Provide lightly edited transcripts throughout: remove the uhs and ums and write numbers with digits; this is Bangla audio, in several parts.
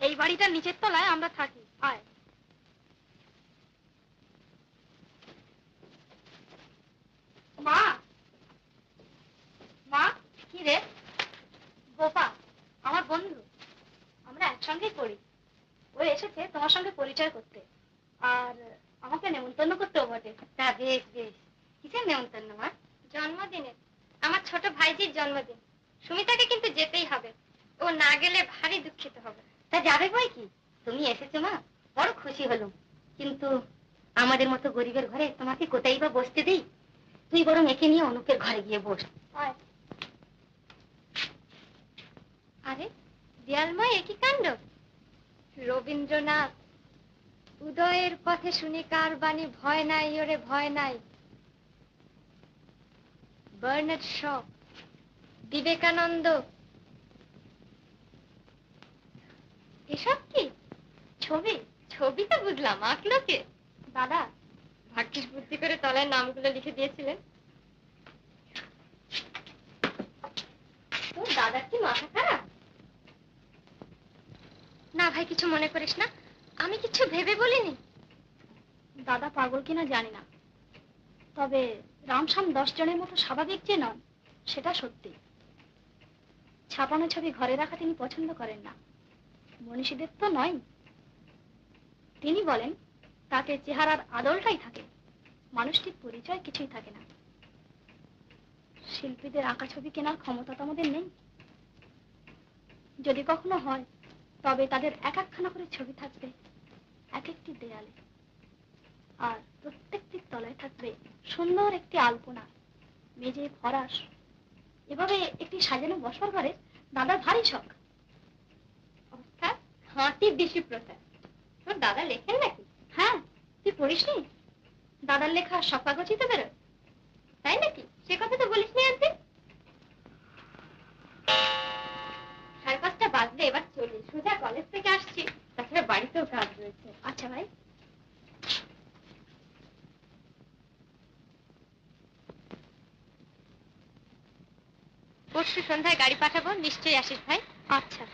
এই বাড়িটার নিচের তলায় আমরা থাকি। আয়। মা, মা, কি রে? গোপা আমার বন্ধু, আমরা একসঙ্গেই পড়ি। ও এসেছে তোমার সঙ্গে পরিচয় করতে, আর আমাকে নেমন্তন্ন করতেও বটে। তা বেশ বেশ। কিসের নেমন্তন্ন মা? জন্মদিনের, আমার ছোট ভাইজির জন্মদিন। সুমিতাকে কিন্তু যেতেই হবে, ও না গেলে ভারী দুঃখিত হবে। তা যাবে বই কি, তুমি এসেছো মা, বড় খুশি হলাম। কিন্তু আমাদের মতো গরিবের ঘরে তোমাকে কোথায় বা বসতে দিই? তুই বরং একে নিয়ে অনুপের ঘরে গিয়ে বস। আরে দেয়ালময় একই কাণ্ড। রবীন্দ্রনাথ, উদয়ের পথে শুনি কার বাণী, ভয় নাই ওরে ভয় নাই। বার্নার্ড শ, বিবেকানন্দ, এসব কি ছবি? ছবি তো বুঝলাম, আঁকলো কে? দাদা। ভাগ্যিস বুদ্ধি করে তলায় নামগুলো লিখে দিয়েছিলেন। তোর দাদার কি মাথা খারাপ? না ভাই, কিছু মনে করিস না, আমি কিছু ভেবে বলিনি। দাদা পাগল কিনা জানি না, তবে রামশ্যাম 10 জনের মতো স্বাভাবিক যে নন সেটা সত্যি। ছাপানো ছবি ঘরে রাখা তিনি পছন্দ করেন না, মনীষীদের তো নয়। তিনি বলেন তাতে চেহারার আদলটাই থাকে, মানুষটির পরিচয় কিছুই থাকে না। শিল্পীদের আঁকা ছবি কেনার ক্ষমতা তো আমাদের নেই। যদি কখনো হয় তবে তাদের এক একখানা করে ছবি থাকবে এক একটি দেয়ালে, আর প্রত্যেকটির তলায় থাকবে সুন্দর একটি আলপনা, মেঝে ফরাস। এভাবে একটি সাজানো বসবার ঘরে দাদার ভারী শখ। অর্থাৎ হাঁটি দিশি প্রথা। তোর দাদা লেখেন নাকি? হ্যাঁ, তুই পড়িসনি? দাদার লেখা সব কাগজই তো বেরোয়। তাই নাকি? সে কথা তো বলিসনি একদিন। 5:30 বাজলে এবার চলি, সোজা কলেজ থেকে আসছি, তাছাড়া বাড়িতেও কাজ রয়েছে। আচ্ছা ভাই। পরশু সন্ধ্যায় গাড়ি পাঠাবো, নিশ্চয়ই আসিস ভাই। আচ্ছা।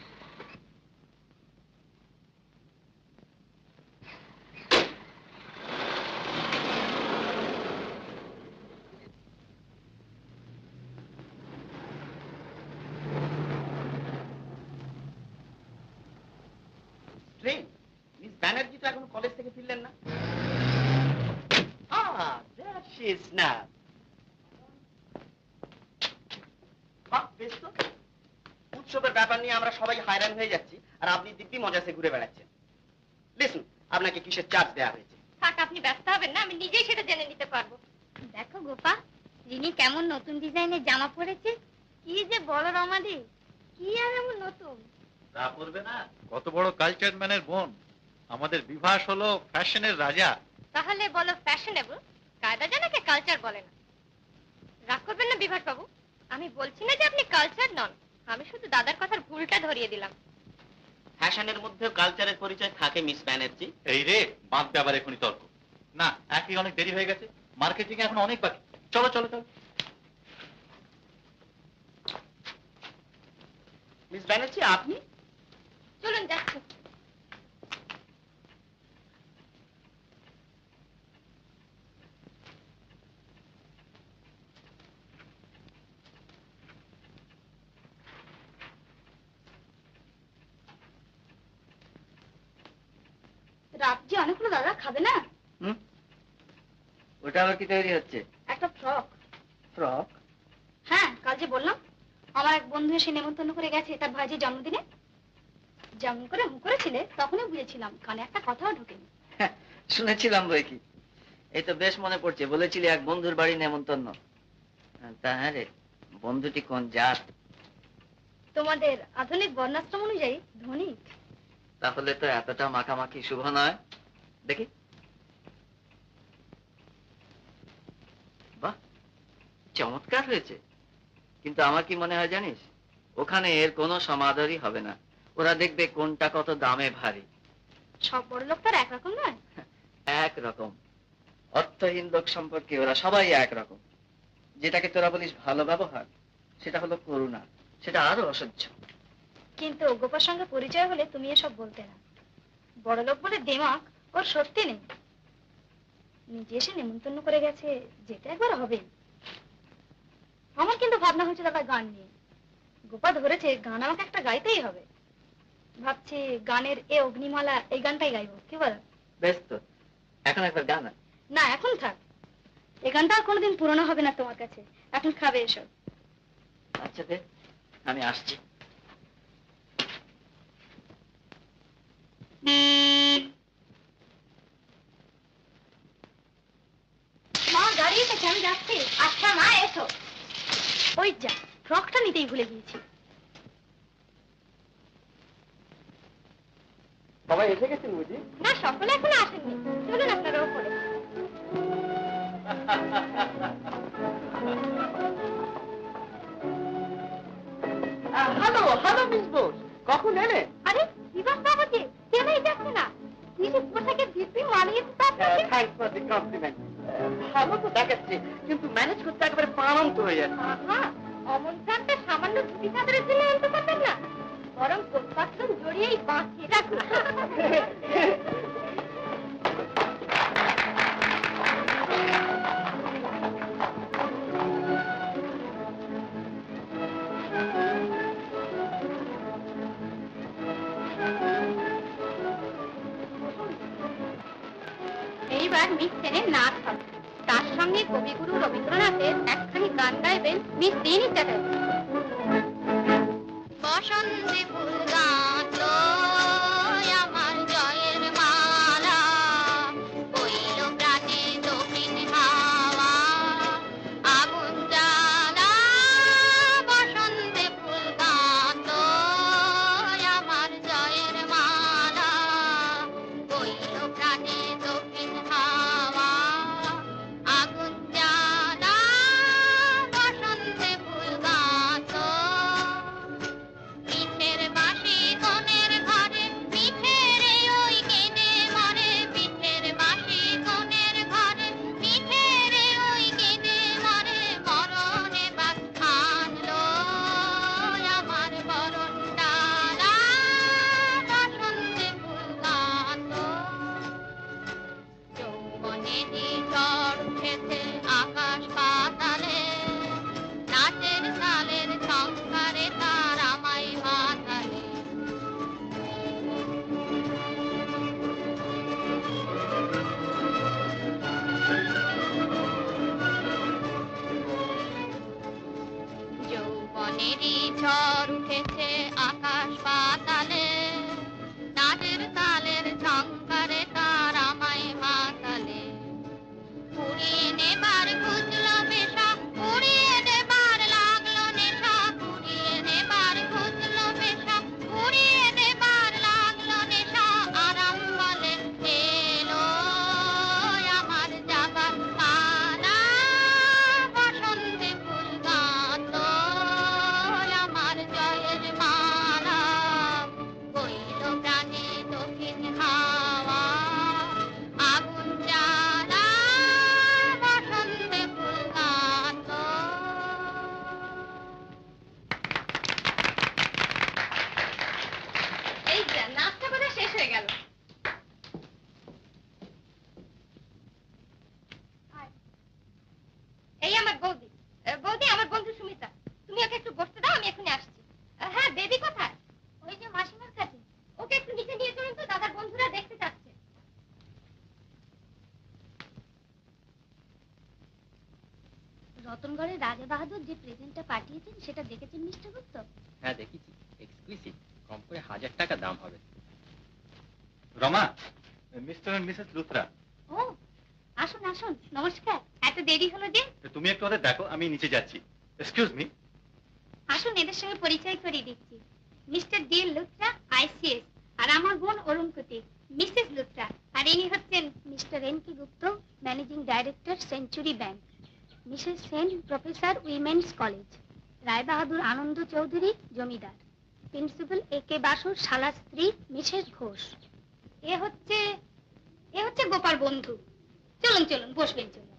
মিস ব্যানার্জি তো এখন কলেজ থেকে ফিরলেন না। উৎসবের ব্যাপার নিয়ে আমরা সবাই হায়রান হয়ে যাচ্ছি, আর আপনি দিব্যি মজাসে ঘুরে বেড়াচ্ছেন। লিসন, আপনাকে কিসের চার্জ দেওয়া হয়েছে? থাক, আপনি ব্যস্ত হবেন না, আমি নিজেই সেটা জেনে নিতে পারবো। দেখো গোপা, রিনি কেমন নতুন ডিজাইনের জামা পরেছে। কি যে বলো রমাদি, কি আর এমন নতুন? তা পড়বে না, কত বড় কালচার ম্যানের বোন। আমাদের বিভাস হলো ফ্যাশনের রাজা। তাহলে বলো ফ্যাশনেবল, কায়দা জানাকে কালচার বলে না। রাগ করবেন না বিভাস বাবু, আমি বলছি না যে আপনি কালচার নন, আমি শুধু দাদার কথার ভুলটা ধরিয়ে দিলাম। ফ্যাশনের মধ্যেও কালচারের পরিচয় থাকে মিস ব্যানার্জি। এই রে, বাঁধবে আবার এখনই তর্ক। না, একই অনেক দেরি হয়ে গেছে, মার্কেটিং এখন অনেক বাকি। চলো চলো চলো। মিস ব্যানার্জি, আপনি? চলুন যাচ্ছি। রাত যে অনেক হলো দাদা, খাবে না? ওটা আবার কি তৈরি হচ্ছে? একটা ফ্রক। ফ্রক? হ্যাঁ, কাল যে বললাম আমার এক বন্ধু এসে নেমন্তন্ন করে গেছে তার ভাইজির জন্মদিনে। যেমন করে হু করেছিলে তখনই বুঝেছিলাম, কানে একটা কথাও ঢোকেনি। শুনেছিলাম বই কি। এই তো বেশ মনে পড়ছে, বলেছিলি এক বন্ধুর বাড়ি নেমন্তন্ন। তা হ্যাঁ রে, বন্ধুটি কোন জাত? তোমাদের আধুনিক বর্ণাশ্রম অনুযায়ী ধনী। তাহলে তো এতটা মাখামাখি শুভ নয়। দেখি। বাহ, চমৎকার হয়েছে। কিন্তু আমার কি মনে হয় জানিস, ওখানে এর কোনো সমাদরই হবে না। ওরা দেখবে কোনটা কত দামে ভারী। সব বড় লোক তো আর একরকম নয়। একরকম। অর্থহীন লোক সম্পর্কে ওরা সবাই একরকম। যেটাকে তোরা বলিস ভালো ব্যবহার, সেটা হলো করুণা, সেটা আরো অসহ্য। কিন্তু গোপার সঙ্গে পরিচয় হলে তুমি এসব বলতে না। বড় লোক বলে দেমাক ওর সত্যি নেই। নিজে এসে নেমন্তন্ন করে গেছে, যেতে একবার হবে। আমার কিন্তু ভাবনা হয়েছে দাদা গান নিয়ে। গোপা ধরেছে গান আমাকে একটা গাইতেই হবে। ভাবছি গানের এ অগ্নিমালা এই গানটাই গাইবো, কি বল? বেশ তো, এখন একবার গান। না এখন থাক, এই গানটা আর কোনোদিন পুরনো হবে না তোমার কাছে। এখন খাবে এসব। আচ্ছা দে, আমি আসছি। মা দাঁড়িয়ে থেকে আমি যাচ্ছি। আচ্ছা মা এসো। ওই যা, ফ্রকটা নিতেই ভুলে গিয়েছি। সবাই এসে গেছেন বুঝি? না, সকলে এখনো আসেননি। চলুন আপনারা ওপরে। হ্যালো হ্যালো মিস বোস, কখন এলে? আরে বিবাস বাবুজি, কেনই যাচ্ছে না? দিদি পোশাকের দিব্যি মানিয়েছে তো আপনাকে। Thanks for the compliment. ভালো তো দেখাচ্ছে, কিন্তু ম্যানেজ করতে একেবারে প্রাণান্ত হয়ে যাচ্ছে। আহা, অমন প্রাণটা সামান্য ধুতি চাদরের জন্য আনতে পারবেন না? বরং কোটপাট্টন জড়িয়েই বাঁচিয়ে রাখুন। এইবার মিস সেনের নাচ হবে। তার সঙ্গে কবিগুরু রবীন্দ্রনাথের একখানি গান গাইবেন মিস দিনী চ্যাটার্জি। বসন্তে ফুল গাঁথলো আমার জয়ের মালা, বইল প্রাণে দক্ষিণ হাওয়া আগুন জ্বালা। বসন্তে ফুল গাঁথলো আমার জয়ের মালা, বইল প্রাণে দক্ষিণ হাওয়া আগুন জ্বালা। বসন্তে ফুল গাঁথলো পিঠের বাঁশি কোণের ঘরে, পিঠের ওই কেঁদে মরে। পিঠের বাঁশি কোণের ঘরে, পিঠের ওই কেঁদে মরে। মরণে বাস আনলো আমার বরণ ডালা, বসন্তে ফুল গাঁথলো। যৌবনেরই ঝড় উঠেছে আকাশ পাতালে, নাচের তালের সংসারে তার আমায় মাতালে। যৌবনেরই ঝড় উঠেছে আকাশ পাতালে, নাচের তালের ঝংকারে তার আমায় মাতালে। উড়িয়ে নেবার খুঁজলো পেশা, উড়িয়ে নেবার লাগলো নেশা। উড়িয়ে নেবার খুঁজলো পেশা, উড়িয়ে নেবার লাগলো নেশা। আরাম বলে এলো আমার যাবার পালা, বসন্তে ফুল গাঁথলো আমার জয়ের মালা, বইল প্রাণে দক্ষিণ হাওয়া আগুন জ্বালা। বসন্তে ফুল গাঁথলো। এই যা, নাচটা বোধহয় শেষ হয়ে গেল। এই আমার বৌদি। বৌদি, আমার বন্ধু সুমিতা। তুমি ওকে একটু বসতে দাও, আমি এখনই আসছি। হ্যাঁ, বেবি কোথায়? ওই যে মাসিমার কাছে। ওকে একটু নিচে নিয়ে চলুন তো, দাদার বন্ধুরা দেখতে চাচ্ছে। রতনগড়ের রাজা বাহাদুর যে প্রেজেন্টটা পাঠিয়েছেন সেটা দেখেছেন মিস্টার গুপ্ত? হ্যাঁ দেখেছি, এক্সক্লুসিভ, কম করে 1000 টাকা দাম হবে। Rama, mister and missus Luthra, ও, আসুন আসুন, নমস্কার। এত দেরি হলো যে? তুমি একটু ওদের দেখো, আমি নিচে যাচ্ছি। Excuse me. আসুন, এদের সঙ্গে পরিচয় করিয়ে দিচ্ছি। মিস্টার ডি লুথরা, আইসিএস, আর আমার বোন অরুণপতি, মিসেস লুথরা। আর ইনি হচ্ছেন mister N K Gupta, managing director, century bank. Missus Sen, professor, women's college. Rai Bahadur Anand Chowdhury, zamindar. Principal A K বাসুর শালার স্ত্রী মিসেস ঘোষ। এ হচ্ছে গোপার বন্ধু। চলুন চলুন, বসবেন, চলুন।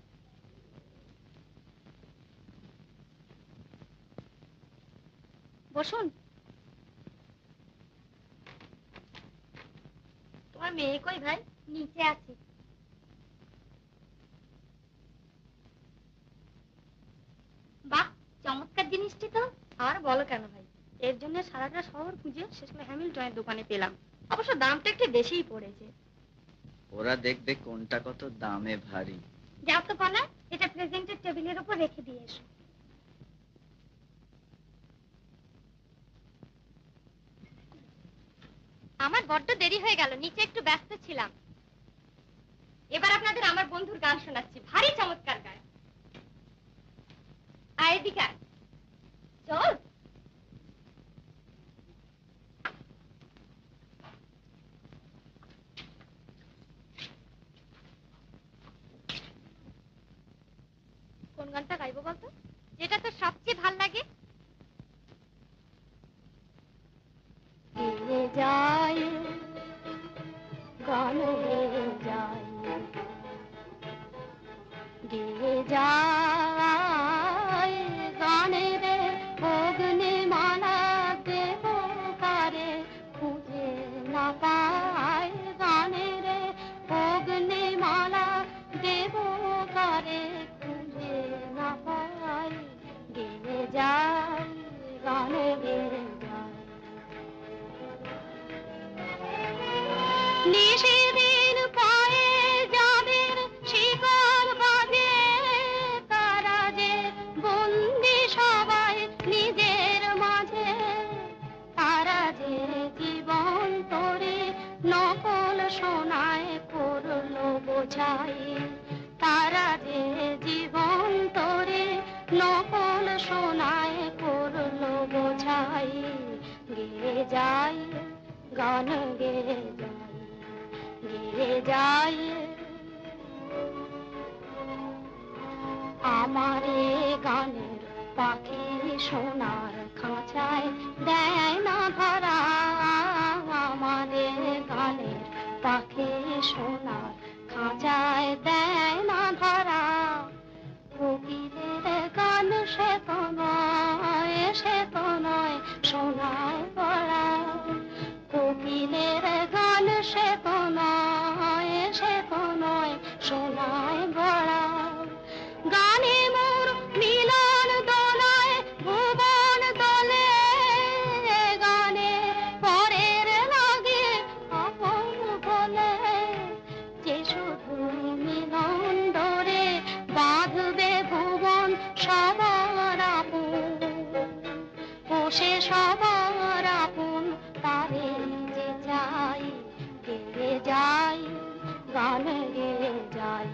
বসুন। তোমার মেয়ে কই ভাই? নিচে আছে। বাহ, চমৎকার জিনিসটি তো। আর বলো কেন ভাই, এর জন্য সারাটা শহর খুঁজে শেষে হ্যামিল্টনের দোকানে পেলাম। অবশ্য দামটা একটু বেশিই পড়েছে। ওরা দেখবে কোনটা কত দামে ভারী। যাও তো কনা, এটা প্রেজেন্টের টেবিলের উপর রেখে দিয়ে এসো। আমার বড্ড দেরি হয়ে গেল, নিচে একটু ব্যস্ত ছিলাম। এবার আপনাদের আমার বন্ধুর গান শোনাচ্ছি, ভারী চমৎকার গান। আয় এদিকে আয়। চল। কোন গানটা গাইবো বলতো? যেটা তোর সবচেয়ে ভাল লাগে। গেয়ে যায় গান, গেয়ে যায়, গেয়ে যায় গানের অগ্নিমালা, দেব কারে খুঁজে না পায়। গানের অগ্নিমালা দেব কারে খুঁজে না পায়। গেয়ে যায় গান, গেয়ে যায়। নিশিদিন পায়ে যাদের শিকল বাঁধে, তারা যে বন্দি সবাই নিজের মাঝে। তারা যে জীবন তোরে নকল সোনায় করলো বোঝাই। তারা যে জীবন তোরে নকল সোনায় করলো বোঝাই। গেয়ে যায় গান, গেয়ে যায়, গেয়ে যায়। আমার এ গানের পাখি সোনার খাঁচায় দেয় না ধরা। আমার এ গানের পাখি সোনার খাঁচায় দেয় না ধরা। কোকিলের গান সে তো নয়, সে তো নয় সোনায় পড়া। কোকিলের গান সে তো নয়, সে তো নয় সোনায় ভরা। গানে মোর মিলন দোলায় ভুবন দোলে, গানে পরের লাগে আপন বলে। যে শুধু মিলন ডোরে বাঁধবে ভুবন সবার আপন, ও সে সবার আপন তারে যে চাই। গেয়ে যায় গান, গেয়ে যায়,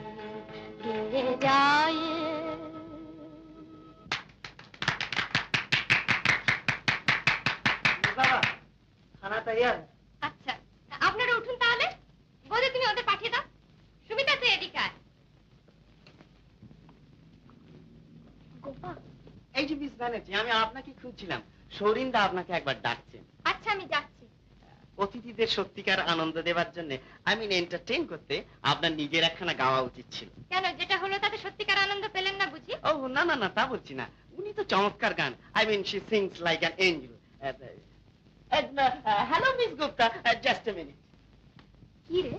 গেয়ে যায়। বাবা, খানা তৈয়ার। আচ্ছা, আপনারা উঠুন তাহলে। বলে তুমি ওদের পাঠিয়ে দাও। সুবিধা তো এদিকে আয়। গোপা, এই যে মিস ব্যানার্জি, আমি আপনাকে খুঁজছিলাম। সৌরিন্দা আপনাকে একবার ডাকছেন। আচ্ছা আমি যাচ্ছি। অতিথিদের সত্যিকার আনন্দ দেওয়ার জন্য, আই মিন এন্টারটেইন করতে, আপনার নিজের একখানা গাওয়া উচিত ছিল। কেন, যেটা হলো তাতে সত্যিকার আনন্দ পেলেন না বুঝি? ও না না না, তা বলছি না। উনি তো চমৎকার গান, I mean she sings like an angel. Hello Miss Gupta, just a minute. কি রে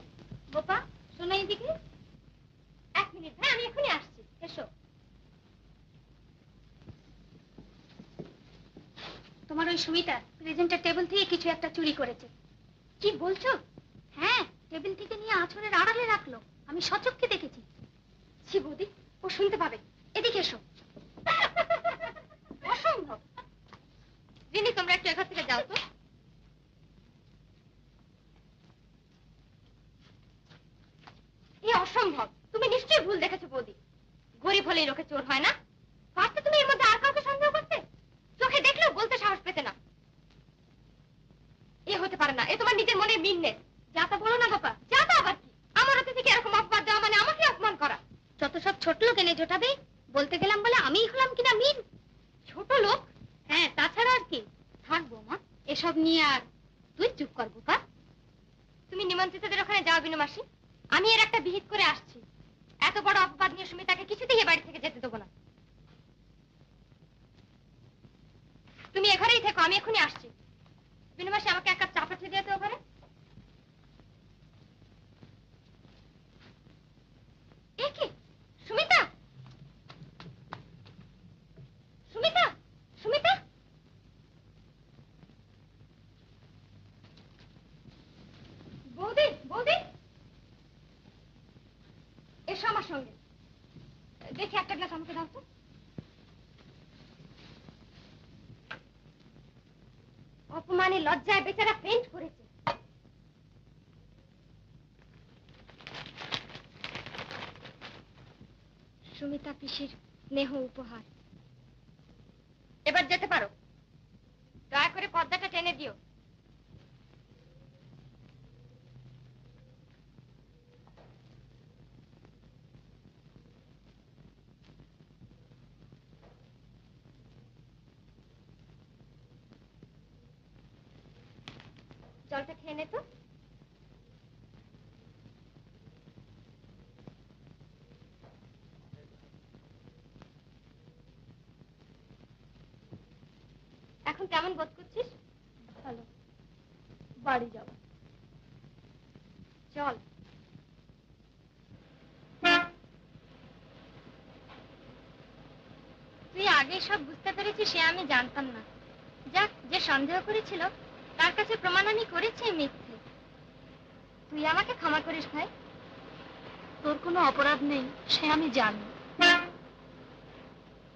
গোপা, শোনো এইদিকে। এক মিনিট ভাই, আমি এখনই আসছি, এসো। তোমার ওই সুমিতা প্রেজেন্টের টেবিল থেকে কিছু একটা চুরি করেছে। কি বলছো? হ্যাঁ, টেবিল থেকে নিয়ে আঁচড়ের আড়ালে রাখলো, আমি সচক্ষে দেখেছি। ছি বৌদি, ও শুনতে পাবে। এদিকে এসো। অসম্ভব। রিনি, তোমরা একটু এখান থেকে যাও তো। এ অসম্ভব, তুমি নিশ্চয়ই ভুল দেখেছো বৌদি। গরিব হলেই লোকে চোর হয় না। ফার্স্টে তুমি এর মধ্যে আর কাউকে সন্দেহ করতে, চোখে দেখলেও বলতে সাহস পেতে না। এ হতে পারে না, এ তোমার নিজের মনের মিল কথা বলো না গোপা, যাতা আবার কি? আমার হাতে থেকে এরকম অপবাদ দেওয়া মানে আমাকে অপমান করা। যত সব ছোট লোক এনে জোটাবে, বলতে গেলাম বলে আমিই হলাম কিনা মিন। ছোট লোক? হ্যাঁ, তাছাড়া আর কি। থাকবো মা, এসব নিয়ে আর তুই চুপ কর গোপা। তুমি নিমন্ত্রিতদের ওখানে যাও বিনু মাসি, আমি এর একটা বিহিত করে আসছি। এত বড় অপবাদ নিয়ে সুমিতাকে কিছুতেই এ বাড়ি থেকে যেতে দেবো না। তুমি এখানেই থেকো, আমি এখনই আসছি। বিনু মাসি, আমাকে এক কাপ চা পাঠিয়ে দিও তো ওখানে। এ কি সুমিতা, সুমিতা, সুমিতা! বৌদি, বৌদি, এসো আমার সঙ্গে। দেখি একটা গ্লাস আমাকে দাও তো। অপমানে লজ্জায় বেচারা ফেন্ট করেছে। সুমিতা পিসির স্নেহ উপহার। এবার যেতে পারো। দয়া করে পর্দাটা টেনে দিও। জলটা খেয়ে নে তো। এখন কেমন বোধ করছিস? ভালো। বাড়ি যাব। চল। তুই আগে সব বুঝতে পেরেছিস সে আমি জানতাম না। যাক, যে সন্দেহ করেছিল তার কাছে প্রমাণ আমি করেছি মিথ্যে। তুই আমাকে ক্ষমা করিস ভাই। তোর কোনো অপরাধ নেই সে আমি জানি।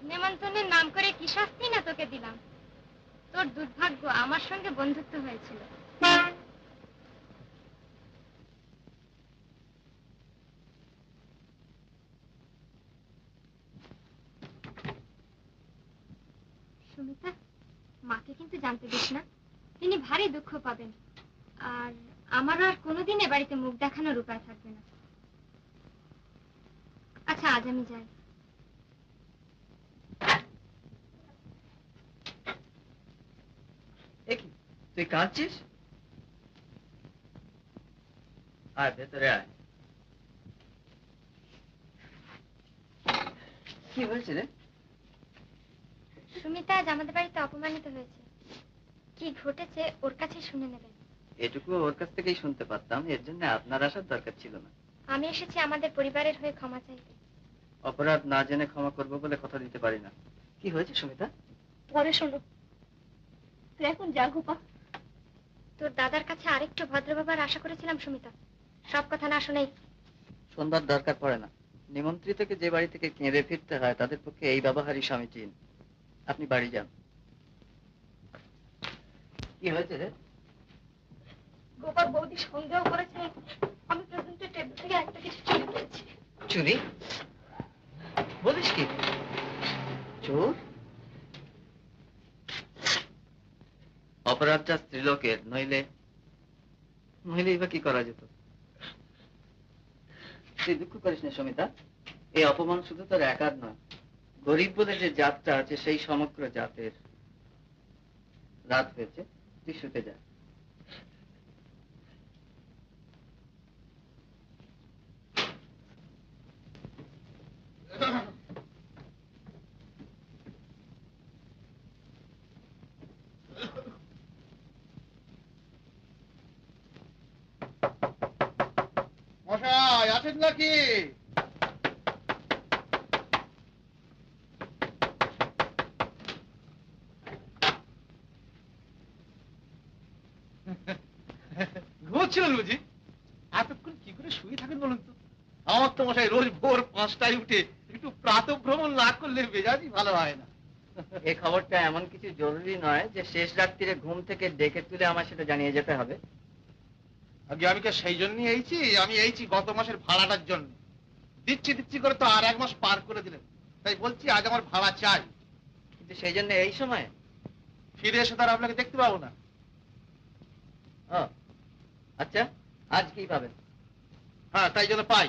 নেমন্তন্নের নাম করে কি শাস্তি না তোকে দিলাম। তোর দুর্ভাগ্য আমার সঙ্গে বন্ধুত্ব হয়েছিল। সুমিতা, মাকে কিন্তু জানতে দিস না, তিনি ভারী দুঃখ পাবেন। আর আমার আর কোনোদিন এ বাড়িতে মুখ দেখানোর উপায় থাকবে না। আচ্ছা, আজ আমি যাই। এ কি, তুই কাঁদছিস? আয় ভেতরে আয়। কি হয়েছে রে? সুমিতা আজ আমাদের বাড়িতে অপমানিত হয়েছে। কি ঘটেছে ওর কাছে শুনে নেবেন। এটুকু ওর কাছ থেকেই শুনতে পারতাম, এর জন্য আপনার আসার দরকার ছিল না। আমি এসেছি আমাদের পরিবারের হয়ে ক্ষমা চাইতে। অপরাধ না জেনে ক্ষমা করবো বলে কথা দিতে পারি না। কি হয়েছে সুমিতা? পরে শোনো, তুই এখন যা গোপা। তোর দাদার কাছে আরেকটু ভদ্র বাবার আশা করেছিলাম সুমিতা, সব কথা না শুনেই। শোনবার দরকার পড়ে না। নিমন্ত্রিতকে যে বাড়ি থেকে কেঁদে ফিরতে হয় তাদের পক্ষে এই ব্যবহারই সমীচীন। আপনি বাড়ি যান। কি হয়েছে রে? গোপাল বৌদি সন্দেহ করেছে আমি প্রেজেন্টের টেবিল থেকে একটা কিছু চুরি করেছি। চুরি? বলিস কি? চোর? অপরাধটা স্ত্রীলোকের, নইলে বা কি করা যেত? তুই দুঃখ করিস না সুমিতা, এই অপমান শুধু তোর একার নয়, গরিব বলে যে জাতটা আছে সেই সমগ্র জাতের। রাত হয়েছে, তুই শুতে যা। মশাই আছেন নাকি? ঘুমোচ্ছিলেন বুঝি? এতক্ষণ কি করে শুয়ে থাকেন বলুন তো? আমার তো মশাই রোজ ভোর 5টায় উঠে একটু প্রাতঃভ্রমণ না করলে মেজাজই ভালো হয় না। এই খবরটা এমন কিছু জরুরি নয় যে শেষ রাত্রিরে ঘুম থেকে ডেকে তুলে আমার সেটা জানিয়ে যেতে হবে। আগে আমি কে সেই জন্যই আমি এইছি গত মাসের ভাড়াটার জন্য। দিচ্ছি করে তো আর 1 মাস পার করে দিলেন, তাই বলছি আজ আমার ভাড়া চাই। কিন্তু সেই জন্য এই সময়? ফিরে এসে তার আপনাকে দেখতে পাবো না। ও আচ্ছা, আজ কি পাবেন? হ্যাঁ, তাই যেন পাই।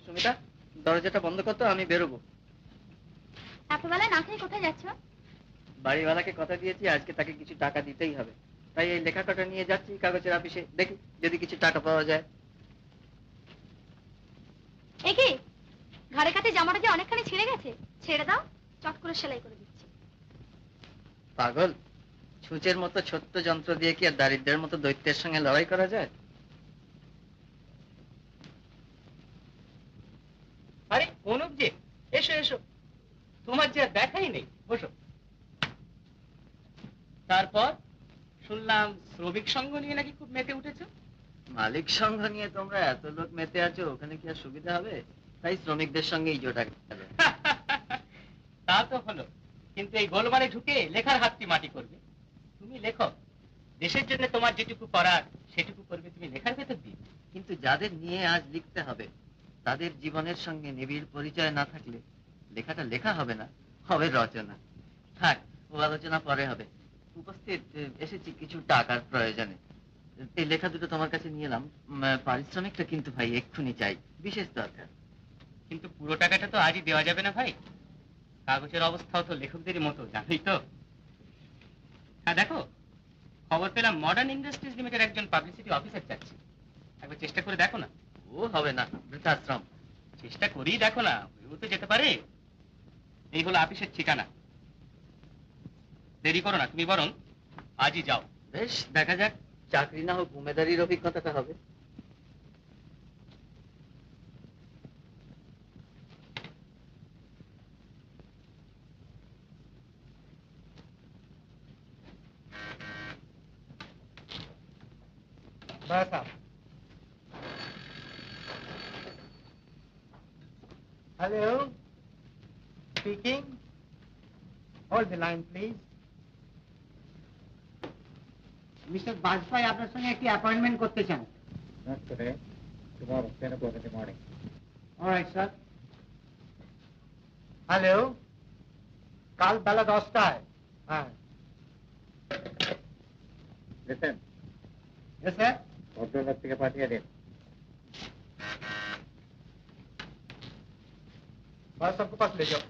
সুমিতা, দরজাটা বন্ধ করতো, আমি বেরোবো। এতবেলা না খেয়ে কোথায় যাচ্ছ? বাড়িওয়ালাকে কথা দিয়েছি আজকে তাকে কিছু টাকা দিতেই হবে, তাই এই লেখাটা নিয়ে যাচ্ছি কাগজের অফিসে, দেখি যদি কিছু টাকা পাওয়া যায়। এ কি, ঘরে কাছে জামাটা যে অনেকখানি ছিঁড়ে গেছে, ছেড়ে দাও, চট করে সেলাই করে দিচ্ছি। পাগল, ছুঁচের মতো ছোট্ট যন্ত্র দিয়ে কি আর দারিদ্রের মতো দৈত্যের সঙ্গে লড়াই করা যায়? আরে অনুপ যে, এসো এসো, তোমার যে আর দেখাই নেই, বসো। তারপর শুনলাম শ্রমিক সংঘ নিয়ে নাকি খুব মেতে উঠেছো। মালিক সংঘ নিয়ে তোমরা এত লোক মেতে আছো, ওখানে কি আর সুবিধা হবে? তাই শ্রমিকদের সঙ্গেই জোটা গেল। তা তো হলো, কিন্তু এই গোলমালে ঢুকে লেখার হাতটি মাটি করবে। তুমি লেখো, দেশের জন্য তোমার যেটুকু করার সেটুকু করবে তুমি লেখার ভেতর দিয়ে। কিন্তু যাদের নিয়ে আজ লিখতে হবে, তাদের জীবনের সঙ্গে নিবিড় পরিচয় না থাকলে লেখাটা লেখা হবে না, হবে রচনা। থাক, ও আলোচনা পরে হবে। উপস্থিত, এসেছি কিছু টাকার প্রয়োজনে। এই লেখা দুটো তোমার কাছে নিয়ে এলাম। পারিশ্রমিকটা কিন্তু ভাই এক্ষুনি চাই, বিশেষ দরকার। কিন্তু পুরো টাকাটা তো আজই দেওয়া যাবে না ভাই, কাগজের অবস্থাও তো লেখকদেরই মতো, জানোই তো। হ্যাঁ দেখো, খবর পেলাম মডার্ন ইন্ডাস্ট্রিজ লিমিটেড একজন পাবলিসিটি অফিসার চাচ্ছি, একবার চেষ্টা করে দেখো না। ও হবে না, বৃদ্ধাশ্রম। চেষ্টা করেই দেখো না, হয়েও তো যেতে পারে। এই হলো অফিসের ঠিকানা। দেরি করো না, তুমি বরং আজই যাও। বেশ, দেখা যাক, চাকরি না হোক উমেদারির অভিজ্ঞতাটা হবে। Hello. Speaking. Hold the line, please. Mr. Bajpai, আপনার সঙ্গে একটি অ্যাপয়েন্টমেন্ট করতে চান। Not today. Tomorrow, 10 o'clock in the morning. All right, sir. Hello. কাল বেলা 10টায়। হ্যাঁ। Listen, Yes, sir. ভদ্রলোক থেকে পাঠিয়ে দিন। बस सबको पास ले जाओ।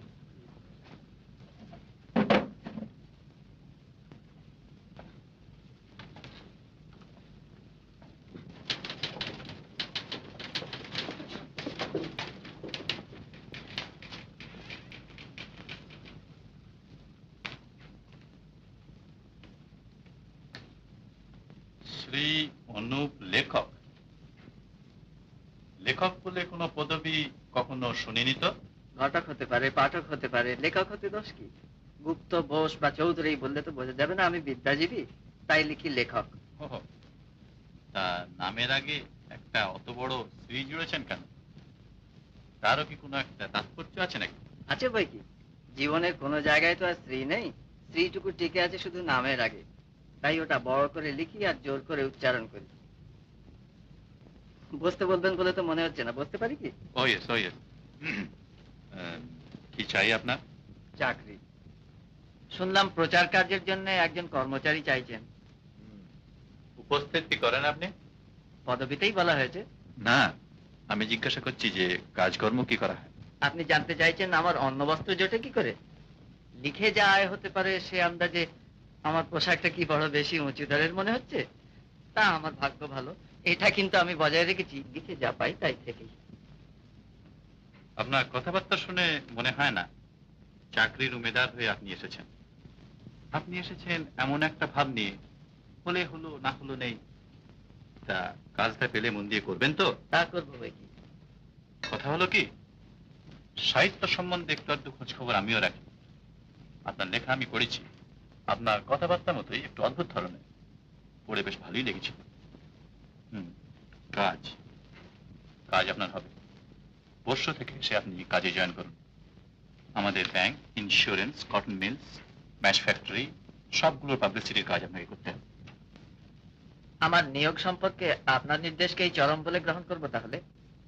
শ্রী অনুপ লেখক। লেখক বলে কোনো পদবি কখনো শুনিনি তো। ঘটক হতে পারে, পাঠক হতে পারে, লেখক হতে দোষ কি? গুপ্ত, বোস বা চৌধুরী বললে তো বোঝা যাবে না আমি বিদ্যাজীবী, তাই লিখি লেখক। ওহো, তা নামের আগে একটা অত বড় শ্রী জুড়েছেন কেন? তারও কি কোনো একটা তাৎপর্য আছে নাকি? আছে বই কি, জীবনের কোনো জায়গায় তো আর স্ত্রী নেই, স্ত্রীটুকু টিকে আছে শুধু নামের আগে, তাই ওটা বড় করে লিখি আর জোর করে উচ্চারণ করি। বসতে বলবেন বলে তো মনে হচ্ছে না, বসতে পারি কি? ও ইয়েস, ও ইয়েস। কি চাই আপনার? চাকরি। শুনলাম প্রচার কার্যের জন্য একজন কর্মচারী চাইছেন। উপস্থিত কি করেন আপনি? পদবিতেই বলা হয়েছে। না, আমি জিজ্ঞাসা করছি যে কাজকর্ম কি করা হয়। আপনি জানতে চাইছেন আমার অন্ন বস্ত্র জোটে কি করে? লিখে যা আয় হতে পারে সে আন্দাজে আমার পোশাকটা কি বড় বেশি উঁচু দরের মনে হচ্ছে? তা আমার ভাগ্য ভালো, এটা কিন্তু আমি বজায় রেখেছি, লিখে যা পাই তাই থেকেই। আপনার কথাবার্তা শুনে মনে হয় না চাকরির উমেদার হয়ে আপনি এসেছেন। আপনি এসেছেন এমন একটা ভাব নিয়ে, হলে হলো না হলো নেই। তা কাজটা পেলে মন দিয়ে করবেন তো? তা করবো বই কি। কথা হলো কি, সাহিত্য সম্বন্ধে একটু আধটু খোঁজ খবর আমিও রাখি। আপনার লেখা আমি পড়েছি, আপনার কথাবার্তার মতোই একটু অদ্ভুত ধরনের, পড়ে বেশ ভালোই লেগেছিল। কাজ কাজ আপনার হবে। পরশু থেকে এসে আপনি কাজে জয়েন করুন। আমাদের ব্যাংক, ইন্স্যুরেন্স, কটন মিলস, ম্যাশ ফ্যাক্টরি সবগুলোর পাবলিসিটির কাজ আপনাকে করতে হবে। আমার নিয়োগ সম্পর্কে আপনার নির্দেশকেই চরম বলে গ্রহণ করব তাহলে?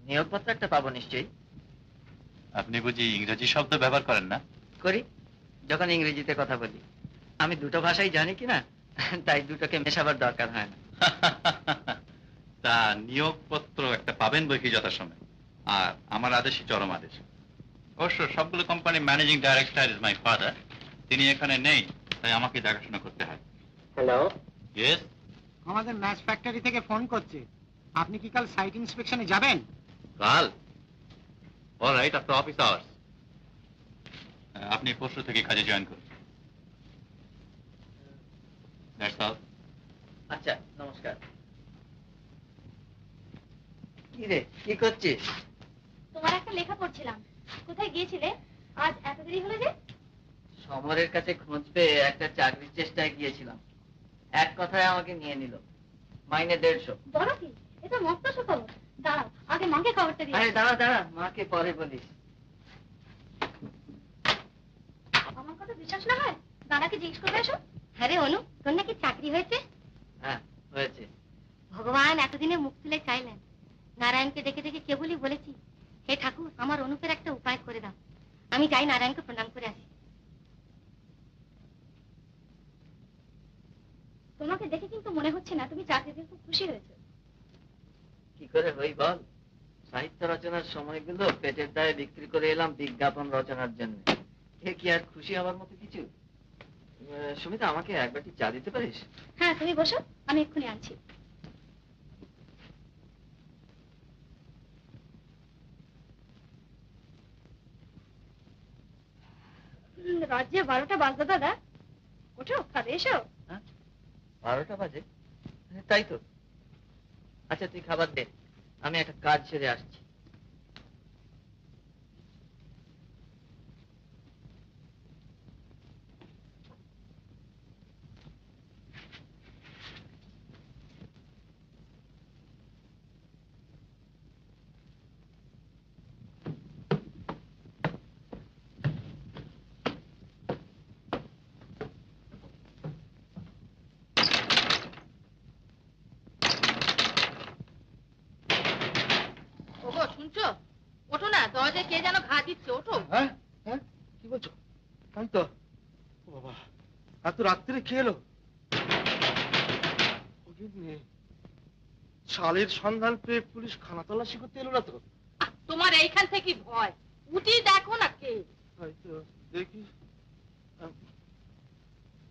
নিয়োগপত্র একটা পাবো নিশ্চয়ই? আপনি বুঝি ইংরেজি শব্দ ব্যবহার করেন না? করি, যখন ইংরেজিতে কথা বলি। আমি দুটো ভাষাই জানি কিনা, তাই দুটোকে মেশাবার দরকার হয় না। তা নিয়োগপত্র একটা পাবেন বই কি যথাসময়, আর আমার আদেশই চরম আদেশ। অবশ্য সবগুলো কোম্পানির managing director is my father. তিনি এখানে নেই, তাই আমাকে দেখাশোনা করতে হয়। হ্যালো, ইয়েস, আমাদের ম্যাচ ফ্যাক্টরি থেকে ফোন করছে। আপনি কি কাল সাইট ইন্সপেকশনে যাবেন? কাল? Alright, after office hours. আপনি পরশু থেকে কাজে জয়েন করুন। That's all. আচ্ছা, নমস্কার। কি রে, কি করছিস? তোমার একটা লেখা পড়ছিলাম। কোথায় গিয়েছিলে? আজ এত দেরি হলো যে? সমরের কাছে খোঁজ পেয়ে একটা চাকরির চেষ্টায় গিয়েছিলাম। এক কথায় আমাকে নিয়ে নিল, মাইনে 150। বলো কি, এ তো মস্ত সুখবর। দাঁড়াও, আগে মাকে খবরটা দিয়ে আরে আসি। দাঁড়া দাঁড়া, মাকে পরে বলিস। আমার কথা বিশ্বাস না হয় দাদাকে জিজ্ঞেস করবে এসো। হ্যাঁ রে অনু, তোর নাকি চাকরি হয়েছে? হ্যাঁ, হয়েছে। ভগবান এতদিনে মুখ তুলে চাইলেন। নারায়ণকে ডেকে ডেকে কেবলই বলেছি, হে ঠাকুর, আমার অনুপের একটা উপায় করে দাও। আমি যাই নারায়ণকে প্রণাম করে আসি। তোমাকে দেখে কিন্তু মনে হচ্ছে না তুমি চাকরিতে খুব খুশি হয়েছে। কি করে হই বল? সাহিত্য রচনার সময়গুলো পেটের দায়ে বিক্রি করে এলাম বিজ্ঞাপন রচনার জন্য। এ কি আর খুশি হওয়ার মতো কিছু? সুমিতা, আমাকে এক বাটি চা দিতে পারিস? হ্যাঁ, তুমি বসো, আমি এক্ষুনি আনছি। রাজ্যে 12টা বাজতো দাদা। ওঠো, খাবে এসো। 12টা বাজে? তাই তো। আচ্ছা, তুই খাবার দে, আমি একটা কাজ সেরে আসছি। ওগো, শুনছো? ওঠো না, দরজায় কে যেন ঘা দিচ্ছে, ওঠো। হ্যাঁ হ্যাঁ, কি বলছো? তাই তো। ও বাবা, এত রাত্রে কে এলো? শালের সন্ধান পেয়ে পুলিশ খানা তল্লাশি করতে এলো না তো? তোমার এইখান থেকে ভয়, উঠি দেখো না কে। হয়তো দেখি।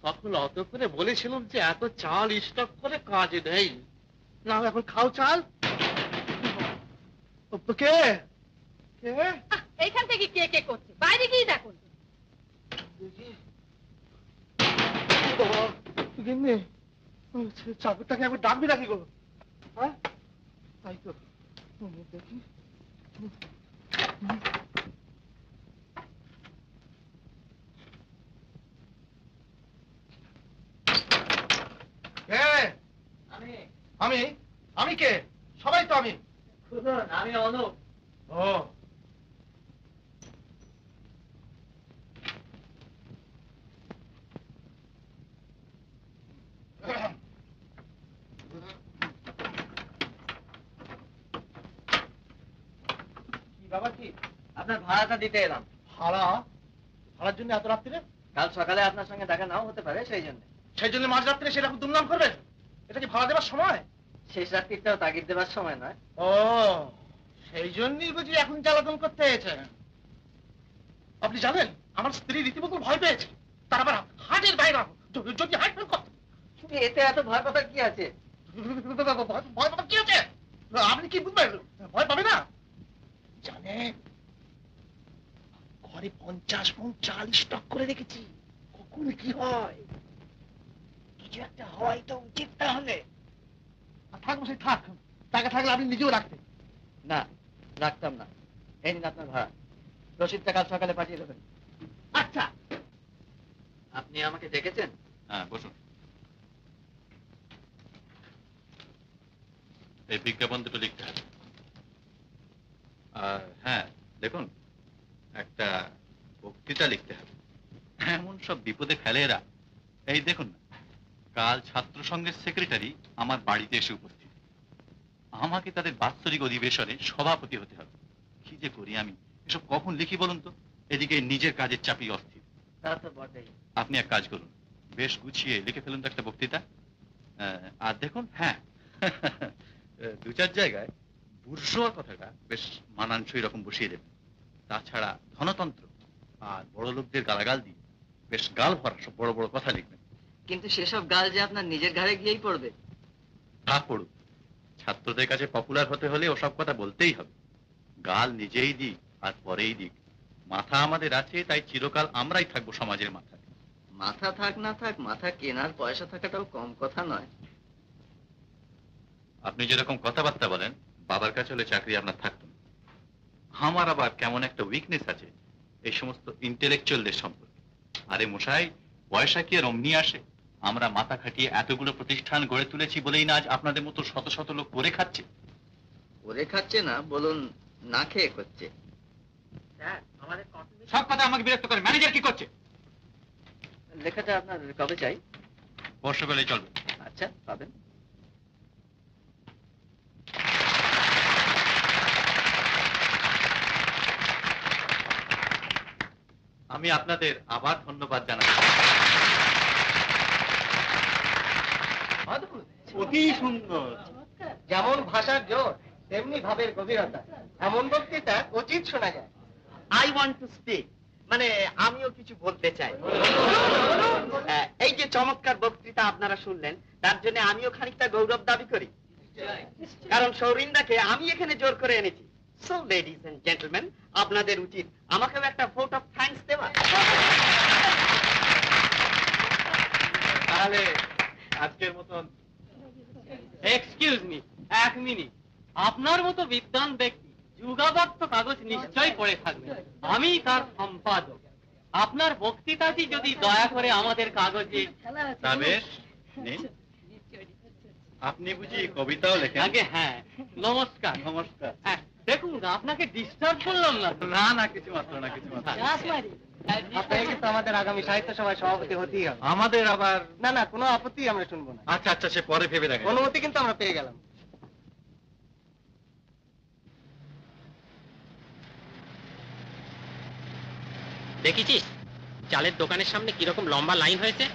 তখন অত করে বলেছিলাম যে এত চাল স্টক করে কাজে নেই। না, এখন খাও চাল। কে কে? এইখান থেকে কে কে করছে, বাইরে গিয়ে দেখো। দেখি। বাবা, গিন্নি, চাকরটাকে একবার ডাকবি নাকি গো? হ্যাঁ, তাই তো। দেখি। আমি আমি কে? সবাই তো আমি। আমি অনুপ। ও, কি বাবা, কি আপনার ভাড়াটা দিতে এলাম। ভাড়া? ভাড়ার জন্য এত রাত্রিরে? কাল সকালে আপনার সঙ্গে দেখা নাও হতে পারে, সেই জন্য। সেই জন্য মাঝ রাত্রে সেরকম দুমদাম করবেন? এটা কি ভাড়া দেবার সময়? শেষ রাত্রিটাও তাগিদ দেবার সময় নয়। ও, সেই জন্যই বুঝি এখন জ্বালাতন করতে হয়েছে। আপনি জানেন, আমার স্ত্রী রীতিমতো ভয় পেয়েছে। তার আবার হার্টের বাইরে, যদি হার্ট ফেল করত। এতে এত ভয় পাবার কি আছে? ভয় পাবার কি আছে? আপনি কি বুঝবেন? ভয় পাবে না? জানেন, ঘরে 50 মণ চাল স্টক করে রেখেছি। কখন কি হয়? কিছু একটা হওয়াই তো উচিত। তাহলে থাক বসে থাক, টাকা থাকলে আপনি নিজেও রাখতেন। না, রাখতাম না। এই নিন আপনার ভাড়া, রসিদটা কাল সকালে পাঠিয়ে দেবেন। আচ্ছা। আপনি আমাকে ডেকেছেন? হ্যাঁ, বসুন। এই বিজ্ঞাপন দুটো লিখতে হবে। আর হ্যাঁ, দেখুন, একটা বক্তৃতা লিখতে হবে। এমন সব বিপদে ফেলে এরা। এই দেখুন না, কাল ছাত্র সংঘের সেক্রেটারি আমার বাড়িতে এসে উপস্থিত। আমাকে তাদের বাৎসরিক অধিবেশনে সভাপতি হতে হবে। কি যে করি আমি, এসব কখন লিখি বলুন তো? এদিকে নিজের কাজের চাপই অস্থির। তা তো বটেই। আপনি এক কাজ করুন, বেশ গুছিয়ে লিখে ফেলুন তো একটা বক্তৃতা। আর দেখুন, হ্যাঁ, দু চার জায়গায় বুর্জোয়া কথাটা বেশ মানানসই রকম বসিয়ে দেবেন। তাছাড়া ধনতন্ত্র আর বড় লোকদের গালাগাল দিয়ে বেশ গাল ভরা সব বড় বড় কথা লিখবেন। কিন্তু সেসব গাল যে আপনার নিজের ঘাড়ে গিয়েই পড়বে। তা পড়ুক, ছাত্রদের কাছে পপুলার হতে হলে ওসব কথা বলতেই হবে। গাল নিজেই দিক আর পরেই দিক, মাথা আমাদের আছে, তাই চিরকাল আমরাই থাকবো সমাজের মাথায়। মাথা থাক না থাক, মাথা কেনার পয়সা থাকাটাও কম কথা নয়। আপনি যেরকম কথাবার্তা বলেন, বাবার কাছে হলে চাকরি আপনার থাকতো না। আমার আবার কেমন একটা উইকনেস আছে এই সমস্ত ইন্টেলেকচুয়ালদের সম্পর্কে। আরে মশাই, পয়সা কি আর অমনি আসে? আমরা মাথা খাটিয়ে এতগুলো প্রতিষ্ঠান গড়ে তুলেছি বলেই না আজ আপনাদের মতো শত শত লোক করে খাচ্ছে। ওরে খাচ্ছে না, বলুন না খেয়ে করছে। সব কথা আমাকে বিরক্ত করে। ম্যানেজার কি করছে? লেখাটা আপনার কবে চাই? পরশু বেলায় চলবে। আচ্ছা, পাবেন। আমি আপনাদের আবার ধন্যবাদ জানাই। অতি সুন্দর। যেমন ভাষার জোর, তেমনি ভাবের গভীরতা। এমন বক্তৃতা উচিত শোনা যায়। আই ওয়ান্ট টু স্পিক, মানে আমিও কিছু বলতে চাই। এই যে চমৎকার বক্তৃতা আপনারা শুনলেন, তার জন্য আমিও খানিকটা গৌরব দাবি করি, কারণ সৌরিন্দাকে আমি এখানে জোর করে এনেছি। সো লেডিজ এন্ড জেন্টলম্যান, আপনাদের উচিত আমাকেও একটা ভোট অফ থ্যাঙ্কস দেওয়া। তাহলে আজকের মতন। এক্সকিউজ মি, এক মিনিট। আপনার মতো বিদ্বান ব্যক্তি যুগাবর্ত কাগজ নিশ্চয়ই পড়ে থাকবে। আমি তার সম্পাদক। আপনার বক্তৃতাটি যদি দয়া করে আমাদের কাগজে। তা বেশ, নিন। আপনি বুঝি কবিতাও লেখেন? আগে হ্যাঁ, নমস্কার। নমস্কার। হ্যাঁ, দেখুন আপনাকে ডিস্টার্ব করলাম না তো? না না, কিছু মাত্র না, কিছু মাত্র না। আপনাকে কিন্তু আমাদের আগামী সাহিত্য সভায় সভাপতি হতেই হবে। আমাদের আবার না না, কোনো আপত্তি আমরা শুনবো না। আচ্ছা আচ্ছা, সে পরে ভেবে দেখেন। অনুমতি কিন্তু আমরা পেয়ে গেলাম। দেখেছিস চালের দোকানের সামনে কিরকম লম্বা লাইন হয়েছে?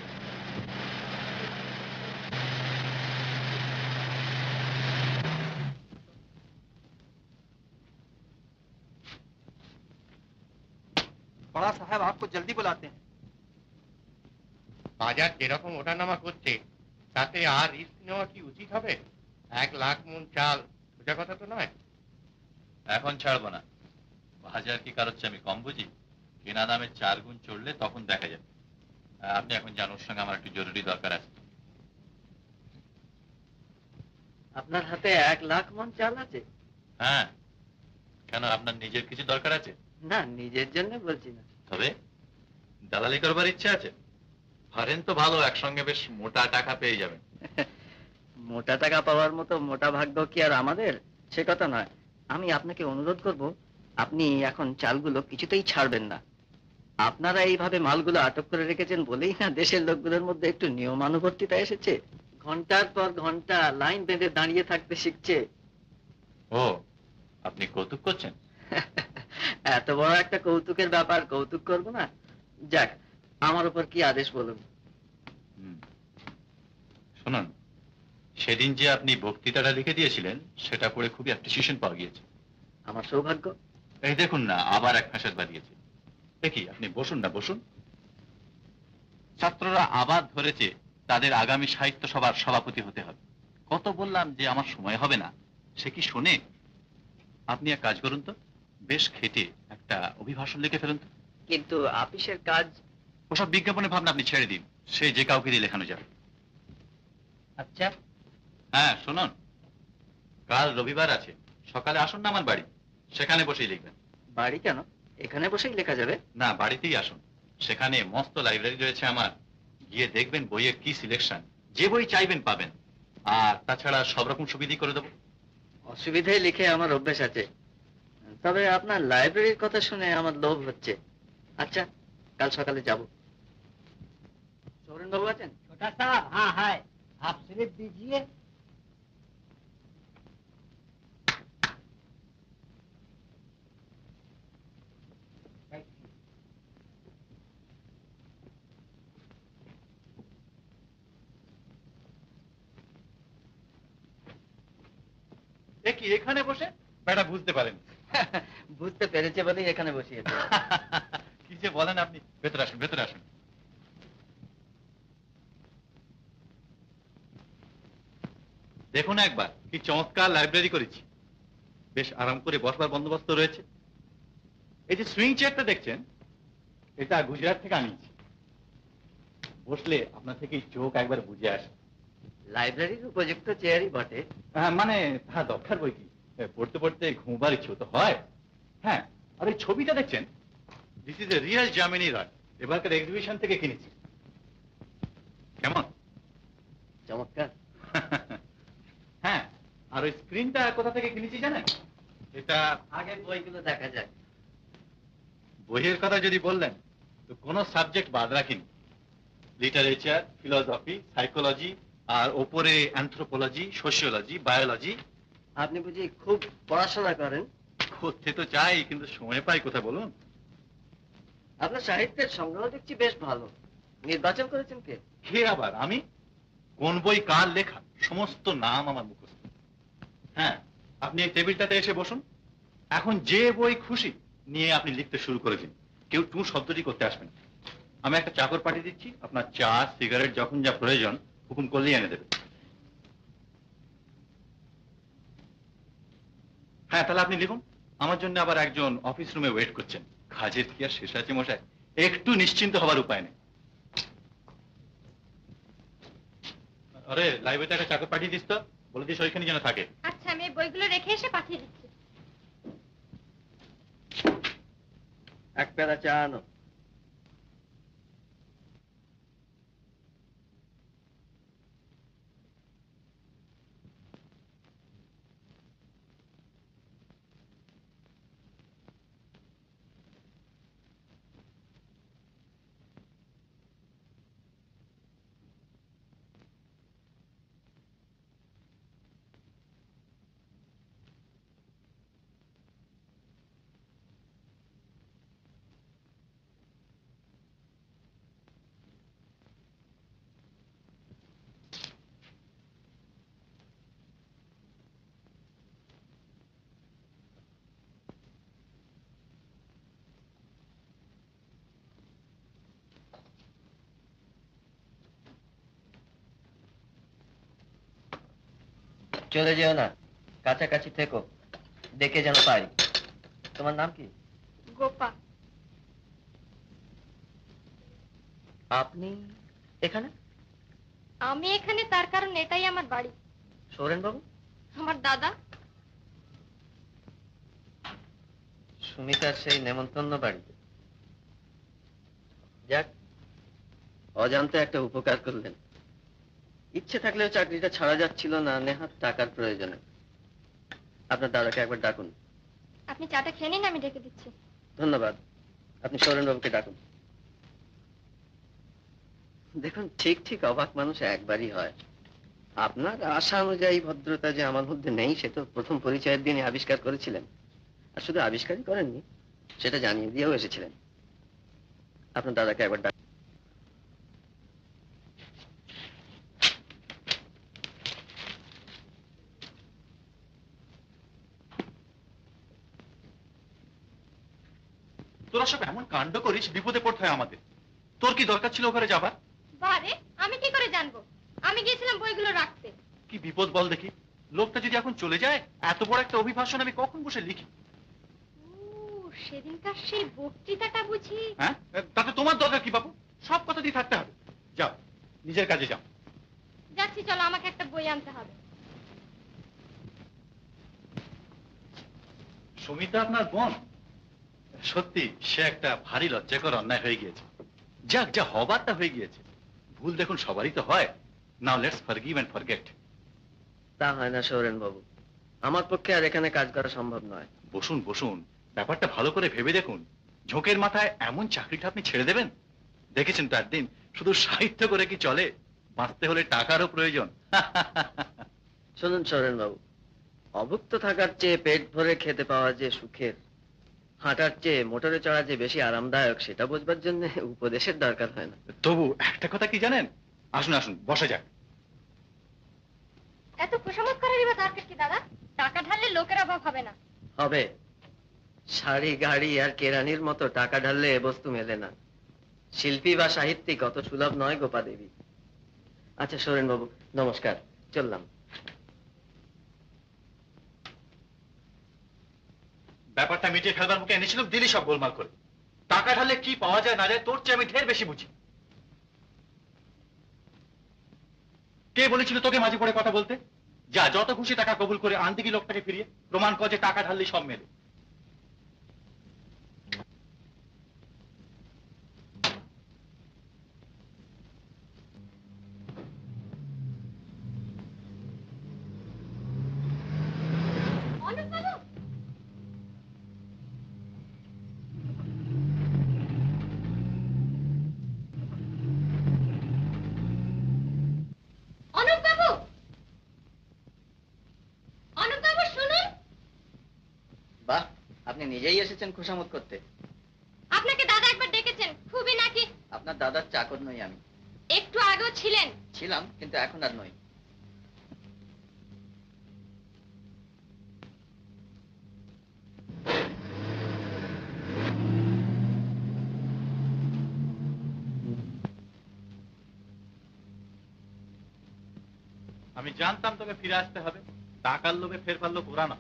बड़ा साहब आपको जल्दी बुलाते हैं। বাজার যেরকম ওঠানামা করছে, তাতে আর রিস্ক নেওয়া কি উচিত হবে? 1 লাখ মন চাল সোজা কথা তো নয়। এখন ছাড়বো না। বাজার কি কারোচ্ছে আমি কম বুঝি? কেনা দামে 4 গুণ চড়লে তখন দেখা যাবে। আপনি এখন যান, ওর সঙ্গে আমার একটু জরুরি দরকার আছে। আপনার হাতে 1 লাখ মন চাল আছে? হ্যাঁ, কেন আপনার নিজের কিছু দরকার আছে? না, নিজের জন্য বলছি না। তবে দালালি করবার ইচ্ছা আছে? পারেন তো ভালো, একসঙ্গে বেশ মোটা টাকা পেয়ে যাবেন। মোটা টাকা পাওয়ার মতো মোটা ভাগ্য কি আর আমাদের? সে কথা নয়। আমি আপনাকে অনুরোধ করব, আপনি এখন চালগুলো কিছুতেই ছাড়বেন না। আপনারা এইভাবে মালগুলো আটক করে রেখেছেন বলেই না দেশের লোকগুলোর মধ্যে একটু নিয়মানুবর্তিতা এসেছে। ঘন্টার পর ঘন্টা লাইন বেঁধে দাঁড়িয়ে থাকতে শিখছে। ও, আপনি কৌতুক করছেন? এত বড় একটা কৌতুকের ব্যাপার কৌতুক করব না? যাক, আমার উপর কি আদেশ বলুন। শুনুন, সেদিন যে আপনি বক্তৃতাটা লিখে দিয়েছিলেন, সেটা পড়ে খুবই অ্যাপ্রিসিয়েশন পাওয়া গিয়েছে। আমার সৌভাগ্য। এই দেখুন না, আবার এক ফ্যাসাদ বাড়িয়েছে। দেখি, আপনি বসুন না, বসুন। ছাত্ররা আবার ধরেছে তাদের আগামী সাহিত্য সভার সভাপতি হতে হবে। কত বললাম যে আমার সময় হবে না, সে কি শোনে? আপনি এক কাজ করুন তো, বেশ খেটে একটা অভিভাষণ লিখে ফেলুন তো। কিন্তু আপিসের কাজ। ওসব বিজ্ঞাপনের ভাবনা আপনি ছেড়ে দিন, সে যে কাউকে দিয়ে লেখানো যাবে। আচ্ছা, হ্যাঁ শুনুন, কাল রবিবার আছে, সকালে আসুন না আমার বাড়ি, সেখানে বসেই লিখবেন। বাড়ি কেন? এখানে বসেই লেখা যাবে? না, বাড়িতেই আসুন। সেখানে মস্ত লাইব্রেরি রয়েছে আমার, গিয়ে দেখবেন বইয়ের কি সিলেকশন, যে বই চাইবেন পাবেন। আর তাছাড়া সব রকম সুবিধা করে দেবো। অসুবিধায় লিখে আমার অভ্যেস আছে, তবে আপনার লাইব্রেরির কথা শুনে আমার লোভ হচ্ছে। আচ্ছা, কাল সকালে যাব। সৌরেন বাবু আছেন? डॉक्टर साहब हाँ है, आप स्लिप दीजिए। এ কি এখানে বসে? বেটা বুঝতে পারেন। বুঝতে পেরেছে বলেই এখানে বসিয়েছে। কি যে বলেন আপনি, ভেতরে আসুন, ভেতরে আসুন। দেখুন একবার কি চমৎকার লাইব্রেরি করেছি, বেশ আরাম করে বসবার বন্দোবস্ত রয়েছে। এই যে সুইং চেয়ারটা দেখছেন, এটা গুজরাট থেকে আনিয়েছি। বসলে আপনার থেকে চোখ একবার বুঝে আসে। লাইব্রেরির উপযুক্ত চেয়ারই বটে। মানে তা দরকার বই কি, পড়তে পড়তে ঘুমবার ইচ্ছে তো হয়। হ্যাঁ, আর এই ছবিটা দেখছেন, this is a real Jamini Roy, এবারকার এক্সিবিশন থেকে কিনেছি। কেমন? চমৎকার। হ্যাঁ, আর ওই স্ক্রিনটা কোথা থেকে কিনেছি জানেন? এটা আগে বইগুলো দেখা যায়। বইয়ের কথা যদি বললেন তো কোনো সাবজেক্ট বাদ রাখিনি। লিটারেচার, ফিলোসফি, সাইকোলজি, আর ওপরে অ্যানথ্রোপোলজি, সোশিওলজি, বায়োলজি। আপনি বুঝি খুব পড়াশোনা করেন? করতে তো চাই, কিন্তু সময় পাই কোথায় বলুন? আপনার সাহিত্যের সংগ্রহ দেখছি বেশ ভালো। নির্বাচন করেছেন কে? কে আবার? আমি? কোন বই কার লেখা সমস্ত নাম আমার মুখস্থ। হ্যাঁ, আপনি এই টেবিলটাতে এসে বসুন, এখন যে বই খুশি নিয়ে আপনি লিখতে শুরু করে দিন, কেউ টু শব্দটি করতে আসবেন। আমি একটা চাকর পাঠিয়ে দিচ্ছি, আপনার চা সিগারেট যখন যা প্রয়োজন হুকুম করলেই এনে দেবে। হ্যাঁ, তাহলে আপনি লিখুন। আমার জন্য আবার একজন অফিস রুমে ওয়েট করছেন। কাজের কি আর শেষ আছে মশাই, একটু নিশ্চিন্ত হবার উপায় নেই। আরে লাইব্রেরিতে একটা চাকর পাঠিয়ে দিস তো, বলে দিস ওইখানে যেন থাকে। আচ্ছা, আমি এই বইগুলো রেখে এসে পাঠিয়ে দিচ্ছি। এক পেয়ালা চা আনো। চলে যেও না, কাছাকাছি থেকো, দেখে যেন পাই। তোমার নাম কি? গোপা। আপনি এখানে? আমি এখানে তার কারণ এটাই আমার বাড়ি। সৌরেন বাবু? আমার দাদা। সুমিতার সেই নেমন্তন্ন বাড়ি। যাক, অজান্তে একটা উপকার করলেন। ইচ্ছে থাকলেও চাকরিটা ছাড়া যাচ্ছিল না, নেহাত টাকার প্রয়োজনে। আপনার দাদাকে একবার ডাকুন। আপনি চাটা খেয়ে নিন, আমি ডেকে দিচ্ছি। ধন্যবাদ। আপনি সৌরেন বাবুকে ডাকুন। দেখুন, ঠিক ঠিক অবাক মানুষ একবারই হয়। আপনার আশা অনুযায়ী ভদ্রতা যে আমার মধ্যে নেই, সে তো প্রথম পরিচয়ের দিনে আবিষ্কার করেছিলেন। আর শুধু আবিষ্কারই করেননি, সেটা জানিয়ে দিয়েও এসেছিলেন। আপনার দাদাকে একবার ডাকুন। তোরা সব এমন কাণ্ড করিস, বিপদে পড়তে হয় আমাদের। তোর কি দরকার ছিল ওখানে যাবার? বারে, আমি কি করে জানবো? আমি গিয়েছিলাম বইগুলো রাখতে। কি বিপদ বল দেখি। লোকটা যদি এখন চলে যায়, এত বড় একটা অভিভাষণ আমি কখন বসে লিখি? সেদিনকার সেই বক্তৃতাটা বুঝি? হ্যাঁ, তাতে তোমার দরকার কি বাবু? সব কথা দিয়ে থাকতে হবে। যাও, নিজের কাজে যাও। যাচ্ছি, চলো, আমাকে একটা বই আনতে হবে। সুমিতা আপনার বোন? সত্যি সে একটা ভারী লজ্জাকর অন্যায় হয়ে গিয়েছে। যাক, যা হবারটা হয়ে গিয়েছে। ভুল দেখুন সবারই তো হয়। Now let's forgive and forget. তা হয় না সৌরেন বাবু, আমার পক্ষে আর এখানে কাজ করা সম্ভব নয়। বসুন বসুন, ব্যাপারটা ভালো করে ভেবে দেখুন। ঝোঁকের মাথায় এমন চাকরিটা আপনি ছেড়ে দেবেন? দেখেছেন তো একদিন, শুধু সাহিত্য করে কি চলে, বাঁচতে হলে টাকারও প্রয়োজন। শুনুন সরেন বাবু, অভুক্ত থাকার চেয়ে পেট ভরে খেতে পাওয়া যে সুখের, হাঁটার চেয়ে মোটরে চড়া যে বেশি আরামদায়ক, সেটা বুঝবার জন্য উপদেশের দরকার হয় না। তবু একটা কথা কি জানেন, আসুন আসুন বসা যাক। এত খুশামত করারই বা দরকার কি দাদা? টাকা ঢাললে লোকের অভাব হবে না। হবে। শাড়ি গাড়ি আর কেরানির মতো টাকা ঢাললে এ বস্তু মেলে না। শিল্পী বা সাহিত্যিক অত সুলভ নয় গোপা দেবী। আচ্ছা সরেন বাবু, নমস্কার, চললাম। ব্যাপারটা মিটিয়ে ফেলবার মুখে এনেছিলাম, দিলি সব গোলমাল করে। টাকা ঢাললে কি পাওয়া যায় না যায় তোর চেয়ে আমি ঢের বেশি বুঝি। কে বলেছিল তোকে মাঝে পড়ে কথা বলতে? যা, যত খুশি টাকা কবুল করে আনতে কি লোকটাকে ফিরিয়ে, প্রমাণ কর যে টাকা ঢাললেই সব মেলে। অনুপ বাবু, অনুপ বাবু শুনুন। বাহ, আপনি নিজেই এসেছেন খুশামত করতে। আপনাকে দাদা একবার ডেকেছেন, খুবই নাকি? আপনার দাদার চাকর নই আমি। একটু আগেও ছিলেন। ছিলাম, কিন্তু এখন আর নই। আমি জানতাম তোকে ফিরে আসতে হবে, টাকার লোভে ফের পারলো ঘোরানো।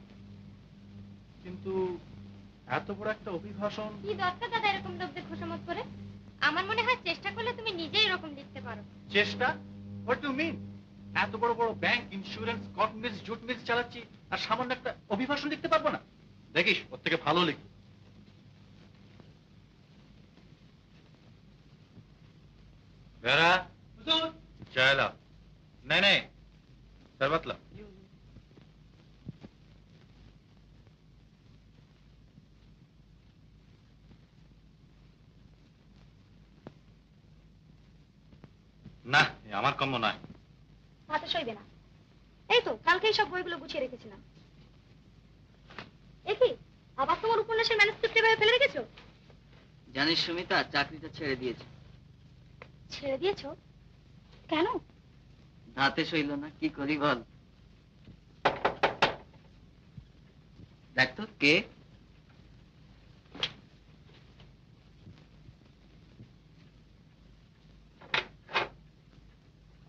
কিন্তু এত বড় একটা অভিভাষণ। কি দরকার দাদা এরকম লোকদের খুশামত করে? আমার মনে হয় চেষ্টা করলে তুমি নিজেই এরকম লিখতে পারো। চেষ্টা? What do mean? এত বড় বড় ব্যাংক, ইন্স্যুরেন্স, কট মিলস, জুট মিলস চালাচ্ছি, আর সামান্য একটা অভিভাষণ লিখতে পারবো না? দেখিস ওর থেকে ভালো লিখি। বেরা চায় লাও। नहीं नहीं, शरबत लाओ। না, এ আমার কম্য নয়। হাতে সইবে না। এই তো কালকেই সব বইগুলো গুছিয়ে রেখেছিলাম। এ কি, আবার তোমার উপন্যাসের ম্যানুস্ক্রিপ্ট এভাবে ফেলে রেখেছো? জানিস সুমিতা, চাকরিটা ছেড়ে দিয়েছে। ছেড়ে দিয়েছো? কেন? হাতে সইল না, কি করি বল। দেখ তো কে।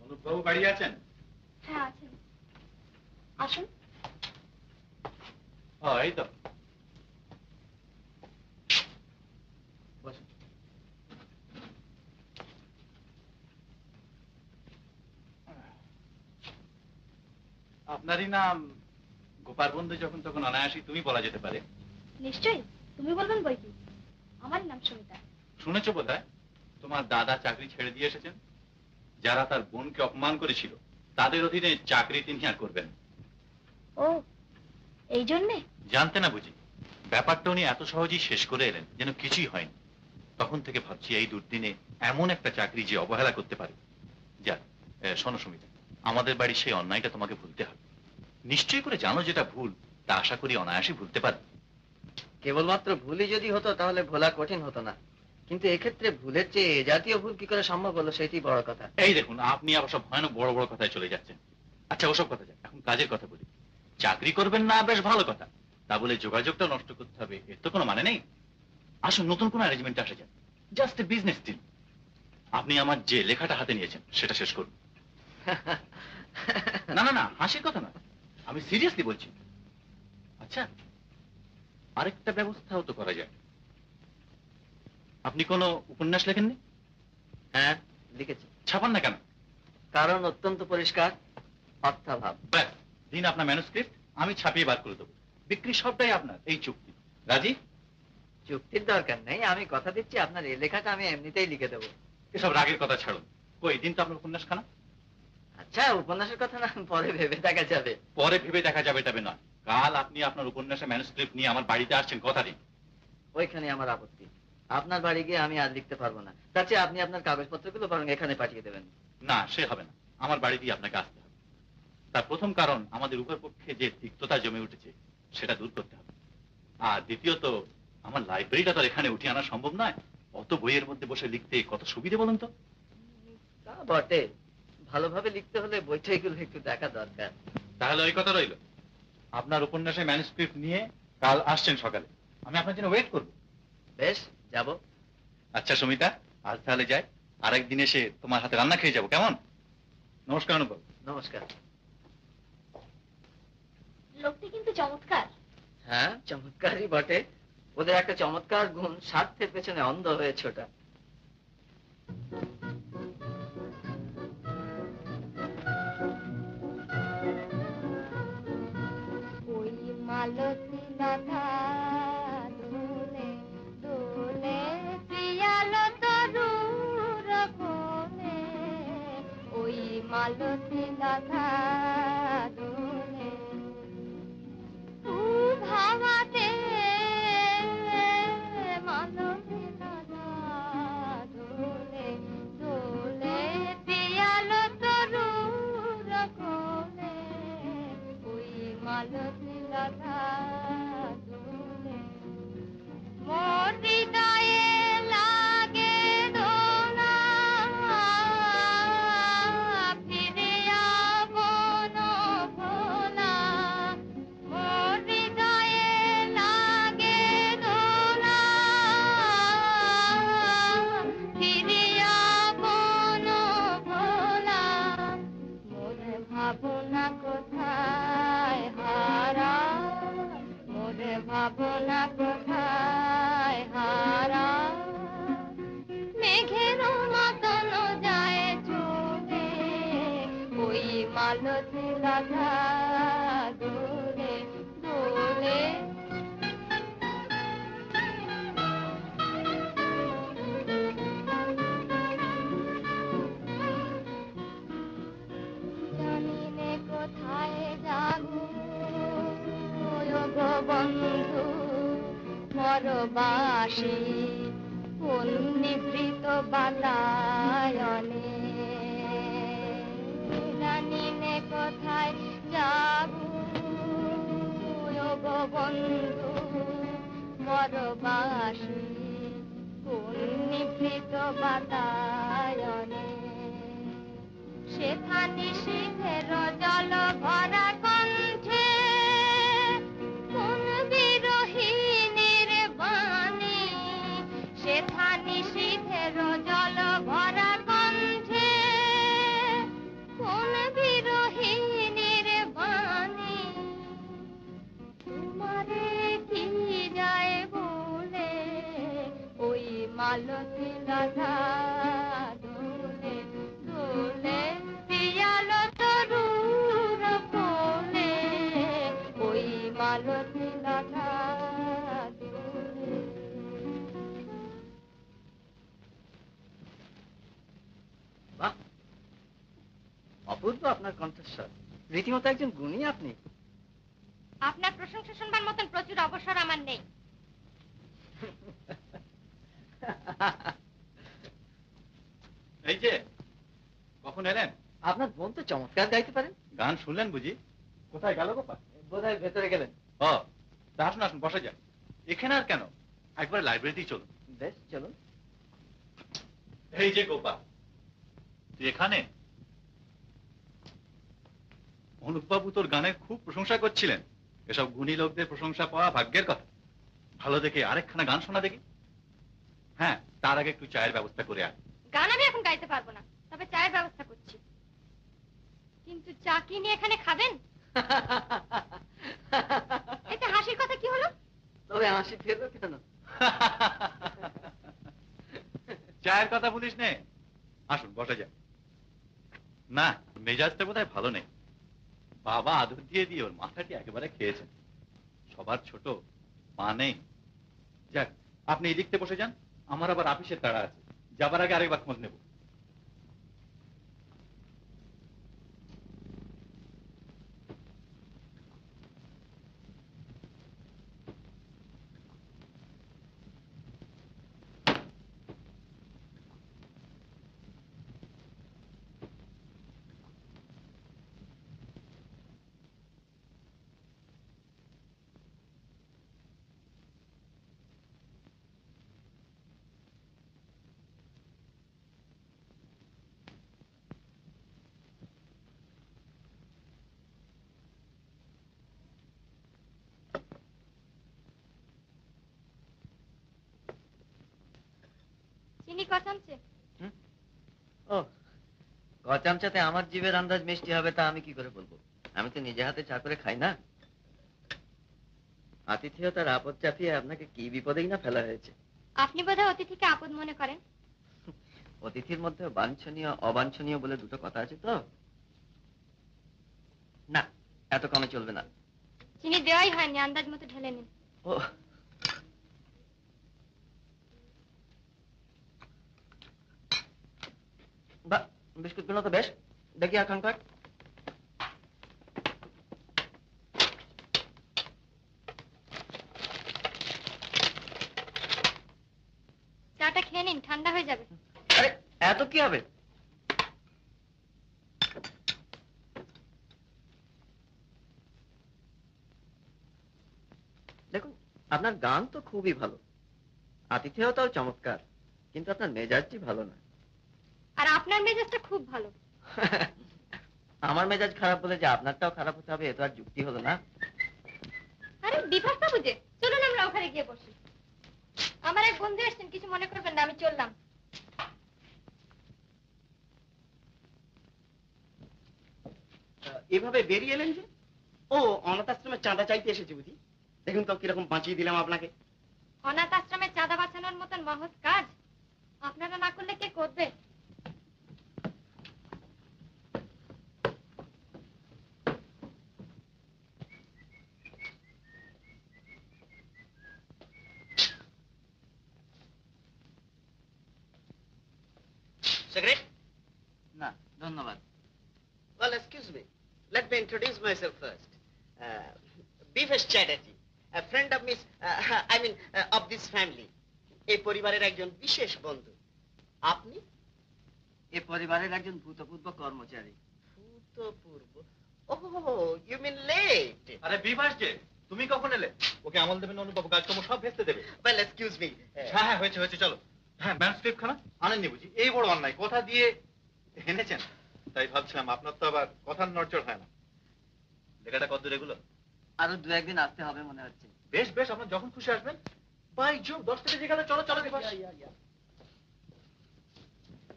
অনুপবাবু বাড়ি আছেন? হ্যাঁ আছেন, আসুন। এই তো বসুন। আপনারই নাম গোপাল বন্ধু, যখন তখন অনায়াসী তুমি বলা যেতে পারে। নিশ্চয়ই, তুমি বলবেন বই কি। আমার নাম সুমিতা। শুনেছো বোধহয় তোমার দাদা চাকরি ছেড়ে দিয়ে এসেছেন। যারা তার বোনকে অপমান করেছিল তাদের অধীনে চাকরি তিনি আর করবেন। ও, এই জন্যে? জানতে না বুঝি, ব্যাপারটা উনি এত সহজেই শেষ করে এলেন যেন কিছুই হয়নি। তখন থেকে ভাবছি এই দুর্দিনে এমন একটা চাকরি যে অবহেলা করতে পারে। যাক, শোনো সুমিতা, আমাদের বাড়ির সেই অন্যায়টা তোমাকে ভুলতে হবে। নিশ্চয়ই করে জানো যেটা ভুল, তা আশা করি অনায়াসই ভুলতে পারবে। কেবলমাত্র ভুলই যদি হতো তাহলে ভোলা কঠিন হতো না, কিন্তু এক্ষেত্রে ভুলের চেয়ে এ জাতীয় ভুল কি করে সম্ভব হলো সেটি বড় কথা। এই দেখুন, আপনি আবার সব ভয়ানক বড় বড় কথায় চলে যাচ্ছেন। আচ্ছা ওসব কথা যাক, এখন কাজের কথা বলি। চাকরি করবেন না বেশ ভালো কথা, তা বলে যোগাযোগটা নষ্ট করতে হবে এর তো কোনো মানে নেই। আসুন নতুন কোনো অ্যারেঞ্জমেন্টে আসা যাক, জাস্ট এ বিজনেস ডিল। আপনি আমার যে লেখাটা হাতে নিয়েছেন সেটা শেষ করুন। না না না, হাসির কথা না, আমি সিরিয়াসলি বলছি। আচ্ছা, আরেকটা ব্যবস্থাও তো করা যায়। আপনি কোনো উপন্যাস লেখেননি? হ্যাঁ লিখেছি। ছাপান না কেন? কারণ অত্যন্ত পরিষ্কার, অর্থাভাব। ব্যাস, দিন আপনার ম্যানুস্ক্রিপ্ট, আমি ছাপিয়ে বার করে দেবো। বিক্রি সবটাই আপনার, এই চুক্তি। রাজি? চুক্তির দরকার নেই, আমি কথা দিচ্ছি আপনার এই লেখাটা আমি এমনিতেই লিখে দেবো। এসব রাগের কথা ছাড়ুন। কই দিন তো আপনার উপন্যাস খানা। আচ্ছা, উপন্যাসের কথা না পরে ভেবে দেখা যাবে। পরে ভেবে দেখা যাবে তবে নয়, কাল আপনি আপনার উপন্যাসের ম্যানুস্ক্রিপ্ট নিয়ে আমার বাড়িতে আসছেন, কথা দিন। ওইখানে আমার আপত্তি। আপনার বাড়ি গিয়ে আমি আর লিখতে পারবো না, তার চেয়ে আপনি আপনার কাগজপত্রগুলো বরং এখানে পাঠিয়ে দেবেন। না, সে হবে না। আমার বাড়ি দিয়ে আপনাকে আসতে হবে। তার প্রথম কারণ, আমাদের উভয় পক্ষে যে তিক্ততা জমে উঠেছে সেটা দূর করতে হবে। আর দ্বিতীয়ত, আমার লাইব্রেরিটা তো এখানে উঠিয়ে আনা সম্ভব নয়। অত বইয়ের মধ্যে বসে লিখতে কত সুবিধে বলুন তো। তা বটে, ভালোভাবে লিখতে হলে বইটাইগুলো একটু দেখা দরকার। তাহলে ওই কথা রইল, আপনার উপন্যাসের ম্যানুস্ক্রিপ্ট নিয়ে কাল আসছেন সকালে, আমি আপনার জন্য ওয়েট করব। বেশ, যাব। আচ্ছা সুমিতা, আজ তাহলে যাই, আরেকদিন এসে তোমার হাতে রান্না খেয়ে যাবো, কেমন? নমস্কার অনুপম। নমস্কার। লোকটি কিন্তু চমৎকার। হ্যাঁ, চমৎকারই বটে। ওদের একটা চমৎকার গুণ, স্বার্থের পেছনে অন্ধ হয়েছে ওটা। ওই মালতী লতা দোলে দোলে প্রিয়ালো তরুর কোলে, ওই মালতী লতা দোলে ভাবাতে, মালতী লতা দোলে দোলে প্রিয়ালো তরুর কোলে, ওই মালতী লতা দোলে মোর হৃদয়ে লাগে দোলা, ফিরে আপন ভোলা, মোর হৃদয়ে লাগে দোলা, ফিরে আপন ভোলা, মোর ভাবনা কোথায় হারা, মোর ভাবনা কোথায় হারা, মেঘের মতন যায় চলে, ওই মালতী লতা দোলে দোলে। জানিনে কোথায় যাবো গো বন্ধু পরবাসী, কোন নিভৃত বাতায়নে, জানিনে কোথায় যাবো গো বন্ধু পরবাসী, কোন নিভৃত বাতায়নে, সেখানে শিখের জল ভরা কণ্ঠে, কোন বিরোহিনীর বাণী, সেখানে শিখের জল ভরা কণ্ঠে, কোন বিরোহিনীর বাণী, তোমারে কি যায় বলে, ওই মালতী লতা দোলে দোলে প্রিয়ালো তরুর কোলে, ওই মালতী লতা দোলে। বাহ, অপূর্ব আপনার কণ্ঠস্বর। রীতিমতো একজন গুণী আপনি। আপনার প্রশংসা শুনবার মতন প্রচুর অবসর আমার নেই। এই যে, কখন এলেন? আপনার বোন তো চমৎকার গাইতে পারেন। গান শুনলেন বুঝি? কোথায় গেল গোপাল? বোধহয় ভেতরে গেলেন। ও, তা আসুন আসুন, বসে যান। এখানে আর কেন, একবার লাইব্রেরিতেই চলুন। বেশ, চলুন। এই যে গোপাল, তুই এখানে? অনুপবাবু তোর গানের খুব প্রশংসা করছিলেন। এসব গুণী লোকদের প্রশংসা পাওয়া ভাগ্যের কথা। ভালো দেখে আরেকখানা গান শোনা দেখি। হ্যাঁ, তার আগে একটু চায়ের ব্যবস্থা করে আয়। গান আমি এখন গাইতে পারবো না, তবে চায়ের ব্যবস্থা করছি। কিন্তু চা কি নিয়ে এখানে খাবেন? এতে হাসির কথা কি হলো? তবে হাসি ফেললো কেন? চায়ের কথা বলিস নে, আসুন বসে যান। না, মেজাজটা বোধহয় ভালো নেই। বাবা আদর দিয়ে দিয়ে ওর মাথাটি একেবারে খেয়েছেন। সবার ছোট, মা নেই। যাক, আপনি এই লিখতে বসে যান, আমার আবার আপিসের তাড়া আছে। যাবার আগে আরেকবার খোঁজ নেব। কচামচে? ও, কচামচাতে আমার জিভের আন্দাজ মিষ্টি হবে তা আমি কি করে বলবো? আমি তো নিজে হাতে চা করে খাই না। আতিথেয়তার আপদ চাপিয়ে আপনাকে কি বিপদেই না ফেলা হয়েছে। আপনি বোধহয় অতিথিকে আপদ মনে করেন। অতিথির মধ্যে বাঞ্ছনীয় অবাঞ্ছনীয় বলে দুটো কথা আছে তো। না, এত কমে চলবে না। চিনি দেওয়াই হয়নি, আন্দাজ মতো ঢেলে নিন। ও, বাহ, বিস্কুটগুলো তো বেশ, দেখি এখনকার। চাটা খেয়ে নিন, ঠান্ডা হয়ে যাবে। আরে এত কি হবে? দেখুন, আপনার গান তো খুবই ভালো, আতিথেয়তাও চমৎকার, কিন্তু আপনার মেজাজটি ভালো না। আর আপনার মেজাজটা খুব ভালো। আমার মেজাজ খারাপ বলে যে আপনারটাও খারাপ হতে হবে, এ তো আর যুক্তি হলো না। আরে বিভাস বাবু যে, চলুন আমরা ওখানে গিয়ে বসি। আমার এক বন্ধু এসেছেন, কিছু মনে করবেন না, আমি চললাম। এভাবে বেরিয়ে এলেন যে? ও, অনাথ আশ্রমের চাঁদা চাইতে এসেছে বুঝি? দেখুন তো কিরকম বাঁচিয়ে দিলাম আপনাকে। অনাথ আশ্রমে চাঁদা বাঁচানোর মতন মহৎ কাজ আপনারা না করলে কে করবে? সিগারেট? না, ধন্যবাদ। Well, excuse me. Let me introduce myself first. Bifesh Chatterjee, a friend of Miss, of this family. এই পরিবারের একজন বিশেষ বন্ধু। আপনি? এ পরিবারের একজন ভূতপূর্ব কর্মচারী। ভূতপূর্ব? Oh, you mean late? আরে বিভাস যে, তুমি কখন এলে? ওকে আমল দেবেন অনুবাবু, কাজকর্ম সব ভেস্তে দেবে। Well, excuse me. হ্যাঁ হ্যাঁ, হয়েছে হয়েছে, চলো। হ্যাঁ, ম্যানস্ক্রিপ্ট খানা আনেননি বুঝি? এই বড় অন্যায়, কথা দিয়ে এনেছেন। তাই ভাবছিলাম আপনার তো আবার কথার নড়চড় হয় না। লেখাটা কতদূর এগুলো? আরো দু একদিন আসতে হবে মনে হচ্ছে। বেশ বেশ, আপনার যখন খুশি আসবেন। বাই জোব, 10 থেকে গেলে চলো চলো বিভাস।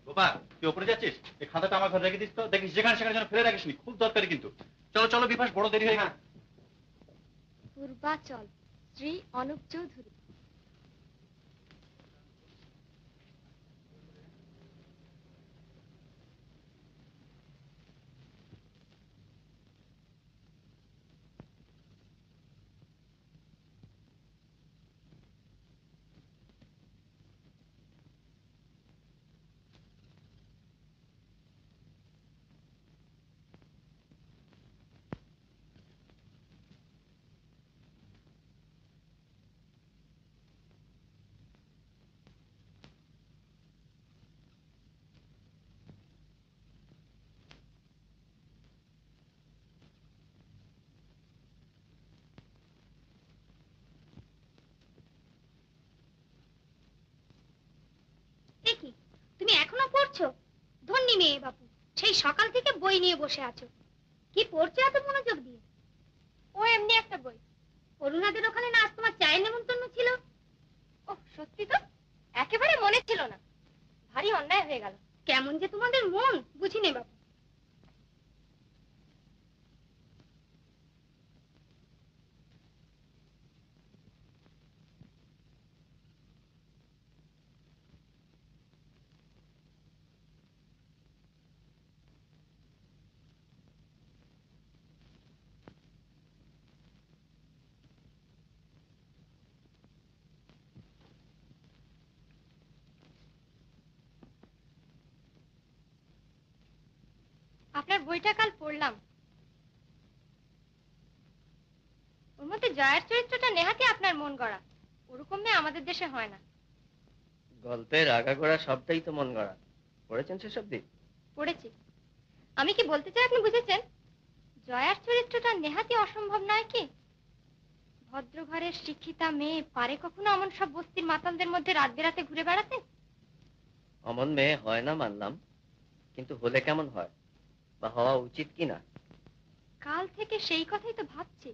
গোপাল, তুই ওপরে যাচ্ছিস? এই খাতাটা আমার ঘরে রেখে দিস তো, দেখিস যেখানে সেখানে যেন ফেলে রাখিস নি, খুব দরকারি কিন্তু। চলো চলো বিভাস, বড় দেরি হয়ে গেল। পূর্বাচল, শ্রী অনুপ চৌধুরী। দেখি, তুমি এখনো পড়ছো? ধন্যী মেয়ে বাপু, সেই সকাল থেকে বই নিয়ে বসে আছো। কি পড়ছো এত মনোযোগ দিয়ে? ও এমনি একটা বই। অরুণাদের ওখানে না আজ তোমার চায়ের নেমন্তন্ন ছিল? ওহ, সত্যি তো, একেবারে মনে ছিল না। ভারী অন্যায় হয়ে গেল। কেমন যে তোমাদের মন, বুঝি নে বাপু। আপনার বইটা কাল পড়লাম। ওর মধ্যে জয়ার চরিত্রটা নেহাতি আপনার মন গড়া। ওরকম মেয়ে আমাদের দেশে হয় না। গল্পের আগাগোড়া সবটাই তো মন গড়া। পড়েছেন সেসব দিক? পড়েছি। আমি কি বলতে চাই আপনি বুঝেছেন? জয়ার চরিত্রটা নেহাতি অসম্ভব নয় কি? ভদ্র ঘরের শিক্ষিতা মেয়ে পারে কখনো অমন সব বস্তির মাতালদের মধ্যে রাত বেরাতে ঘুরে বেড়াতে? অমন মেয়ে হয় না মানলাম, কিন্তু হলে কেমন হয়, বা হওয়া উচিত কি না? কাল থেকে সেই কথাই তো ভাবছি।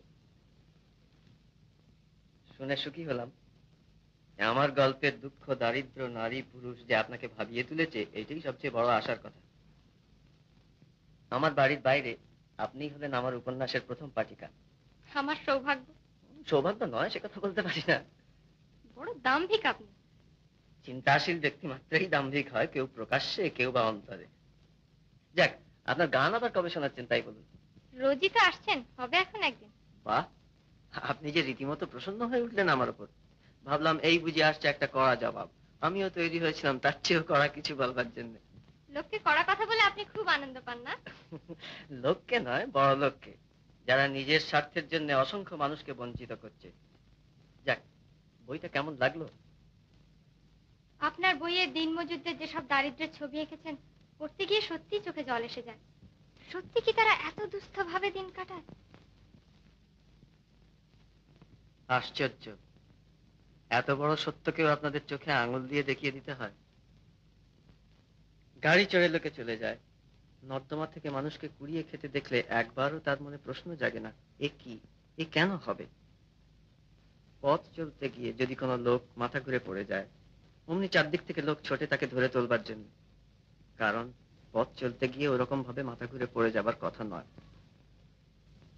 শুনে সুখী হলাম। আমার গল্পের দুঃখ দারিদ্র নারী পুরুষ যে আপনাকে ভাবিয়ে তুলেছে, এটাই সবচেয়ে বড় আশার কথা। আমার বাড়ির বাইরে আপনি হলেন আমার উপন্যাসের প্রথম পাঠিকা। আমার সৌভাগ্য। সৌভাগ্য নয় সে কথা বলতে পারি না। বড় দাম্ভিক আপনি। চিন্তাশীল ব্যক্তি মাত্রই দাম্ভিক হয়, কেউ প্রকাশ্যে কেউ বা অন্তরে। যাক, আপনার গান আবার কবে শোনাচ্ছেন তাই বলুন। রোজই তো আসছেন, হবে এখন একদিন। বাহ, আপনি যে রীতিমতো প্রসন্ন হয়ে উঠলেন আমার উপর। ভাবলাম এই বুঝে আসছে একটা কড়া জবাব। আমিও তৈরি হয়েছিলাম তার চেয়েও কড়া কিছু বলবার জন্য। লোককে কড়া কথা বলে আপনি খুব আনন্দ পান না? লোককে নয়, বড় লোককে, যারা নিজের স্বার্থের জন্য অসংখ্য মানুষকে বঞ্চিত করছে। যাক, বইটা কেমন লাগলো? আপনার বইয়ে দিনমজুরদের যেসব দারিদ্র্যের ছবি এঁকেছেন, পড়তে গিয়ে সত্যি চোখে জল এসে যায়। সত্যি কি তারা এত দুস্থ ভাবে দিন কাটায়? আশ্চর্য, এত বড় সত্যকেও আপনাদের চোখে আঙুল দিয়ে দেখিয়ে দিতে হয়। গাড়ি চড়ে লোকে চলে যায়, নর্দমা থেকে মানুষকে কুড়িয়ে খেতে দেখলে একবারও তার মনে প্রশ্ন জাগে না, এ কি, এ কেন হবে? পথ চলতে গিয়ে যদি কোনো লোক মাথা ঘুরে পড়ে যায়, অমনি চারদিক থেকে লোক ছোটে তাকে ধরে তোলবার জন্য। কারণ পথ চলতে গিয়ে ওরকম ভাবে মাথা ঘুরে পড়ে যাবার কথা নয়।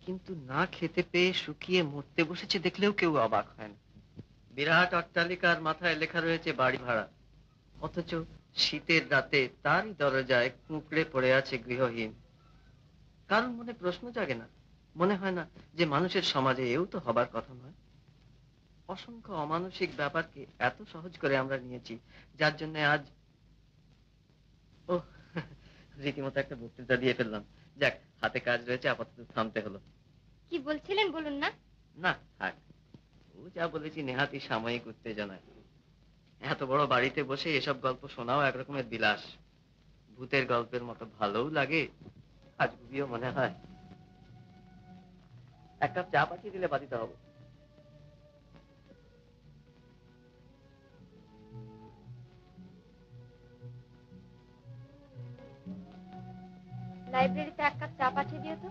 কিন্তু না খেতে পেয়ে শুকিয়ে মরতে বসেছে দেখলেও কেউ অবাক হয় না। বিরাট অট্টালিকার মাথায় লেখা রয়েছে বাড়ি ভাড়া, অথচ শীতের রাতে তারই দরজায় কুঁকড়ে পড়ে আছে গৃহহীন। কারণ মনে প্রশ্ন জাগে না, মনে হয় না যে মানুষের সমাজে এও তো হবার কথা নয়। অসংখ্য অমানসিক ব্যাপারকে এত সহজ করে আমরা নিয়েছি, যার জন্য আজ ও রীতিমতো একটা বক্তৃতা দিয়ে ফেললাম। যাক, হাতে কাজ রয়েছে, আপাতত থামতে হলো। কি বলছিলেন বলুন না? না থাক, ও যা বলেছি নেহাতি সাময়িক উত্তেজনায়। এত বড় বাড়িতে বসে এসব গল্প শোনাও একরকমের বিলাস। ভূতের গল্পের মতো ভালোও লাগে, আজগুবিও মনে হয়। এক কাপ চা পাঠিয়ে দিলে বাধিত হবো। লাইব্রেরিতে এক কাপ চা পাঠিয়ে দিও তো।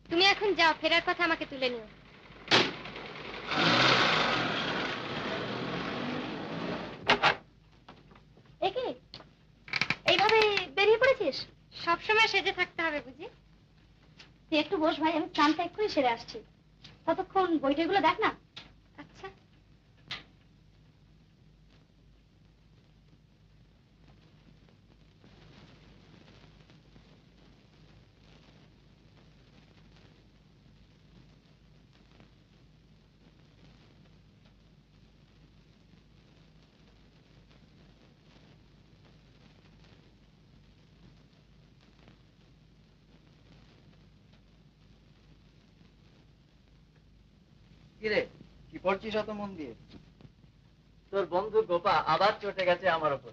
তুমি এখন যাও, ফেরার কথা আমাকে তুলে নিও। একে এইভাবে বেরিয়ে পড়েছিস? সবসময় সেজে থাকতে হবে বুঝি? তুই একটু বস ভাই, আমি স্নানটা এক্ষুনি সেরে আসছি। ততক্ষণ বইটাগুলো দেখ না। আচ্ছা। কিরে, কি পড়ছিস অত মন দিয়ে? তোর বন্ধু গোপা আবার চটে গেছে আমার উপর।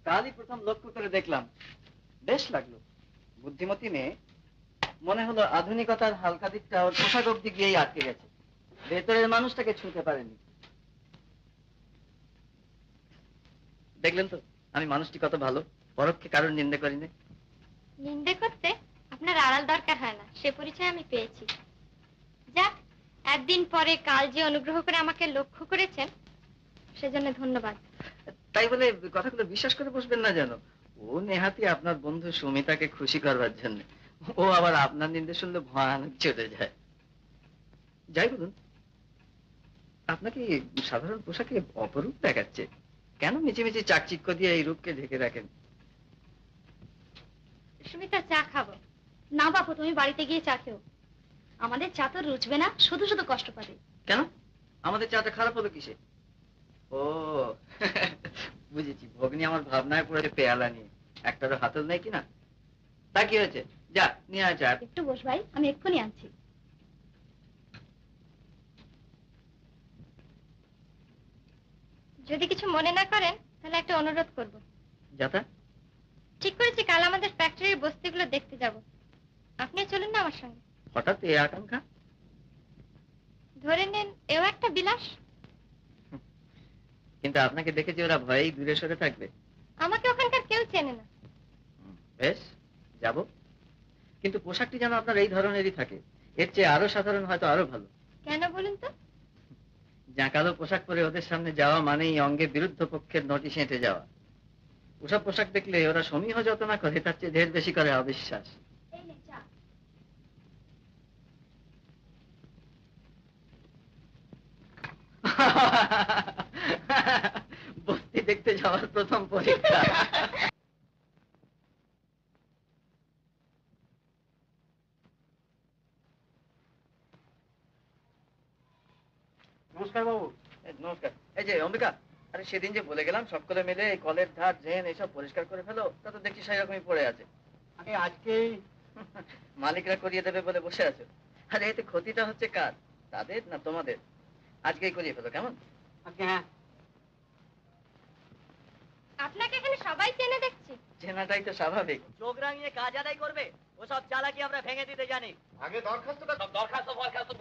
কালই প্রথম লক্ষ্য করে দেখলাম, বেশ লাগলো। বুদ্ধিমতী মেয়ে, মনে হলো আধুনিকতার হালকা দিকটা ওর পোশাক অব্দি গিয়েই আটকে গেছে, ভেতরের মানুষটাকে ছুঁতে পারেনি। দেখলেন তো আমি মানুষটি কত ভালো, পরোক্ষে কারোর নিন্দে করি না। নিন্দে করতে আপনার আড়াল দরকার হয় না, সে পরিচয় আমি পেয়েছি। যাক, একদিন পরে কাল যে অনুগ্রহ করে আমাকে লক্ষ্য করেছেন, সেজন্য ধন্যবাদ। তাই বলে কথাগুলো বিশ্বাস করে বসবেন না যেন। ও নেহাতি আপনার বন্ধু সুমিতাকে খুশি করবার জন্য। ও আবার আপনার নিন্দে শুনলে ভয়ানক চলে যায়। যাই বলুন, আপনাকে সাধারণ পোশাকে অপরূপ দেখাচ্ছে। কেন মিছিমিছি চাকচিক্য দিয়ে এই রূপকে ঢেকে রাখেন? সুমিতা, চা খাবো না? বাপু, তুমি বাড়িতে গিয়ে চা খেও। আমাদের চা তো রুচবে না, শুধু শুধু কষ্ট পাবে। কেন? আমাদের চাটা খারাপ হলো কিসে? ও বুঝেছি, ভগ্নি আমার ভাবনায় পড়েছে পেয়ালা নিয়ে, একটারও হাতল নেই কিনা। তা কি হয়েছে, যা নিয়ে আয় চা। একটু বস ভাই, আমি এক্ষুনি আনছি। যদি কিছু মনে না করেন তাহলে একটা অনুরোধ করব। যাতা, ঠিক করেছি কাল আমাদের ফ্যাক্টরির বস্তিগুলো দেখতে যাব, আপনিও চলুন না আমার সঙ্গে। হঠাৎ এই আকাঙ্ক্ষা? ধরে নেন এও একটা বিলাস। কিন্তু আপনাকে দেখেছি ওরা ভয়েই দূরে সরে থাকবে। আমাকে ওখানকার কেউ চেনে না। বেশ, যাব, কিন্তু পোশাকটি যেন আপনার এই ধরনেরই থাকে, এর চেয়ে আরো সাধারণ হয়তো আরো ভালো। কেন বলুন তো? জাঁকালো পোশাক পরে ওদের সামনে যাওয়া মানেই অঙ্গে বিরুদ্ধ পক্ষের নোটিশ এঁটে যাওয়া। ওসব পোশাক দেখলে ওরা সমীহ যত না করে তার চেয়ে ঢের বেশি করে অবিশ্বাস। বস্তি দেখতে যাওয়ার প্রথম পরীক্ষা। নমস্কার বাবু। নমস্কার। এই যে অম্বিকা, আরে সেদিন যে বলে গেলাম সকলে মিলে এই কলের ধার ড্রেন এসব পরিষ্কার করে ফেলো, তা তো দেখছি সেই রকমই পড়ে আছে। আরে আজকে মালিকরা করিয়ে দেবে বলে বসে আছো। আরে এতে ক্ষতিটা হচ্ছে কার, তাদের না তোমাদের? আজকেই করিয়ে ফেলো, কেমন? হ্যাঁ, আপনাকে এখানে সবাই চেনে দেখছি। চেনাটাই তো স্বাভাবিক। চোখ রাঙিয়ে কাজ আদায় করবে, ওসব চালাকি আমরা ভেঙে দিতে জানি। আগে দরখাস্তটা দরখাস্ত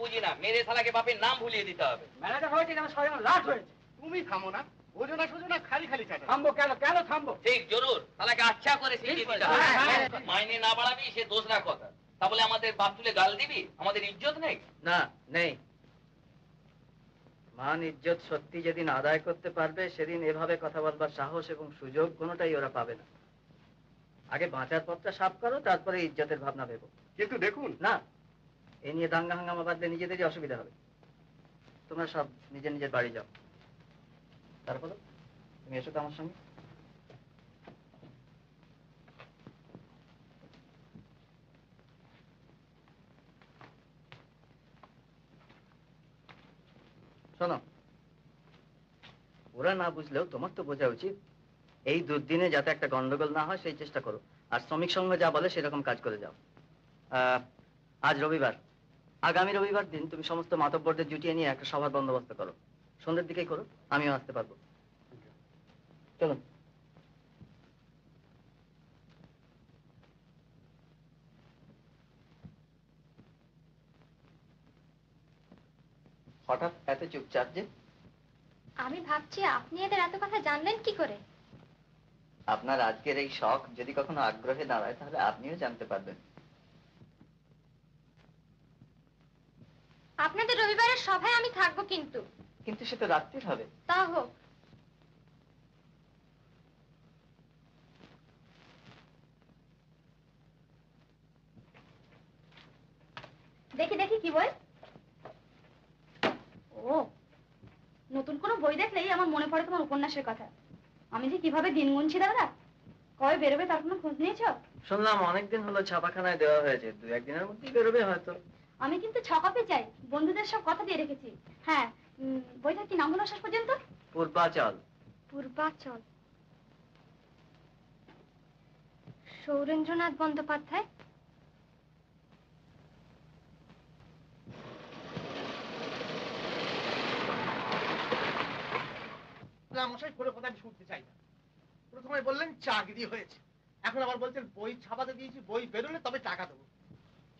বুঝি না, মেরে শালাকে বাপের নাম ভুলিয়ে দিতে হবে। মেলাটা হয়েছে আমার স্বয়ং লাট হয়েছে। তুমি থামো না, ওজনা সোজনা খালি খালি চাটা। থামবো কেন, কেন থামবো? ঠিক জরুর, শালাকে আচ্ছা করে শিখিয়ে দিতে হবে। হ্যাঁ। মাইনে না বাড়াবি সে দোসরা কথা, তা বলে আমাদের বাপ তুলে গাল দিবি? আমাদের ইজ্জত নেই? না, নেই। মান ইজ্জত সত্যি যেদিন আদায় করতে পারবে সেদিন এভাবে কথা বলবার সাহস এবং সুযোগ কোনোটাই ওরা পাবে না। আগে বাঁচার পথটা সাফ করো, তারপরে ইজ্জতের ভাবনা ভেবো। কিন্তু দেখুন না, এ নিয়ে দাঙ্গা হাঙ্গামা বাঁধলে নিজেদেরই অসুবিধা হবে। তোমরা সব নিজের নিজের বাড়ি যাও। তারপর তুমি এসো তো আমার সঙ্গে। শোনো, ওরা না বুঝলেও তোমার তো বোঝা উচিত, এই দুর্দিনে যাতে একটা গন্ডগোল না হয় সেই চেষ্টা করো। আর শ্রমিক সংঘ যা বলে সেরকম কাজ করে যাও। আজ রবিবার, আগামী রবিবার দিন তুমি সমস্ত মাতব্বরদের জুটিয়ে নিয়ে একটা সভার বন্দোবস্ত করো। সন্ধ্যের দিকেই করো, আমিও আসতে পারবো। চলুন। হঠাৎ এত চুপচাপ যে? আমি ভাবছি আপনি এদের এত কথা জানলেন কি করে? আপনার আজকের এই শখ যদি কখনো আগ্রহে দাঁড়ায় তাহলে আপনিও জানতে পারবেন। আপনাদের রবিবারের সভায় আমি থাকবো, কিন্তু কিন্তু সে তো রাত্রির হবে। তা হোক। দেখি দেখি কি বই। ও, নতুন কোনো বই দেখলেই আমার মনে পড়ে তোমার উপন্যাসের কথা। আমি যে কিভাবে দিন গুনছি দাদা, কবে বেরোবে তার কোনো খোঁজ নিয়েছো? শুনলাম অনেকদিন হলো ছাপাখানায় দেওয়া হয়েছে, দু একদিনের মধ্যেই বেরোবে হয়তো। আমি কিন্তু 6 কপি চাই, বন্ধুদের সব কথা দিয়ে রেখেছি। হ্যাঁ, বইটার কি নাম হলো শেষ পর্যন্ত? পূর্বাচল। পূর্বাচল, সৌরেন্দ্রনাথ বন্দ্যোপাধ্যায়। মশাই করে কথা আমি শুনতে চাই না। প্রথমে বললেন চাকরি হয়েছে, এখন আবার বলছেন বই ছাপাতে দিয়েছি, বই বেরোলে তবে টাকা দেবো।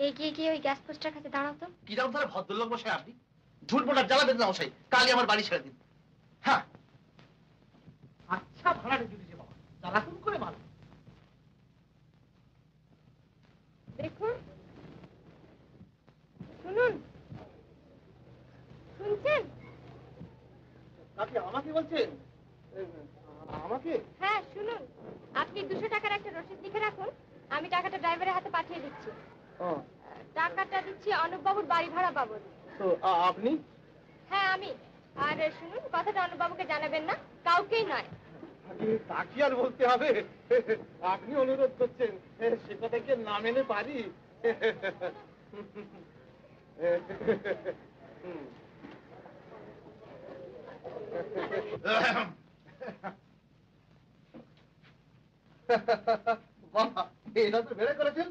এগিয়ে গিয়ে ওই গ্যাস পোস্টার কাছে দাঁড়াও তো। কি রকম তাহলে ভদ্রলোক মশাই আপনি? ঝুট বোটার জ্বালাবেন না মশাই, কালই আমার বাড়ি ছেড়ে দিন। হ্যাঁ, আচ্ছা ভাড়াটা জুটেছে বাবা, জ্বালাতুন করে ভালো। দেখুন, শুনুন, শুনছেন? আপনি আমাকে বলছেন? আমাকে? হ্যাঁ শুনুন, আপনি 200 টাকার একটা রসিদ লিখে রাখুন, আমি টাকাটা ড্রাইভারের হাতে পাঠিয়ে দিচ্ছি। টাকাটা দিচ্ছি অনুপবাবুর বাড়ি ভাড়া বাবদ। তো আপনি? হ্যাঁ আমি। আর শুনুন, কথাটা অনুপবাবুকে জানাবেন না, কাউকেই নয়। তা কি আর বলতে হবে, আপনি অনুরোধ করছেন, সে কথা কি না মেনে পারি? বাহ, এটা তো বেড়ে করেছেন।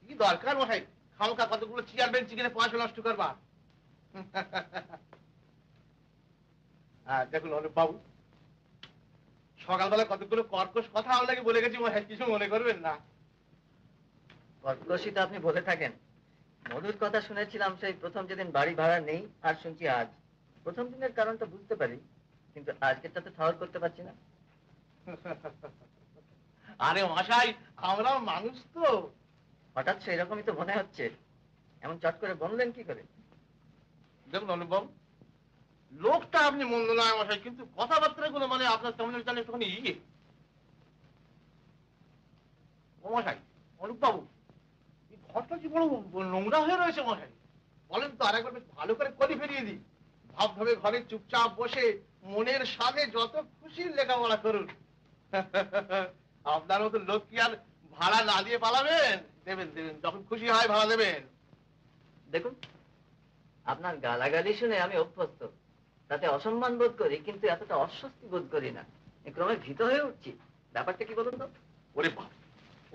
কি দরকার মশাই খামকা কতগুলো চেয়ার বেঞ্চ কিনে পয়সা নষ্ট করবা? দেখুন অনুপ বাবু, সকালবেলা কতগুলো কর্কশ কথা আপনাকে বলে গেছি মশাই, কিছু মনে করবেন না। কর্কশিত আপনি বলে থাকেন। মধুর কথা শুনেছিলাম সেই প্রথম যেদিন বাড়ি ভাড়া নেই, আর শুনছি আজ। প্রথম দিনের কারণটা বুঝতে পারি, কিন্তু আজকেরটা তো ঠাওর করতে পারছি না। আরে মশাই, আমরাও মানুষ তো। হঠাৎ সেরকমই তো মনে হচ্ছে। এমন চট করে বললেন কি করে? দেখুন অনুপম, লোকটা আপনি মন্দ নয় মশাই, কিন্তু কথাবার্তা গুলো মানে আপনার তেমন জানে একটুখানি ও মশাই। অনুপ বাবু, এই ঘরটা কি বড় নোংরা হয়ে রয়েছে মশাই। বলেন তো আরেকবার বেশ ভালো করে কলি ফিরিয়ে দিই। ভাব ভাবে ঘরে চুপচাপ বসে মনের সাথে যত খুশি লেখাপড়া করুন। আপনার মতো লোক কি আর ভাড়া না দিয়ে পালাবেন? দেবেন দেবেন, যখন খুশি হয় ভাড়া দেবেন। দেখুন, আপনার গালাগালি শুনে আমি অভ্যস্ত, তাতে অসম্মান বোধ করি, কিন্তু এতটা অস্বস্তি বোধ করি না। ক্রমে ভীত হয়ে উঠছি। ব্যাপারটা কি বলুন তো? ওরে বাপ,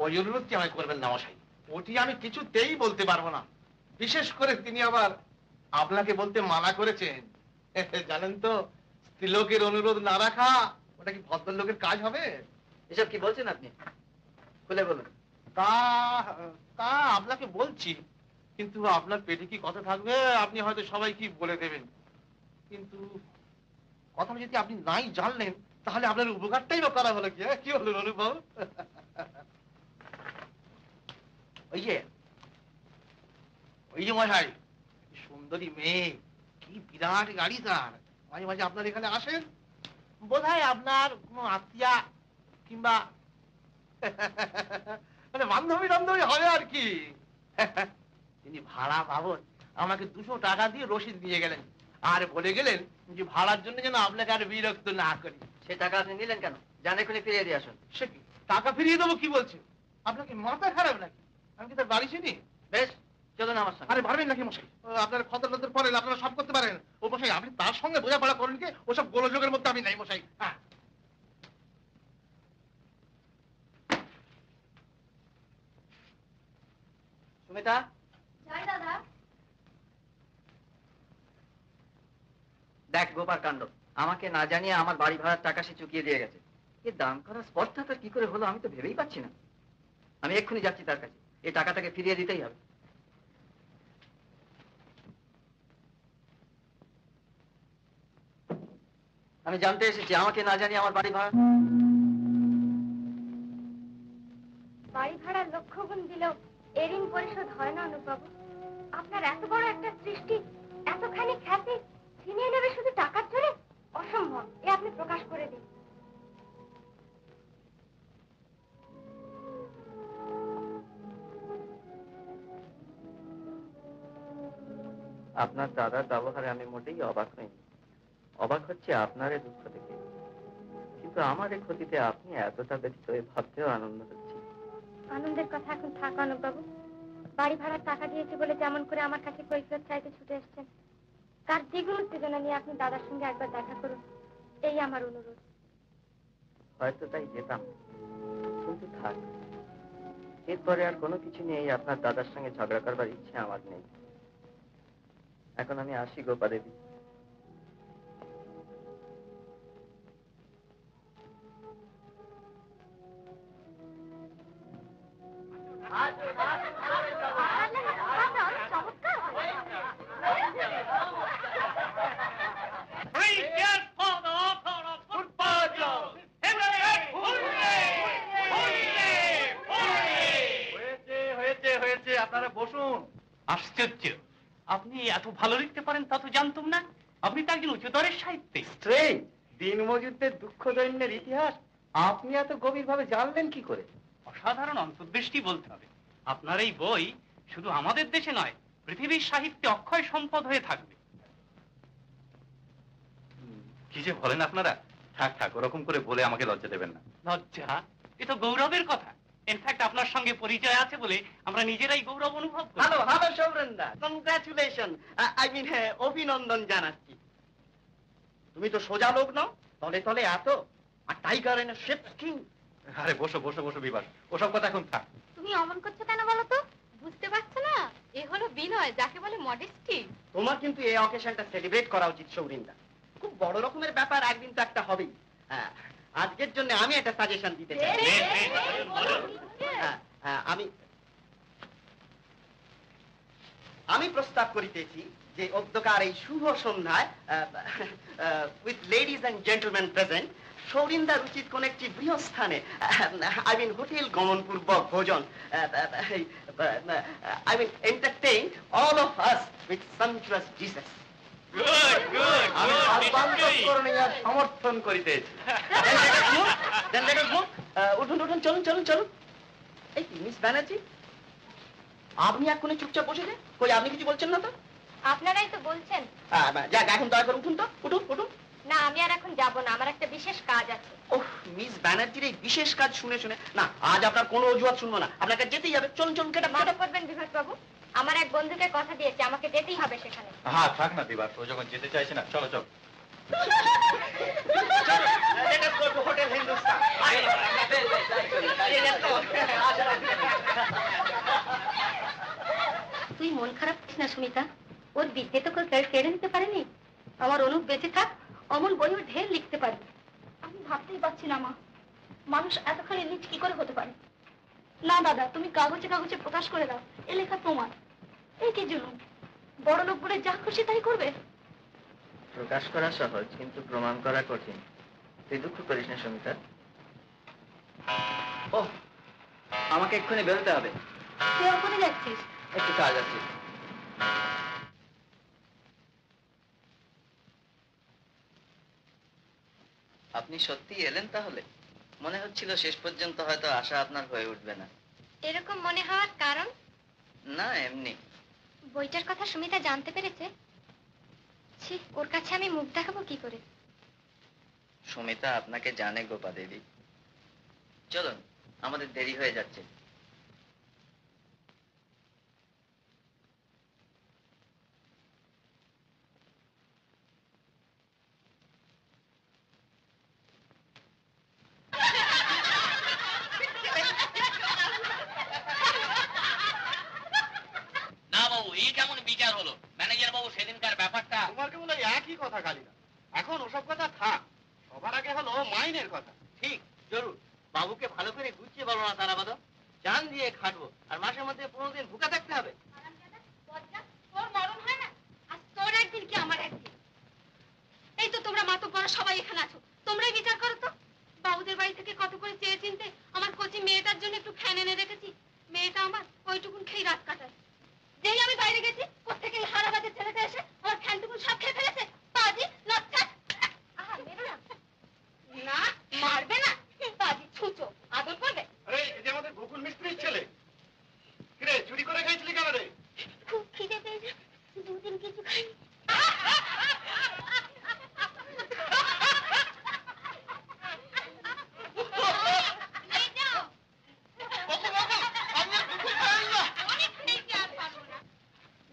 ওই অনুরোধটি আমায় করবেন না মশাই। ওটি আমি কিছুতেই বলতে পারবো না। বিশেষ করে তিনি আবার আপনাকে বলতে মানা করেছেন। জানেন তো, স্ত্রীলোকের অনুরোধ না রাখা ওটা কি ভদ্রলোকের কাজ হবে? এসব কি বলছেন আপনি? খুলে বলুন। তা তা আপনাকে বলছি, কিন্তু আপনার পেটে কি কথা থাকবে? আপনি হয়তো সবাই কি বলে দেবেন। কিন্তু কথাটা যদি আপনি নাই জানলেন, তাহলে আপনার উপকারটাই বা করা হলো কি? কি হলো অনুভব? ওই যে মশাই, সুন্দরী মেয়ে, কি বিরাট গাড়ি তার। মাঝে মাঝে আপনার এখানে আসেন, বোধহয় আপনার কোনো আত্মীয়া কিংবা মানে বান্ধবী বান্ধবী হবে আর কি। তিনি ভাড়া বাবদ আমাকে 200 টাকা দিয়ে রসিদ দিয়ে গেলেন, আর বলে গেলেন যে ভাড়ার জন্য যেন আপনাকে আর বিরক্ত না করি। সে টাকা আপনি নিলেন কেন? জানে খুলে ফিরিয়ে দিয়ে আসুন। সে কি টাকা ফিরিয়ে দেবো কি বলছেন? আপনাকে মাথা খারাপ নাকি? আমি কি তার বাড়ি চিনি? বেশ, চলুন আমার সঙ্গে। আরে পারবেন নাকি মশাই? আপনার খতর টতর পড়েন, আপনারা সব করতে পারেন। ও মশাই, আপনি তার সঙ্গে বোঝাপড়া করেন কি? ওসব গোলযোগের মধ্যে আমি নাই মশাই। হ্যাঁ, সুমিতা, যাই দাদা। দেখ গোপার কাণ্ড। আমাকে না জানিয়ে আমার বাড়ি ভাড়ার টাকা সে চুকিয়ে দিয়ে গেছে। এ দাম করা স্পর্ধা তার কি করে হলো আমি তো ভেবেই পাচ্ছি না। আমি এক্ষুনি যাচ্ছি তার কাছে। এই টাকাটাকে ফিরিয়ে দিতেই হবে। আমি জানতে এসেছি, আমাকে না জানিয়ে আমার বাড়ি ভাড়া। বাড়ি ভাড়া লক্ষ গুণ দিলেও এর ঋণ পরিশোধ হয় না অনুপবাবু। আপনার এত বড় একটা সৃষ্টি, এতখানি খ্যাতি ছিনিয়ে নেবে শুধু টাকার জন্য? অসম্ভব। এ আপনি প্রকাশ করে দিন। আপনার দাদার ব্যবহারে আমি মোটেই অবাক হইনি। অবাক হচ্ছে আপনার এই দুঃখ থেকে, কিন্তু আমার এই ক্ষতিতে আপনি এতটা ব্যথিত হয়ে ভাবতেও আনন্দ হচ্ছে। আনন্দের কথা এখন থাক অনুপবাবু। বাড়ি ভাড়ার টাকা দিয়েছি বলে যেমন করে আমার কাছে কৈফিয়ত চাইতে ছুটে এসেছেন, তার দ্বিগুণ উত্তেজনা নিয়ে আপনি দাদার সঙ্গে একবার দেখা করুন, এই আমার অনুরোধ। হয়তো তাই যেতাম, কিন্তু থাক, এরপরে আর কোনো কিছু নিয়েই আপনার দাদার সঙ্গে ঝগড়া করবার ইচ্ছে আমার নেই। এখন আমি আসি গোপা দেবী। আপনারা বসুন। আশ্চর্য, আপনি এত ভালো লিখতে পারেন তা তো জানতাম না। আপনি তো একজন উচ্চতরের সাহিত্যিক। দিনমজুরদের দুঃখ দৈন্যের ইতিহাস আপনি এত গভীরভাবে জানলেন কি করে? অসাধারণ অন্তর্দৃষ্টি বলতে হবে। আপনার এই বই শুধু আমাদের দেশে নয়, পৃথিবীর সাহিত্যে অক্ষয় সম্পদ হয়ে থাকবে। কি যে বলেন আপনারা! থাক থাক, ওরকম করে বলে আমাকে লজ্জা দেবেন না। লজ্জা? এ তো গৌরবের কথা। ইনফ্যাক্ট আপনার সঙ্গে পরিচয় আছে বলে আমরা নিজেরাই গৌরব অনুভব করি। হ্যালো হ্যালো সৌরেন্দা, কংগ্রাচুলেশন, আই মিন অভিনন্দন জানাচ্ছি। তুমি তো সোজা লোক নাও, তলে তলে এত, আর টাইগার এনে শেপ স্কিন, আরে বসো বসো বসো বিভাস, ওসব কথা এখন থাক। তুমি অমন করছো কেন বলো তো? বুঝতে পারছো না এ হলো বিনয়, যাকে বলে মডেস্টি। তোমার কিন্তু এই অকেশনটা সেলিব্রেট করা উচিত সৌরিন্দা। খুব বড় রকমের ব্যাপার, একদিন তো একটা হবেই। হ্যাঁ, আজকের জন্য আমি একটা সাজেশন দিতে চাই। হ্যাঁ, হ্যাঁ, আমি প্রস্তাব করিতেছি যে অধ্যকার এই শুভ সন্ধ্যায় with ladies and gentleman present, সৌরিন্দার উচিত কোন একটি বৃহস্থানে, আই মিন হোটেল গমনপূর্বক ভোজন, I mean entertain all of us with sumptuous dishes. আমি সর্বান্তঃকরণীয় সমর্থন করিতেছি। উঠুন উঠুন, চলুন চলুন চলুন। এই মিস ব্যানার্জি, আপনি এক্ষুনি চুপচাপ বসে যে, কই আপনি কিছু বলছেন না তো? আপনারাই তো বলছেন। যাক, এখন দয়া করে উঠুন তো, উঠুন উঠুন। না, আমি আর এখন যাব না, আমার একটা বিশেষ কাজ আছে। ওহ, মিস ব্যানার্জির এই বিশেষ কাজ শুনে শুনে না, আজ আপনার কোনো অজুহাত শুনবো না, আপনাকে যেতেই হবে। চলুন চলুন, কেটে মাফ করবেন বিভাস বাবু, আমার এক বন্ধুকে কথা দিয়েছে আমাকে যেতেই হবে সেখানে। হ্যাঁ থাক না বিভাস, ও যখন যেতে চাইছে না, চলো চলো। হোটেল হিন্দুস্তান। তুই মন খারাপ করিস না সুমিতা, ওর বিদ্যে তো কেড়ে নিতে পারেনি। আমার অনুপ বেঁচে থাক, অমন বইও ঢের লিখতে পারবে। আমি ভাবতেই পারছি না মা, মানুষ এতখানি নিচ কি করে হতে পারে। না দাদা, তুমি কাগজে কাগজে প্রকাশ করে দাও, এ লেখা তোমার। এই কি জন্য বড় লোক বলে যা খুশি তাই করবে? প্রকাশ করা সহজ, কিন্তু প্রমাণ করা কঠিন। তুই দুঃখ করিস না সুমিতা। ও, আমাকে এক্ষুনি বেরোতে হবে। তুই ওখানে যাচ্ছিস? একটু কাজ আছে। আপনি সত্যি এলেন তাহলে? মনে হচ্ছিল শেষ পর্যন্ত হয়তো আশা আপনার হয়ে উঠবে না। এরকম মনে হওয়ার কারণ? না, এমনি। বইটার কথা সুমিতা জানতে পেরেছে? ছি, ওর কাছে আমি মুখ দেখাবো কি করে? সুমিতা আপনাকে জানে গোপা দেবী। চলুন, আমাদের দেরি হয়ে যাচ্ছে। না বাবু, এই কেমন বিচার হলো? ম্যানেজার বাবু সেদিনকার ব্যাপারটা। তোমার কেবল ওই একই কথা কালিদা। এখন ওসব কথা থাক, সবার আগে হলো মাইনের কথা। ঠিক, জরুর। বাবুকে ভালো করে গুছিয়ে বলো না তারাবাদ, জান দিয়ে খাটবো, আর মাসের মধ্যে 15 দিন ভুকা থাকতে হবে। তোর মরণ হয় না, আজ তোর একদিন কি আমার একদিন। এই তো তোমরা মাতব্বররা সবাই এখানে আছো, তোমরাই বিচার করো তো। বাবুদের বাড়ি থেকে কত করে চেয়ে চিনতে আমার কচি মেয়েটার জন্য একটু ফ্যান এনে রেখেছি। মেয়েটা আমার ওইটুকুন খেয়ে রাত কাটায়। যেই আমি বাইরে গেছি, কোত্থেকে হারাবাদের ছেলেটা এসে আমার ফ্যানটুকুন সব খেয়ে ফেলেছে। পাজি লজ্জা। আহা, মেরো না। না, মারবে না। পাজি ছুঁচো, আদর করবে। আরে, এই যে আমাদের বকুল মিস্ত্রির ছেলে। কিরে, চুরি করে খাইছিলি কেন রে? খুব খিদে পেয়েছে, দুদিন কিছু খাইনি।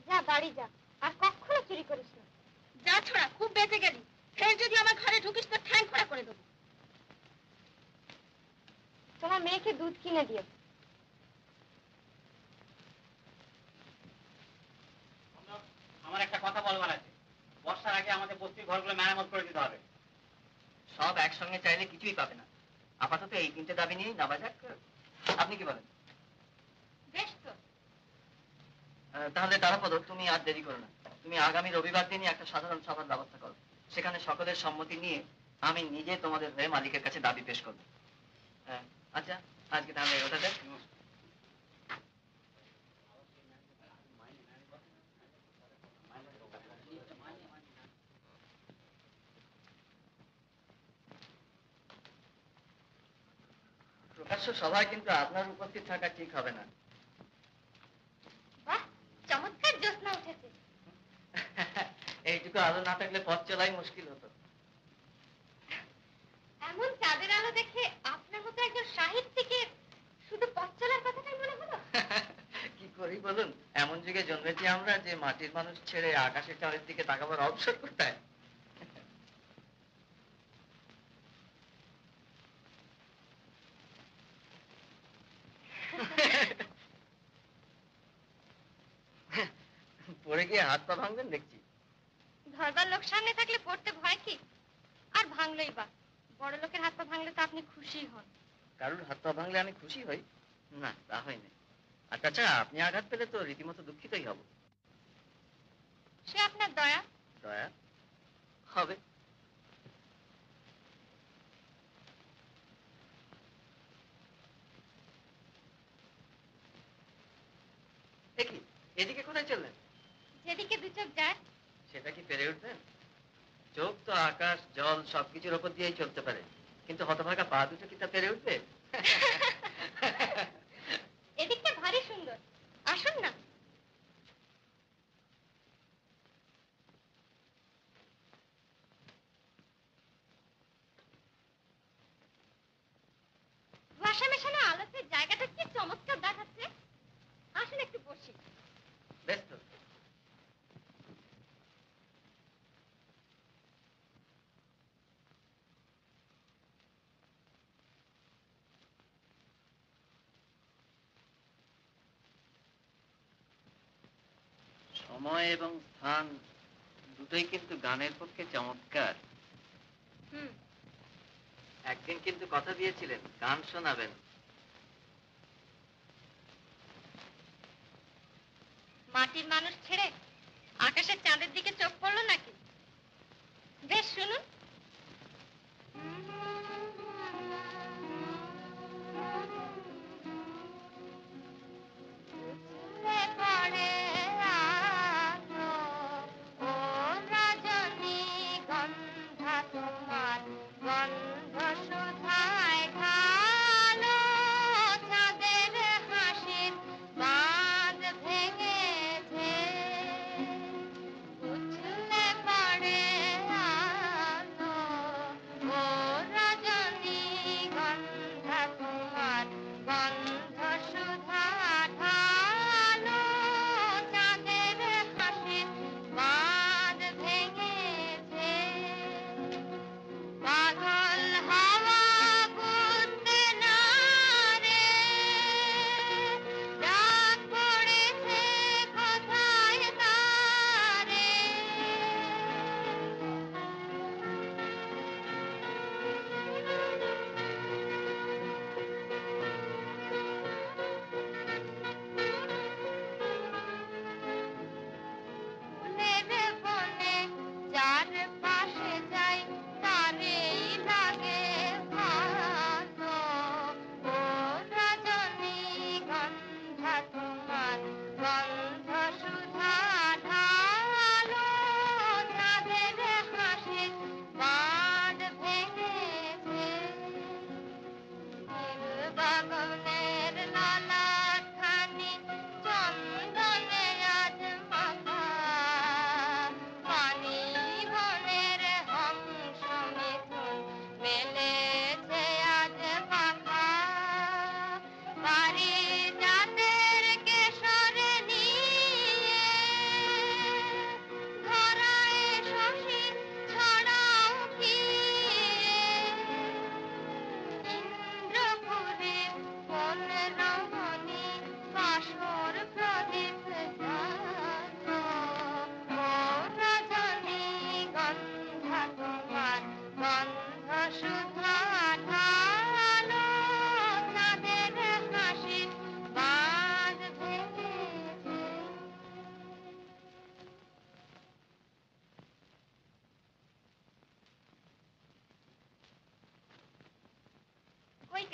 যা বাড়ি যা, আর কখনো চুরি করিস না। যা ছোড়া, খুব বেঁচে গেলি। ফের যদি আমার ঘরে ঢুকিস তো ঠ্যাং খোঁড়া করে দেবো। তোমার মেয়েকে দুধ কিনে দিও। আমার একটা কথা বলবার আছে। বর্ষার আগে আমাদের বস্তির ঘরগুলো মেরামত করে দিতে হবে। সব একসঙ্গে চাইলে কিছুই পাবে না। আপাতত এই 3টে দাবি নিয়েই নাবা যাক। আপনি কি বলেন? বেশ তো। তাহলে তারাপদ, তুমি আর দেরি করো না। তুমি আগামী রবিবার দিনই একটা সাধারণ সভার ব্যবস্থা করো। সেখানে সকলের সম্মতি নিয়ে আমি নিজে তোমাদের হয়ে মালিকের কাছে দাবি পেশ করবো। আচ্ছা, আজকে তাহলে ওটা দেখ। প্রকাশ্য সভায় কিন্তু আপনার উপস্থিত থাকা ঠিক হবে না। বাহ, চমৎকার জ্যোৎস্না উঠেছে। এইটুকু আলো না থাকলে পথ চলাই মুশকিল হতো। এমন চাঁদের আলো দেখে আপনার মতো একজন সাহিত্যিকের শুধু পথ চলার কথাটাই মনে হলো। কি করি বলুন, এমন যুগে জন্মেছি আমরা যে মাটির মানুষ ছেড়ে আকাশের চাঁদের দিকে তাকাবার অবসর কোথায়। পড়ে গিয়ে হাত পা ভাঙবেন দেখছি। ধরবার লোক সামনে থাকলে পড়তে ভয় কি? আর ভাঙলই বা, বড় লোকের হাত পা ভাঙলে তো আপনি খুশি হন। কারুর হাত পা ভাঙলে আমি খুশি হই না, তা হয় না। আর তাছাড়া আপনি আঘাত পেলে তো রীতিমতো দুঃখিতই হব। সে আপনার দয়া। দয়া হবে। দেখি এদিকে কোথায় চললেন? যেদিকে দু চোখ যায়। সেটা কি পেরে উঠবেন? চোখ তো আকাশ জল সবকিছুর ওপর দিয়েই চলতে পারে, কিন্তু হতভাগা পা দুটো কি তা পেরে উঠবে? এদিকটা ভারী সুন্দর, আসুন না। কুয়াশা মেশানো আলোতে জায়গাটা কি চমৎকার দেখাচ্ছে। আসুন একটু বসি। বেশ তো। সময় এবং স্থান দুটোই কিন্তু গানের পক্ষে চমৎকার। একদিন কিন্তু কথা দিয়েছিলেন গান শোনাবেন। মাটির মানুষ ছেড়ে আকাশের চাঁদের দিকে চোখ পড়লো নাকি? বেশ শুনুন।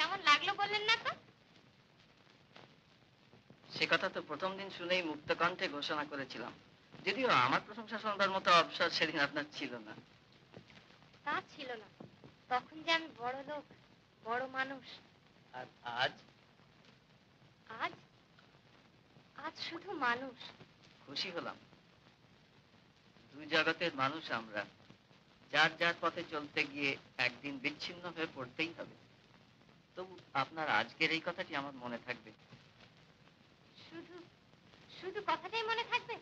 কেমন লাগলো বললেন না তো? সে কথা তো প্রথম দিন শুনেই মুক্ত কণ্ঠে ঘোষণা করেছিলাম, যদিও আমার প্রশংসা শোনবার মতো অবসর সেদিন আপনার ছিল না। তা ছিল না, তখন যে আমি বড় লোক, বড় মানুষ। আর আজ? আজ আজ শুধু মানুষ। খুশি হলাম। দুই জগতের মানুষ আমরা, যার যার পথে চলতে গিয়ে একদিন বিচ্ছিন্ন হয়ে পড়তেই হবে। তবু আপনার আজকের এই কথাটি আমার মনে থাকবে। শুধু শুধু কথাটাই মনে থাকবে?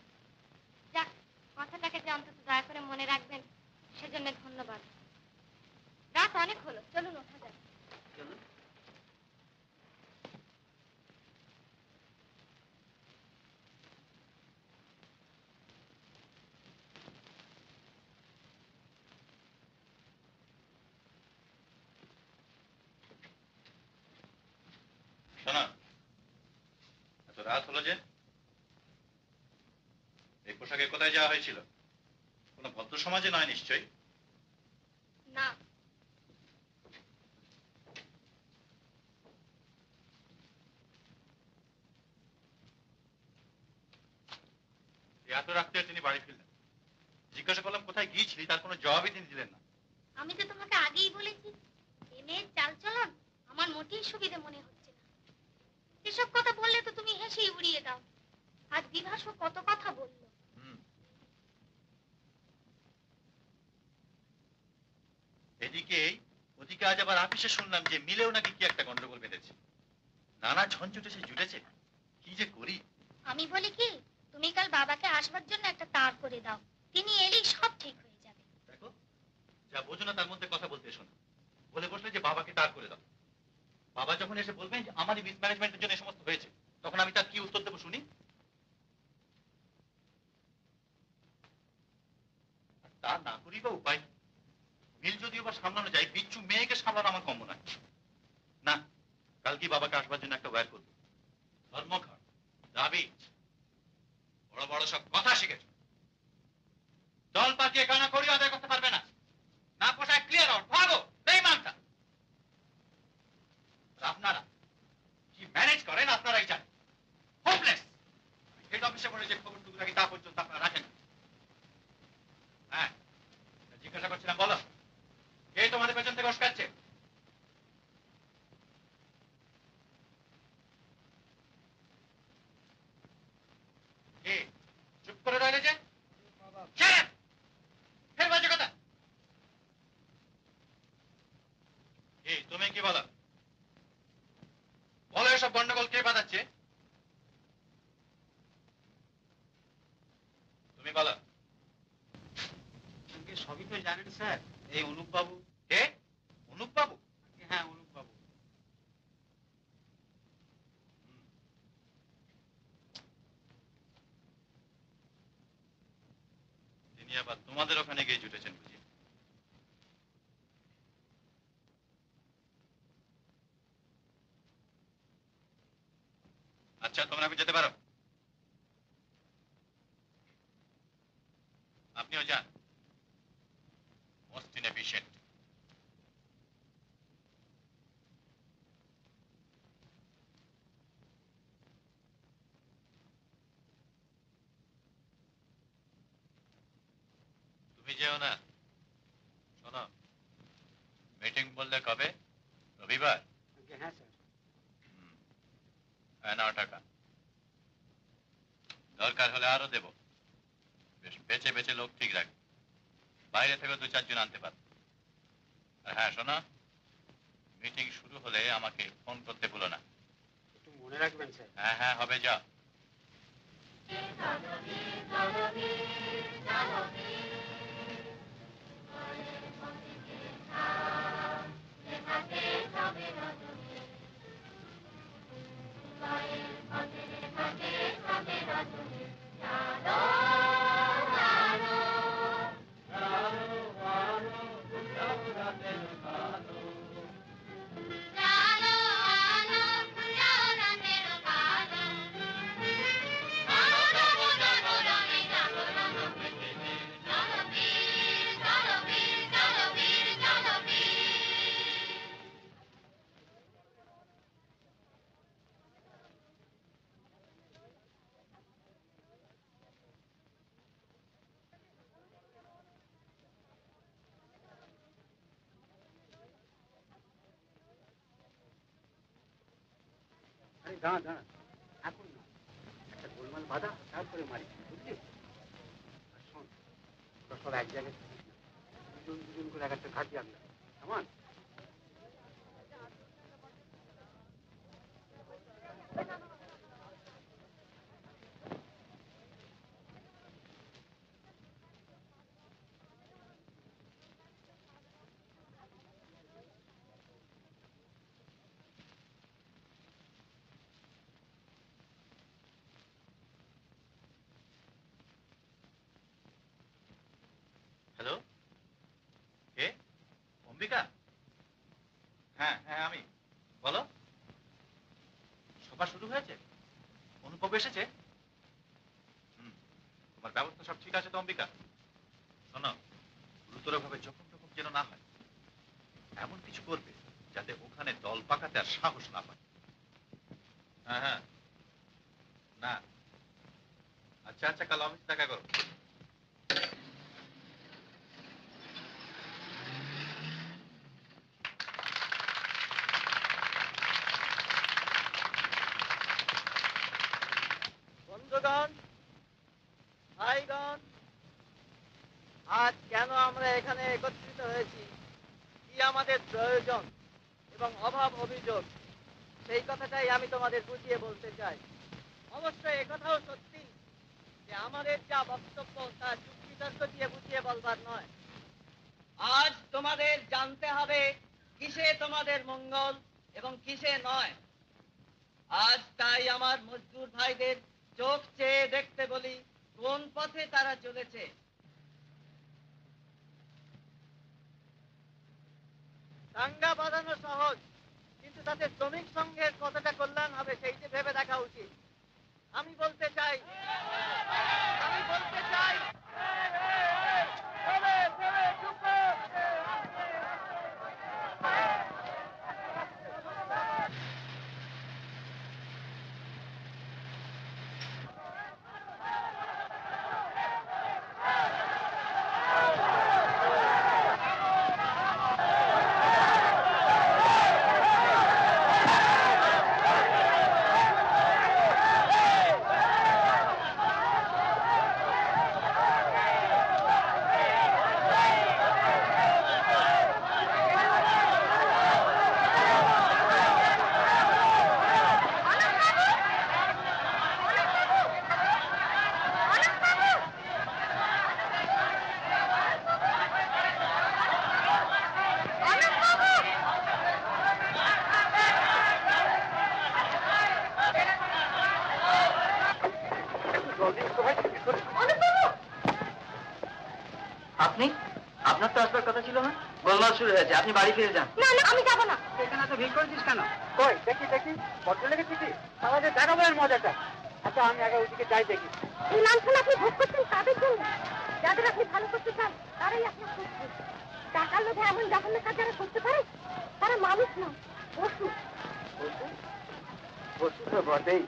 যাক, কথাটাকে যে অন্তত দয়া করে মনে রাখবেন সেজন্য ধন্যবাদ। রাত অনেক হলো, চলুন ওঠা যাক। চলুন। রাত হলো যে, এই পোশাকে কোথায় যাওয়া হয়েছিল? কোনো ভদ্র সমাজে নয় নিশ্চয়ই। না, এত রাত্রে তিনি বাড়ি ফিরলেন। জিজ্ঞাসা করলাম কোথায় গিয়েছিলি, তার কোনো জবাবই তিনি দিলেন না। আমি তো তোমাকে আগেই বলেছি এ মেয়ের চালচলন আমার মোটেই সুবিধে মনে হচ্ছে না। এসব কথা বললে তো তুমি হেসেই উড়িয়ে দাও। আজ বিভাসও কত কথা বললো। এদিকে ওদিকে আজ আবার আপিসে শুনলাম যে মিলেও নাকি কি একটা গন্ডগোল বেঁধেছে। নানা ঝঞ্ঝুটে সে জুটেছে, কি যে করি। আমি বলি কি, তুমি কাল বাবাকে আসবার জন্য একটা তার করে দাও, তিনি এলেই সব ঠিক হয়ে যাবে। দেখো, যা বোঝো না তার মধ্যে কথা বলতে শোনো। বলে বসলে যে বাবাকে তার করে দাও। বাবা যখন এসে বলবেন যে আমারই মিসম্যানেজমেন্টের জন্য এই সমস্ত হয়েছে, তখন আমি তার কি উত্তর দেবো শুনি? আর তা না করি বা উপায় কি? মিল যদিও বা সামলানো যায়, বিচ্ছু মেয়েকে সামলানো আমার কম্য নয়। না, কালকে বাবাকে আসবার জন্য একটা ওয়্যার করবো। ধর্মঘট, দাবি, বড় বড় সব কথা শিখেছ। দল পাকিয়ে কানা করি আদায় করতে পারবে না। না পোষায় ক্লিয়ার আউট, ভাগো, বেঈমানটা। আপনারা কি ম্যানেজ করেন আপনারাই জানেন। হোপলেস। হেড অফিসে বলে যে খবর টুকু রাখি তা পর্যন্ত আপনারা রাখেন। হ্যাঁ, জিজ্ঞাসা করছিলাম, বলো কে তোমাদের পেছন থেকে উস্কাচ্ছে? কে? চুপ করে রইলে যে? ফের বাজে কথা। তুমি কি বলো? বলো এসব গন্ডগোল কে বাঁধাচ্ছে? তুমি বলো। সবই তো জানেন স্যার, এই অনুপ বাবু। কে? অনুপ বাবু? হ্যাঁ, অনুপ বাবু। তিনি আবার তোমাদের ওখানে গিয়ে জুটেছেন বুঝি? আচ্ছা, তোমরা এখন যেতে পারো। আপনিও যান। Most inefficient. তুমি যেও না। শোনো, মিটিং বললে কবে? রবিবার? হ্যাঁ স্যার। 9 টাকা। দরকার হলে আরো দেব। বেশ বেছে বেছে লোক ঠিক রাখ। বাইরে থেকে 2-4 জন আনতে পারো। আর হ্যাঁ শোনো, মিটিং শুরু হলে আমাকে ফোন করতে ভুলো না। একটু মনে রাখবেন স্যার। হ্যাঁ হ্যাঁ, হবে, যাও। আরে দাঁড়া দাঁড়া, এখন না, একটা গোলমাল বাঁধা, তারপরে মারি, বুঝলি? আর শোন, তোরা সব এক জায়গায় থাকিস না, দুজন দুজন করে এক একটা ঘাট জানলা, কেমন? হ্যালো, কে? অম্বিকা? হ্যাঁ হ্যাঁ, আমি। বলো। সভা শুরু হয়েছে? অনুপবাবু এসেছে? তোমার ব্যবস্থা সব ঠিক আছে তো অম্বিকা? শোনো, গুরুতরভাবে যখন তখন যেন না হয়। এমন কিছু করবে যাতে ওখানে দল পাকাতে আর সাহস না পায়। হ্যাঁ হ্যাঁ, না আচ্ছা আচ্ছা, কাল অফিসে দেখা করো। বন্ধুগণ, ভাইগণ, আজ কেন আমরা এখানে একত্রিত হয়েছি, কি আমাদের প্রয়োজন এবং অভাব অভিযোগ, সেই কথাটাই আমি তোমাদের বুঝিয়ে বলতে চাই। অবশ্যই একথাও সত্যি যে আমাদের যা বক্তব্য তা যুক্তিতর্ক দিয়ে বুঝিয়ে বলবার নয়। আজ তোমাদের জানতে হবে কিসে তোমাদের মঙ্গল এবং কিসে নয়। আজ তাই আমার মজদুর ভাইদের চোখ চেয়ে দেখতে বলি কোন পথে তারা চলেছে। দাঙ্গা বাঁধানো সহজ, কিন্তু তাতে শ্রমিক সংঘের কতটা কল্যাণ হবে সেইটি ভেবে দেখা উচিত। আমি বলতে চাই আপনি, আপনার তো আসবার কথা ছিল না? গোলমাল শুরু হয়েছে, আপনি বাড়ি ফিরে যান। না না, আমি যাবো না। এখানে তো ভিড় করেছিস কেন? কই দেখি দেখি, বড্ড লেগেছি কি? আমাদের দেখাবো এর মজাটা। আচ্ছা আমি আগে ওইদিকে যাই দেখি। এই লাঞ্ছন আপনি ভোগ করছেন তাদের জন্য, যাদের আপনি ভালো করতে চান তারাই আপনার শত্রু। টাকার লোভে এমন জঘন্য কাজ যারা করতে পারে তারা মানুষ না, পশু। পশু তো বটেই,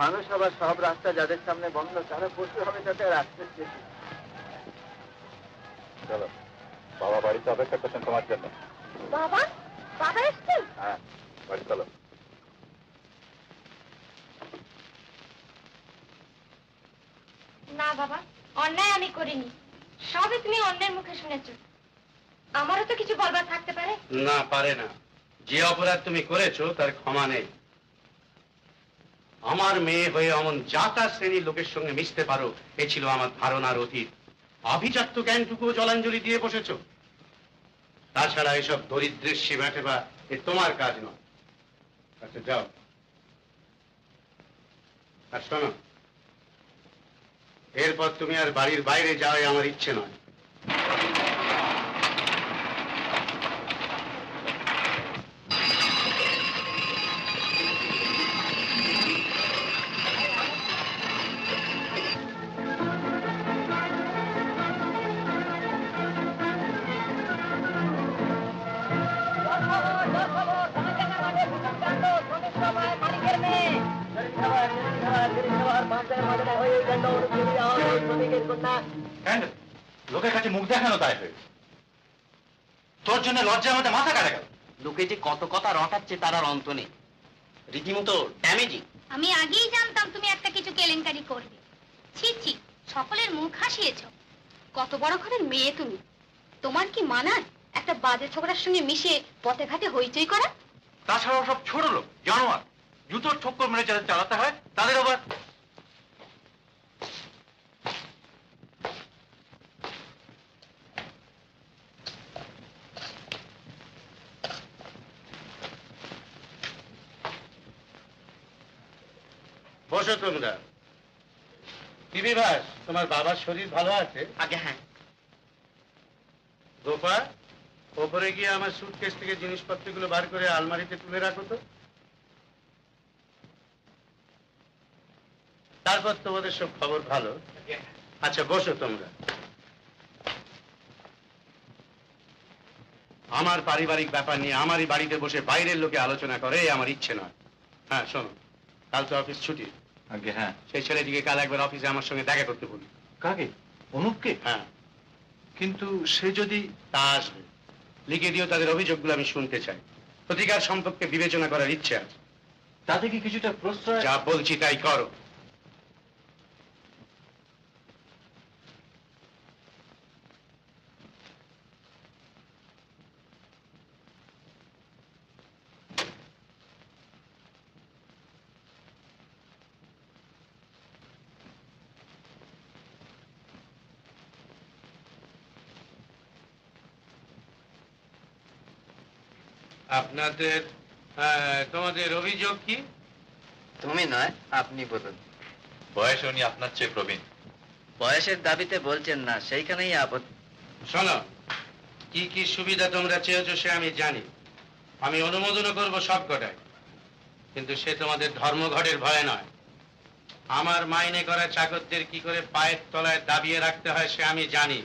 মানুষ আবার সব রাস্তা যাদের সামনে বন্ধ তারা পশু হবে, তাতে রাস্তা চেয়েছি। চলো, বাবা বাড়িতে অপেক্ষা করছেন তোমার জন্য। বাবা, বাবা এসছেন? হ্যাঁ, বাড়ি চলো। না বাবা, অন্যায় আমি করিনি, সবই তুমি অন্যের মুখে শুনেছো। আমারও তো কিছু বলবার থাকতে পারে। না, পারে না। যে অপরাধ তুমি করেছো তার ক্ষমা নেই। আমার মেয়ে হয়ে অমন জাতা শ্রেণীর লোকের সঙ্গে মিশতে পারো, এ ছিল আমার ধারণার অতীত। আভিজাত্য জ্ঞানটুকুও জলাঞ্জলি দিয়ে বসেছো। তাছাড়া এসব দরিদ্রের সেবা টেবা এ তোমার কাজ নয়। আচ্ছা যাও। আর শোনো, এরপর তুমি আর বাড়ির বাইরে যাওয়াই আমার ইচ্ছে নয়। লোকের কাছে মুখ দেখানো দায় হয়েছে। তোর জন্য লজ্জা আমাদের মাথা কাটা গেল। লোকে যে কত কথা রটাচ্ছে তার আর অন্ত নেই, রীতিমতো ড্যামেজিং। আমি আগেই জানতাম তুমি একটা কিছু কেলেঙ্কারি করবে। ছি ছি, সকলের মুখ হাসিয়েছ। কত বড় ঘরের মেয়ে তুমি, তোমার কি মানায় একটা বাজে ছোকরার সঙ্গে মিশে পথে ঘাটে হইচই করা? তাছাড়াও সব ছোট লোক, জানোয়ার, জুতোর ঠক্কর মেরে যাদের চালাতে হয় তাদের আবার। বসো তোমরা। টিভি ভাস, তোমার বাবার শরীর ভালো আছে? আগে হ্যাঁ। গোপা, ওপরে গিয়ে আমার সুটকেস থেকে জিনিসপত্রগুলো বার করে আলমারিতে তুলে রাখো তো। তারপর তোমাদের সব খবর ভালো। আচ্ছা বসো তোমরা। আমার পারিবারিক ব্যাপার নিয়ে আমারই বাড়িতে বসে বাইরের লোকে আলোচনা করে আমার ইচ্ছে নয়। হ্যাঁ শোনো, কাল তো অফিস ছুটি। আগে হ্যাঁ। সেই ছেলেটিকে কাল একবার অফিসে আমার সঙ্গে দেখা করতে বলি। কাকে? অনুপকে? হ্যাঁ। কিন্তু সে যদি... তা আসবে, লিখে দিও তাদের অভিযোগগুলো আমি শুনতে চাই। প্রতিকার সম্পর্কে বিবেচনা করার ইচ্ছে আছে। তাতে কি কিছুটা প্রশ্রয়? যা বলছি তাই করো। আপনাদের তোমাদের অভিযোগ কি? তুমি নয়, আপনি বলুন। বয়সে উনি আপনার চেয়ে প্রবীণ। বয়সের দাবিতে বলছেন না, সেইখানেই আপত্তি। শোনো, কি কি সুবিধা তোমরা চেয়েছো সে আমি জানি। আমি অনুমোদনও করবো সব কটাই, কিন্তু সে তোমাদের ধর্মঘটের ভয়ে নয়। আমার মাইনে করা চাকরদের কি করে পায়ের তলায় দাবিয়ে রাখতে হয় সে আমি জানি।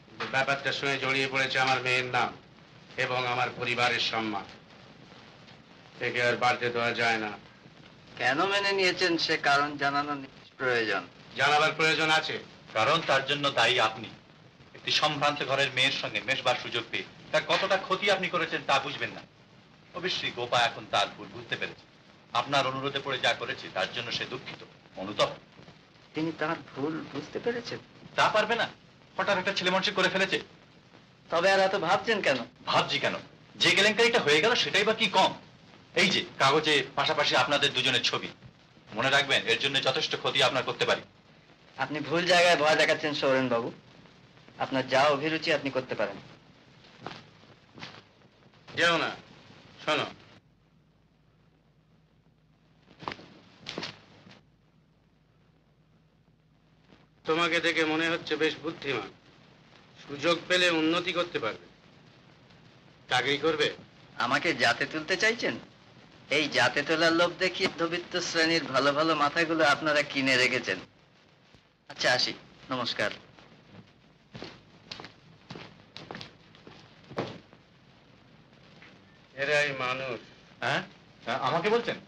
কিন্তু ব্যাপারটার সঙ্গে জড়িয়ে পড়েছে আমার মেয়ের নাম এবং আমার পরিবারের সম্মান। একে আর বাড়তে দেওয়া যায় না। কেন মেনে নিয়েছেন সে কারণ জানানো প্রয়োজন। জানাবার প্রয়োজন আছে। কারণ তার জন্য দায়ী আপনি। একটি সম্ভ্রান্ত ঘরের মেয়ের সঙ্গে মেশবার সুযোগ পেয়ে তার কতটা ক্ষতি আপনি করেছেন তা বুঝবেন না। অবশ্যই গোপা এখন তার ভুল বুঝতে পেরেছে। আপনার অনুরোধে পড়ে যা করেছে তার জন্য সে দুঃখিত, অনুতপ্ত। তিনি তার ভুল বুঝতে পেরেছেন? তা পারবে না, হঠাৎ একটা ছেলে মানুষ করে ফেলেছে। তবে আর এত ভাবছেন কেন? ভাবছি কেন? যে কেলেঙ্কারিটা হয়ে গেল সেটাই বা কি কম? এই যে কাগজে পাশাপাশি আপনাদের দুজনের ছবি, মনে রাখবেন এর জন্য যথেষ্ট ক্ষতি আপনার করতে পারি। আপনি ভুল জায়গায় ভয় দেখাচ্ছেন সৌরেন বাবু। আপনার যা অভিরুচি আপনি করতে পারেন। যেও না, শোনো, তোমাকে দেখে মনে হচ্ছে বেশ বুদ্ধিমান। সুযোগ পেলে উন্নতি করতে পারবে। চাকরি করবে? আমাকে জাতে তুলতে চাইছেন? এই জাতে তোলার লোভ দেখিয়ে মধ্যবিত্ত শ্রেণীর ভালো ভালো মাথাগুলো আপনারা কিনে রেখেছেন। আচ্ছা আসি, নমস্কার। এরাই মানুষ। হ্যাঁ, আমাকে বলছেন?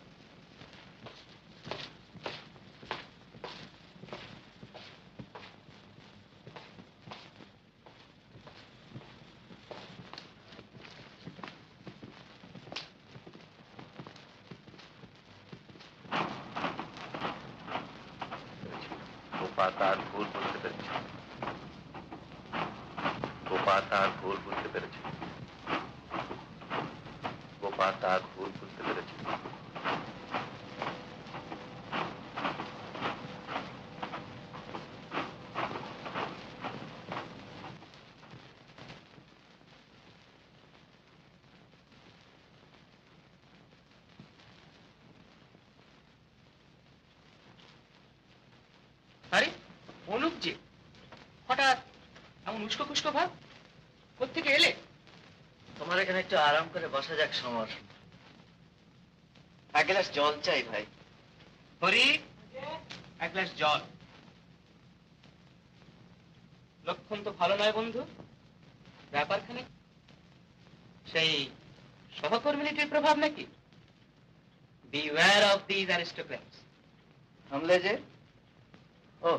গোপা তার ভুল বুঝতে পেরেছে। গোপা তার ভুল বুঝতে পেরেছে। গোপা তার ভুল বুঝতে পেরেছে। আরে অনুপ যে হঠাৎ এমন উস্কো খুস্কো ভাব, কোত্থেকে এলে? তোমার এখানে একটু আরাম করে বসা যাক সমর। এক গ্লাস জল চাই ভাই। হরি, এক গ্লাস জল। লক্ষণ তো ভালো নয় বন্ধু। ব্যাপারখানে সেই সহকর্মিনীটির প্রভাব নাকি? Beware of these aristocrats. থামলে যে? ও,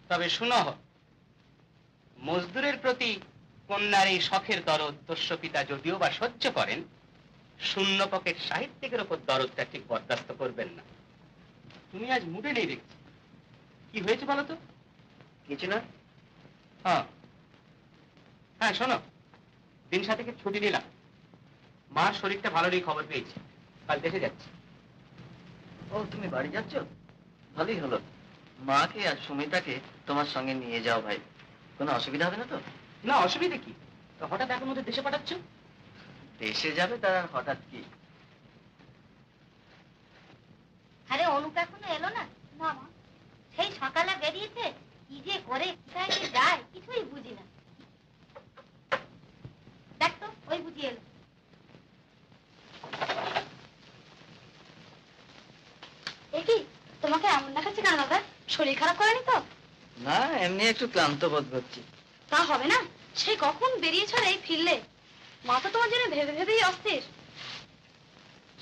তবে শুনো, মজদুরের প্রতি কন্যার এই শখের দরদ দস্য পিতা যদিও বা সহ্য করেন, শূন্য পকেট সাহিত্যিকের ওপর দরদটা ঠিক বরদাস্ত করবেন না। তুমি আজ মুডে নেই দেখছি, কি হয়েছে বলো তো? কিছু না। হ্যাঁ হ্যাঁ, শোনো, দিন সাথে ছুটি নিলাম। মার শরীরটা ভালো নেই খবর পেয়েছি, কাল দেশে যাচ্ছি। ও, তুমি বাড়ি যাচ্ছ? ভালোই হলো। মাকে আর সুমিতাকে তোমার সঙ্গে নিয়ে যাও ভাই। কোনো অসুবিধা হবে না তো? না, অসুবিধা কি? তো হঠাৎ এখন ওদের দেশে পাঠাচ্ছ? দেশে যাবে তার আর হঠাৎ কি? আরে অনুপ এখনো এলো না? না মা, সেই সকালে বেরিয়েছে, কি যে করে কোথায় যে যায় কিছুই বুঝি না। দেখ তো, ওই বুঝি এলো। আমাকে এমন দেখাচ্ছে কেন দাদা? শরীর খারাপ করেনি তো? না, এমনি একটু ক্লান্ত বোধ করছি। তা হবে না, সেই কখন বেরিয়েছ আর এই ফিরলে। মা তো তোমার জন্য ভেবে ভেবেই অস্থির।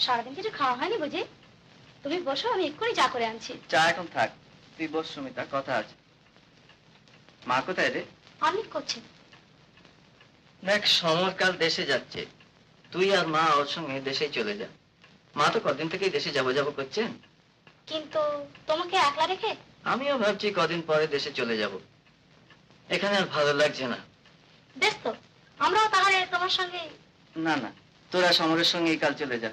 সারাদিন কিছু খাওয়া হয়নি বুঝি? তুমি বসো, আমি এক্ষুনি চা করে আনছি। চা এখন থাক, তুই বস সুমিতা, কথা আছে। মা কোথায় রে? আমি করছি। দেখ, সমরকাল দেশে যাচ্ছে, তুই আর মা ওর সঙ্গে দেশেই চলে যা। মা তো কদিন থেকেই দেশে যাবো যাবো করছেন। কিন্তু তোমাকে একলা রেখে? আমিও ভাবছি কদিন পরে দেশে চলে যাব, এখানে আর ভালো লাগছে না। বেশ তো, আমরাও তাহলে তোমার সঙ্গে। না না, তোরা সমরের সঙ্গেই কাল চলে যা।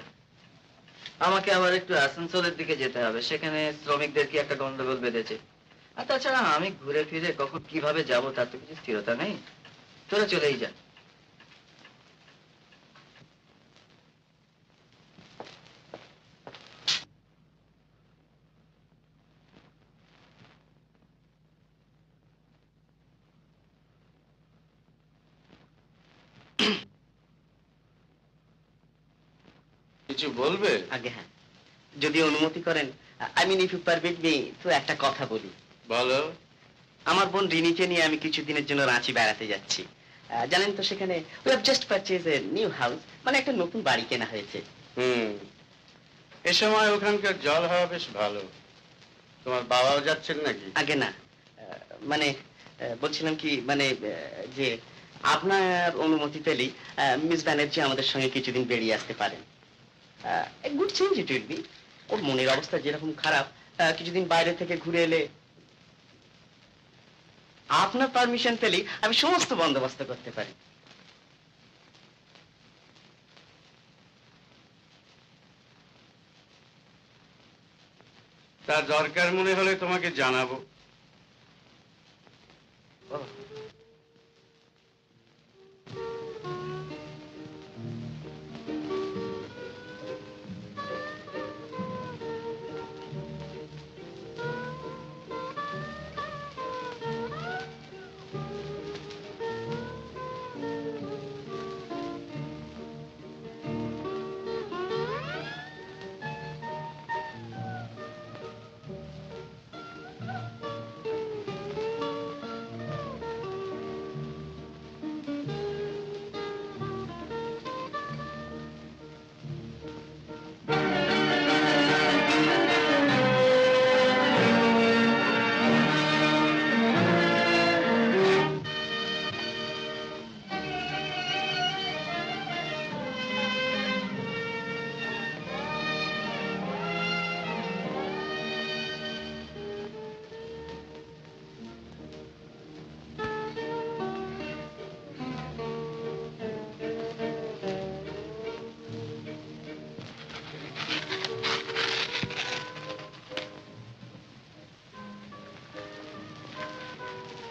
আমাকে আবার একটু আসানসোলের দিকে যেতে হবে, সেখানে শ্রমিকদের কি একটা গন্ডগোল বেঁধেছে। আর তাছাড়া আমি ঘুরে ফিরে কখন কিভাবে যাব তার তো কিছু স্থিরতা নেই। তোরা চলেই যা। কিছু বলবে? আগে হ্যাঁ, যদি অনুমতি করেন, I mean if you permit me, তো একটা কথা বলি। বলো। আমার বোন রিনিকে নিয়ে আমি কিছুদিনের জন্য রাঁচি বেড়াতে যাচ্ছি। জানেন তো, সেখানে we have just purchase a new house, মানে একটা নতুন বাড়ি কেনা হয়েছে। এ সময় ওখানকার জল হাওয়া বেশ ভালো। তোমার বাবাও যাচ্ছেন নাকি? আগে না, মানে বলছিলাম কি, মানে যে আপনার অনুমতি পেলেই মিস ব্যানার্জি আমাদের সঙ্গে কিছুদিন বেরিয়ে আসতে পারেন। Good change it will be. ওর মনের অবস্থা যেরকম খারাপ, কিছুদিন বাইরে থেকে ঘুরে এলে আপনার পারমিশন পেলেই আমি সমস্ত বন্দোবস্ত করতে পারি। তার দরকার মনে হলে তোমাকে জানাবো।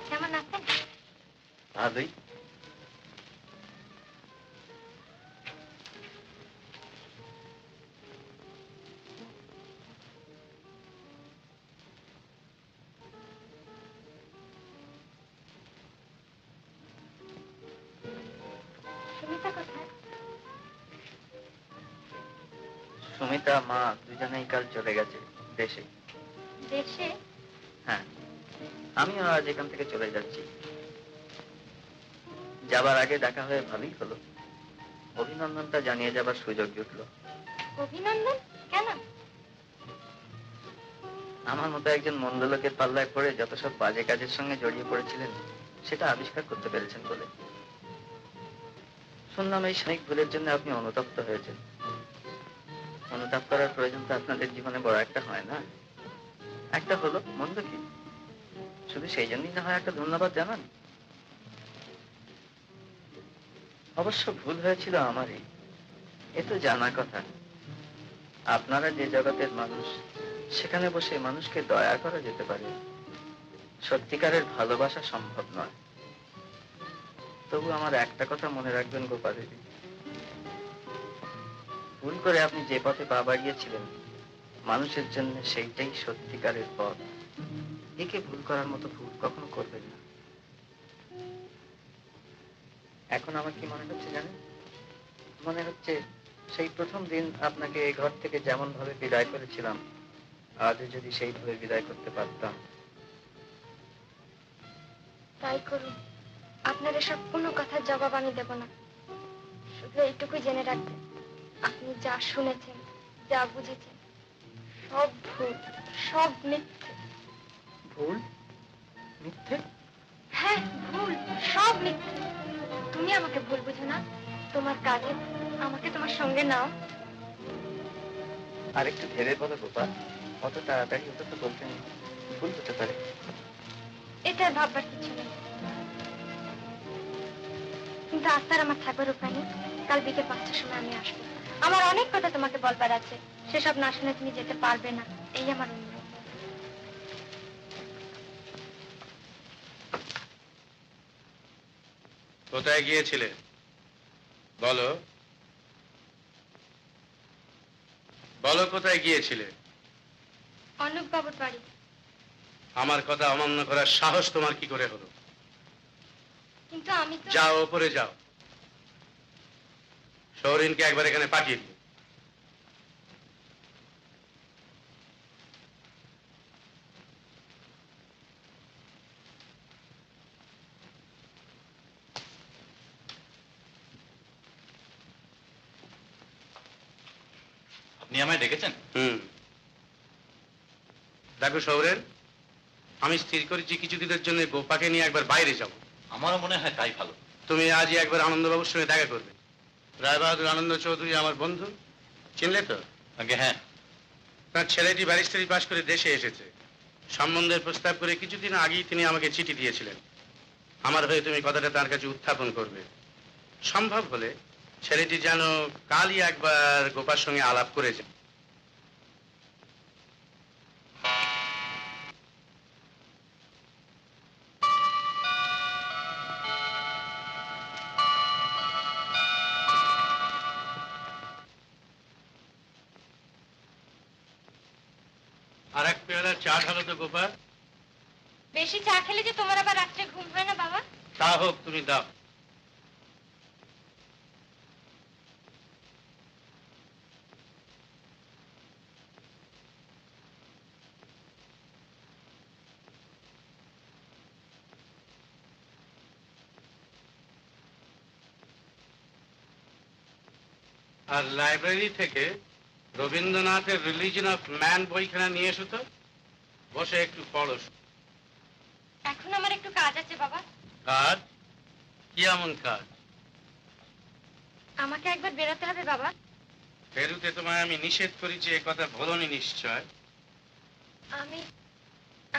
কেমন আছেন? ভালোই। সুমিতা কোথায়? সুমিতা মা দুজনেই কাল চলে গেছে দেশে। দেশে? হ্যাঁ, আমিও আজ এখান থেকে চলে যাচ্ছি। যাবার আগে দেখা হয়ে ভালোই হলো, অভিনন্দনটা জানিয়ে যাবার সুযোগ জুটলো। অভিনন্দন? কেন? আমার মতো একজন মন্দ লোকের পাল্লায় পড়ে যত সব বাজে কাজের সঙ্গে জড়িয়ে পড়েছিলেন, সেটা আবিষ্কার করতে পেরেছেন বলে। শুনলাম এই সাময়িক ভুলের জন্য আপনি অনুতপ্ত হয়েছেন। অনুতাপ করার প্রয়োজন তো আপনাদের জীবনে বড় একটা হয় না। একটা হলো, মন্দ কি? শুধু সেই জন্যই না হয় একটা ধন্যবাদ জানান। অবশ্য ভুল হয়েছিল আমারই, এ তো জানা কথা। আপনারা যে জগতের মানুষ, সেখানে বসে মানুষকে দয়া করা যেতে পারে, সত্যিকারের ভালোবাসা সম্ভব নয়। তবু আমার একটা কথা মনে রাখবেন গোপালেরি, ভুল করে আপনি যে পথে পা বাড়িয়েছিলেন, মানুষের জন্য সেইটাই সত্যিকারের পথ। একে ভুল করার মতো ভুল কখনো করবেন না। এখন আমার কি মনে হচ্ছে জানেন? মনে হচ্ছে সেই প্রথম দিন আপনাকে এই ঘর থেকে যেমন ভাবে বিদায় করেছিলাম, আজও যদি সেইভাবে বিদায় করতে পারতাম। তাই করুন, আপনার এসব কোনো কথার জবাব আমি দেব না। শুধু এইটুকুই জেনে রাখবেন, আপনি যা শুনেছেন, যা বুঝেছেন, সব ভুল, সব মিথ্যে। ভুল? মিথ্যে? হ্যাঁ, ভুল, সব মিথ্যে। তুমি আমাকে ভুল বুঝো না। তোমার কাজে আমাকে তোমার সঙ্গে নাও। আরেকটু ভেবে বলো গোপাল, অত তাড়াতাড়ি ওটা তো বলতে নেই, ভুল হতে পারে। এটা ভাববার কিছু নেই। কিন্তু আজ তার আমার থাকবার উপায় নেই। কাল বিকেল 5টার সময় আমি আসবো। আমার অনেক কথা তোমাকে বলবার আছে, সেসব না শুনে তুমি যেতে পারবে না, এই আমার অনুরোধ। কোথায় গিয়েছিলে বলো? বলো কোথায় গিয়েছিলে? অনুপ বাবুর বাড়ি। আমার কথা অমান্য করার সাহস তোমার কি করে হলো? কিন্তু আমি তো... যাও ওপরে যাও, সৌরিনকে একবার এখানে পাঠিয়ে দিও। আপনি আমায় ডেকেছেন? দেখো সৌরেন, আমি স্থির করেছি কিছুদিনের জন্য গোপাকে নিয়ে একবার বাইরে যাব। আমারও মনে হয় তাই ভালো। তুমি আজই একবার আনন্দবাবুর সঙ্গে দেখা করবে। রায়বাহাদুর আনন্দ চৌধুরী আমার বন্ধু, চিনলে তো? আগে হ্যাঁ। তার ছেলেটি ব্যারিস্টারি পাশ করে দেশে এসেছে। সম্বন্ধের প্রস্তাব করে কিছুদিন আগেই তিনি আমাকে চিঠি দিয়েছিলেন। আমার হয়ে তুমি কথাটা তার কাছে উত্থাপন করবে। সম্ভব হলে ছেলেটি যেন কালই একবার গোপার সঙ্গে আলাপ করে যায়। আর এক পেয়ালা চা ঢালো তো গোপা। বেশি চা খেলে যে তোমার আবার রাত্রে ঘুম হয় না বাবা? তা হোক, তুমি দাও। আর লাইব্রেরি থেকে রবীন্দ্রনাথের রিলিজন অফ ম্যান বইখানা নিয়ে এসো তো, বসে একটু পড়ো। এখন আমার একটু কাজ আছে বাবা। কাজ? কি এমন কাজ? আমাকে একবার বেরোতে হবে বাবা। বেরুতে তোমায় আমি নিষেধ করেছি, এ কথা বলোনি নিশ্চয়?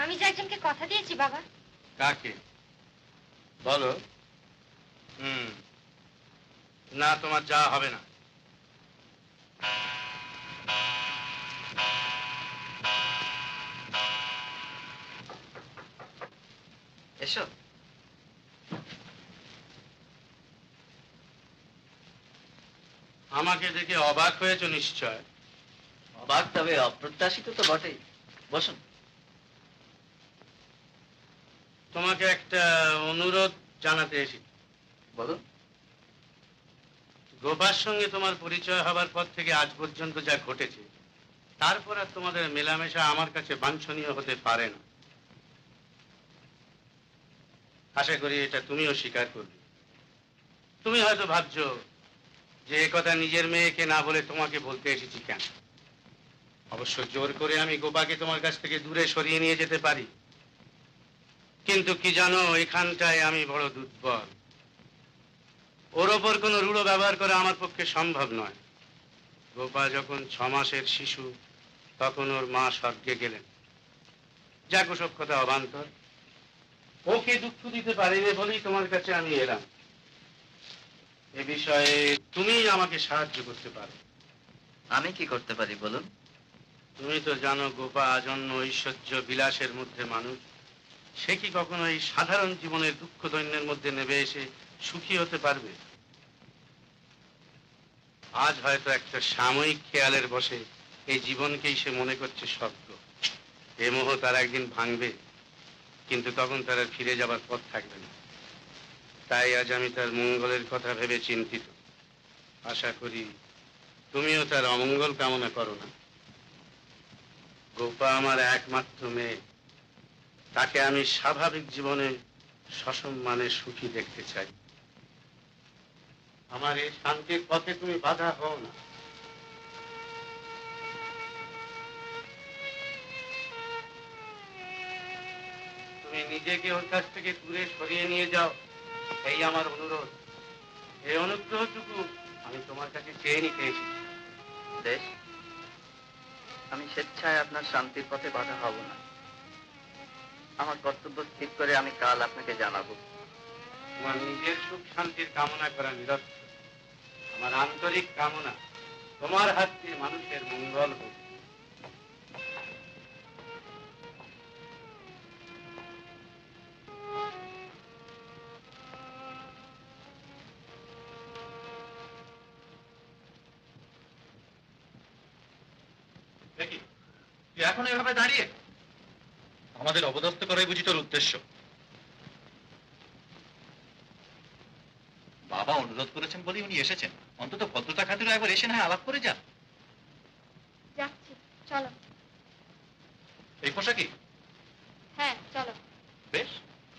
আমি যে একজনকে কথা দিয়েছি বাবা। কাকে বলো? না, তোমার যাওয়া হবে না। এসো। আমাকে দেখে অবাক হয়েছো নিশ্চয়? অবাক তবে অপ্রত্যাশিত তো বটেই। বসুন। তোমাকে একটা অনুরোধ জানাতে এসেছি। বলুন। গোপার সঙ্গে তোমার পরিচয় হবার পর থেকে আজ পর্যন্ত যা ঘটেছে, তারপর আর তোমাদের মেলামেশা আমার কাছে বাঞ্ছনীয় হতে পারে না। আশা করি এটা তুমিও স্বীকার করবে। তুমি হয়তো ভাবছো যে এ কথা নিজের মেয়েকে না বলে তোমাকে বলতে এসেছি কেন। অবশ্য জোর করে আমি গোপাকে তোমার কাছ থেকে দূরে সরিয়ে নিয়ে যেতে পারি, কিন্তু কি জানো, এখানটায় আমি বড় দুর্বল। ওর ওপর কোনো রূঢ় ব্যবহার করা আমার পক্ষে সম্ভব নয়। গোপা যখন 6 মাসের শিশু, তখন ওর মা স্বর্গে গেলেন। যাক, ওসব কথা অবান্তর। ওকে দুঃখ দিতে পারিনি বলেই তোমার কাছে আমি এলাম। এ বিষয়ে তুমি আমাকে সাহায্য করতে পারো। আমি কি করতে পারি বলুন? তুমি তো জানো গোপা আজন্ম ঐশ্বর্য বিলাসের মধ্যে মানুষ। সে কি কখনো এই সাধারণ জীবনের দুঃখ দৈন্যের মধ্যে নেমে এসে সুখী হতে পারবে? আজ হয়তো একটা সাময়িক খেয়ালের বশে এই জীবনকেই সে মনে করছে স্বর্গ। এ মোহ তার একদিন ভাঙবে, কিন্তু তখন তার আর ফিরে যাবার পথ থাকবে না। তাই আজ আমি তার মঙ্গলের কথা ভেবে চিন্তিত। আশা করি তুমিও তার অমঙ্গল কামনা করো না। গোপা আমার একমাত্র মেয়ে, তাকে আমি স্বাভাবিক জীবনে সসম্মানে সুখী দেখতে চাই। আমার এই শান্তির পথে তুমি বাধা হও না। তুমি নিজেকে ওর কাছ থেকে দূরে সরিয়ে নিয়ে যাও, এই আমার অনুরোধ। এই অনুগ্রহটুকু আমি তোমার কাছে চেয়ে নিতে এসেছি। দেশ, আমি স্বেচ্ছায় আপনার শান্তির পথে বাধা হব না। আমার কর্তব্য স্থির করে আমি কাল আপনাকে জানাবো। তোমার নিজের সুখ শান্তির কামনা করা নিরর্থক। আমার আন্তরিক কামনা তোমার হাত দিয়ে মানুষের মঙ্গল হোক। দেখি তুই এখন এভাবে দাঁড়িয়ে আমাদের অবদস্ত করাই বুঝি তোর উদ্দেশ্য? বাবা অনুরোধ করেছেন বলেই উনি এসেছেন, অন্তত ভদ্রতা খাতিরে একবার এসে না আলাপ করে যান। যাচ্ছি, চলো। এই পোশাকই? হ্যাঁ, চলো। বেশ,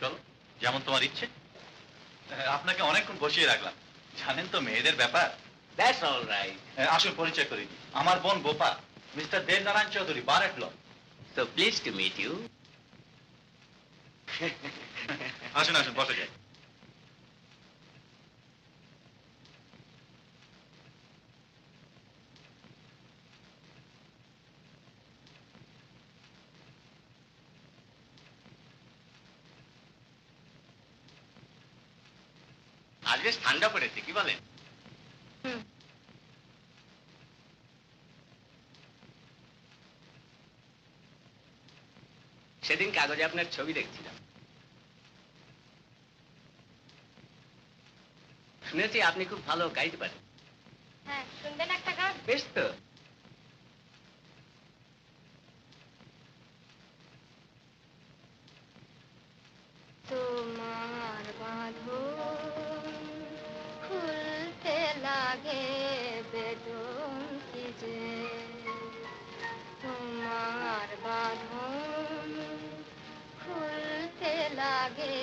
চলো, যেমন তোমার ইচ্ছে। আপনাকে অনেকক্ষণ বসিয়ে রাখলাম, জানেন তো মেয়েদের ব্যাপার। That's all right. আসল পরিচয় করে দিই, আমার বোন Gopa, Mister Debnarayan Chowdhury, bar at law. So please to meet you. আসুন আসুন, বসে যাই। আজ বেশ ঠান্ডা পড়েছে, কি বলেন? সেদিন কাগজে আপনার ছবি দেখছিলাম, শুনেছি আপনি খুব ভালো গাইতে পারেন। হ্যাঁ, শুনবেন একটা গান? বেশ তো। তোমার বাঁধন খুলতে লাগে বেদন কি যে, তোমার বাঁধন খুলতে লাগে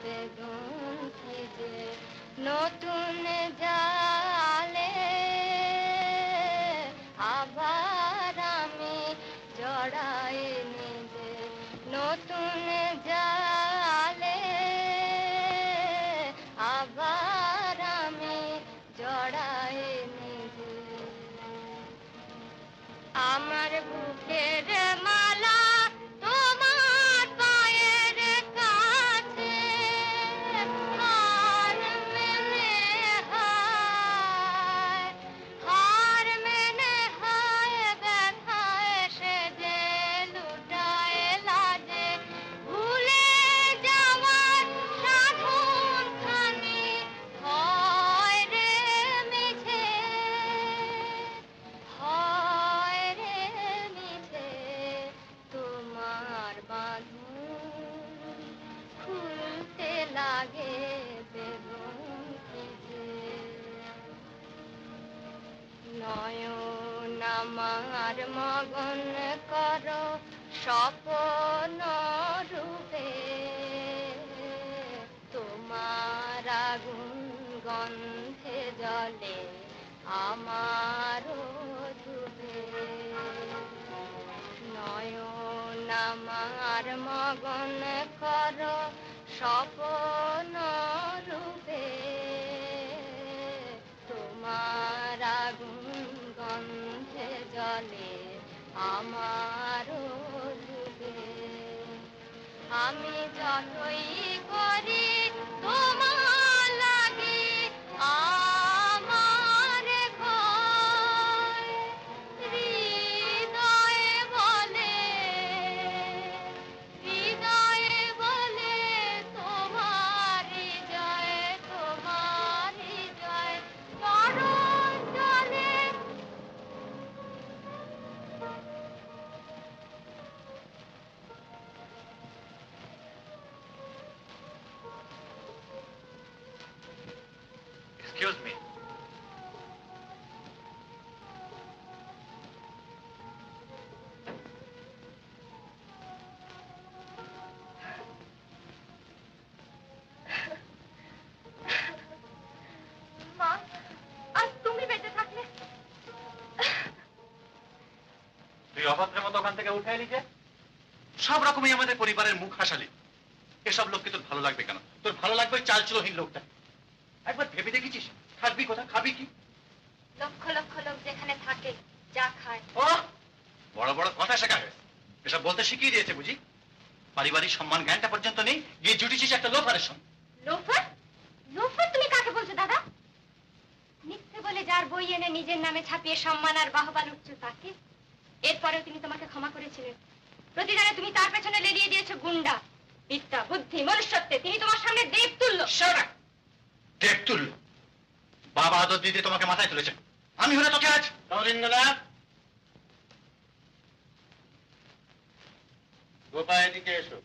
বেদন কি যে, নতুন জালে আবার আমি জড়াই নিজে, নতুন জালে আবার আমি জড়াই নিজে, আমার বুকের মালা তোমার পায়ের কাছে, হার মেনে হায়, হার মেনে হায় ব্যথায় সে যে লুটায় লাজে, ভুলে যাওয়ার সাধন খানি হয় রে মিছে, হয় রে মিছে, তোমার বাঁধন খুলতে লাগে বেদন কি যে, নয়ন আমার মগন করো স্বপ্ন রূপে, তোমার আগুন গন্ধে জলে আমারও ধুবে, নয়ন আমার মগন করো স্বপ্ন রূপে, তোমার আগুন গন্ধে জলে আমারও ডুবে, আমি যতই করি তোমার লাগে আমার ভয়, হৃদয়ে বলে, হৃদয়ে বলে তোমার জয়, তোমার জয়, চরণ জলে। Excuse me. তুই অভদ্রের মতো ওখান থেকে উঠে এলি যে? সব রকমই আমাদের পরিবারের মুখ হাসালি। এসব লোককে তোর ভালো লাগবে কেন? তোর ভালো লাগবে ওই চালচুলোহীন লোকটা। একবার ভেবে দেখেছিস থাকবি কোথা, খাবি কি? লক্ষ লক্ষ লোক যেখানে থাকে, যা খায়। ও বড় বড় কথা শেখা হয়েছে, এসব বলতে শিখিয়ে দিয়েছে বুঝি? পারিবারিক সম্মান জ্ঞানটা পর্যন্ত নেই, গিয়ে জুটিছিস একটা লোফারের সঙ্গে। লোফার? লোফার তুমি কাকে বলছো দাদা? মিথ্যে বলে যার বই এনে নিজের নামে ছাপিয়ে সম্মান আর বাহবা লুটছো তাকে। এরপরেও তিনি তোমাকে ক্ষমা করেছিলেন। প্রতিদানে তুমি তার পেছনে লেলিয়ে দিয়েছো গুন্ডা। বিদ্যা, বুদ্ধি, মনুষ্যত্বে তিনি তোমার সামনে দেব তুল্য। দেব তুল্য? বাবা আদর দিতে তোমাকে মাথায় তুলেছে, আমি হলে তোকে আজ। রবীন্দ্রনাথ, গোপা এদিকে এসো।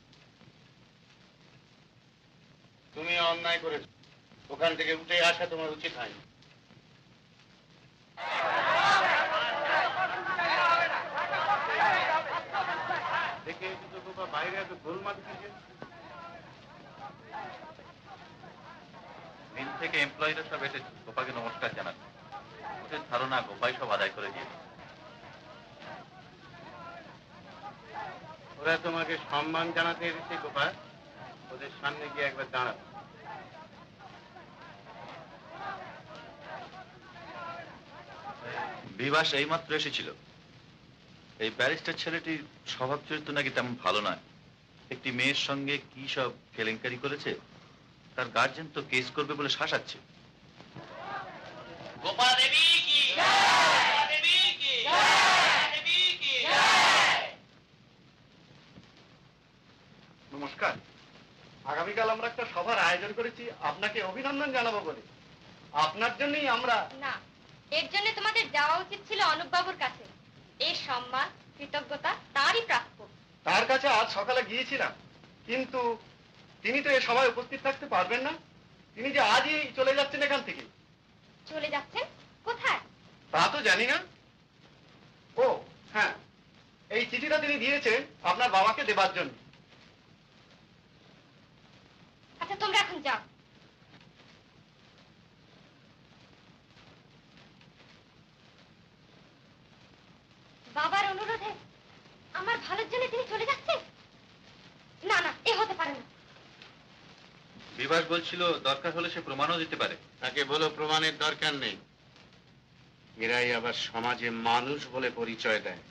তুমি অন্যায় করেছো, ওখান থেকে উঠে আসা তোমার উচিত হয়নি। দেখে এসো তো গোপা, বাইরে এত গোলমাল কিসের? মিল থেকে এমপ্লয়িরা সব এসেছে গোপাকে নমস্কার জানাতে। ওদের ধারণা গোপাই সব আদায় করে দিয়েছে। ওরা তোমাকে সম্মান জানাতে এসেছে গোপা, ওদের সামনে গিয়ে একবার দাঁড়াও। বিভাস এইমাত্র এসেছিল। এই ব্যারিস্টার ছেলেটির স্বভাব চরিত্র নাকি তেমন ভালো নয়। একটি মেয়ের সঙ্গে কি সব কেলেঙ্কারি করেছে, তার গার্জেন তো কেস করবে বলে শাসাচ্ছে। গোপা দেবী কি দেবী কি দেবী কি। নমস্কার, আগামীকাল আমরা একটা সভার আয়োজন করেছি আপনাকে অভিনন্দন জানাবো বলে। আপনার জন্যই আমরা। না, এর জন্য তোমাদের যাওয়া উচিত ছিল অনুপ বাবুর কাছে। এই সম্মান, কৃতজ্ঞতা তারই প্রাপ্য। তার কাছে আজ সকালে গিয়েছিলাম, কিন্তু তিনি তো এ সভায় উপস্থিত থাকতে পারবেন না। তিনি যে আজই চলে যাচ্ছেন এখান থেকে। চলে যাচ্ছেন কোথায়? তা তো জানি না। ও হ্যাঁ, এই চিঠিটা তিনি দিয়েছেন আপনার বাবাকে দেবার জন্য। আচ্ছা তোমরা এখন যাও। বাবার অনুরোধে আমার ভালোর জন্য তিনি চলে যাচ্ছেন? না না, এ হতে পারে না। বিভাস বলছিল দরকার হলে সে প্রমাণও দিতে পারে। তাকে বলো প্রমাণের দরকার নেই। এরাই আবার সমাজে মানুষ বলে পরিচয় দেয়।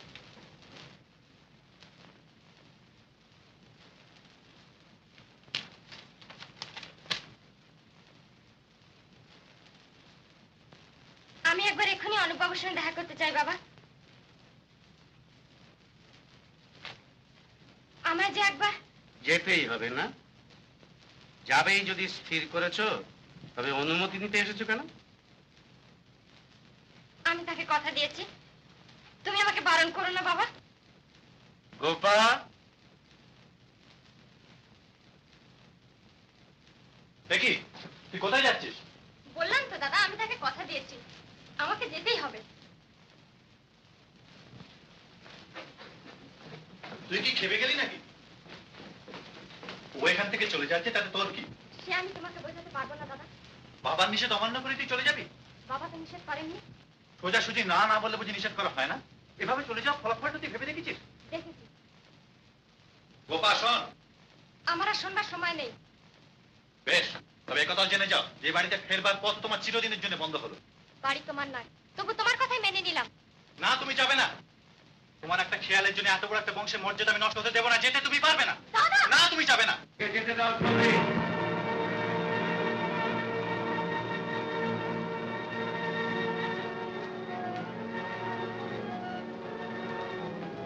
আমি একবার এক্ষুনি অনুপ বাবুর সঙ্গে দেখা করতে চাই বাবা। আমায় যে একবার। যেতেই হবে না? যাবেই যদি স্থির করেছো, তবে অনুমতি নিতে এসেছো কেন? আমি তাকে কথা দিয়েছি, তুমি আমাকে বারণ করো না বাবা। গোপা, দেখি তুই কোথায় যাচ্ছিস? বললাম তো দাদা, আমি তাকে কথা দিয়েছি, আমাকে যেতেই হবে। তুই কি খেপে গেলি নাকি? ও এখান থেকে চলে যাচ্ছে, তাতে তোর কি? সে আমি তোমাকে বোঝাতে পারবো না দাদা। বাবার নিষেধ অমান্য করে তুই চলে যাবি? বাবা তো নিষেধ করেননি। সোজাসুজি না না বললে বুঝি নিষেধ করা হয় না? এভাবে চলে যাওয়া ফলাফলটা তুই ভেবে দেখেছিস? দেখেছি। গোপা শোন, আমার আর শোনবার সময় নেই। বেশ, তবে একথা জেনে যাও যে বাড়িতে ফেরবার পথ তোমার চিরদিনের জন্য বন্ধ হলো। বাড়ি তোমার নয়, তবু তোমার কথাই মেনে নিলাম। না, তুমি যাবে না। তোমার একটা খেয়ালের জন্য এত বড় একটা বংশের মর্যাদা আমি নষ্ট হতে দেবো না। যেতে তুমি পারবে না। না, তুমি যাবে না। যেতে দাও চৌধুরী।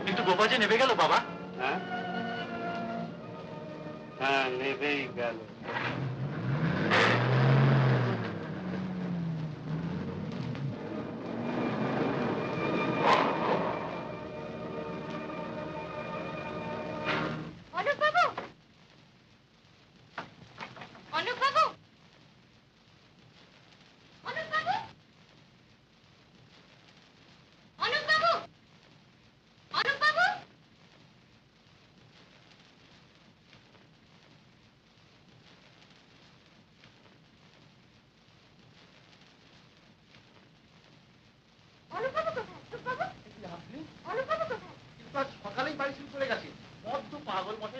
কিন্তু গোপা যে নেবে গেল বাবা। হ্যাঁ হ্যাঁ, নেবেই গেল। অনুপ বাবু, অনুপ বাবু, অনুপ বাবু, অনুপ বাবু, অনুপ বাবু।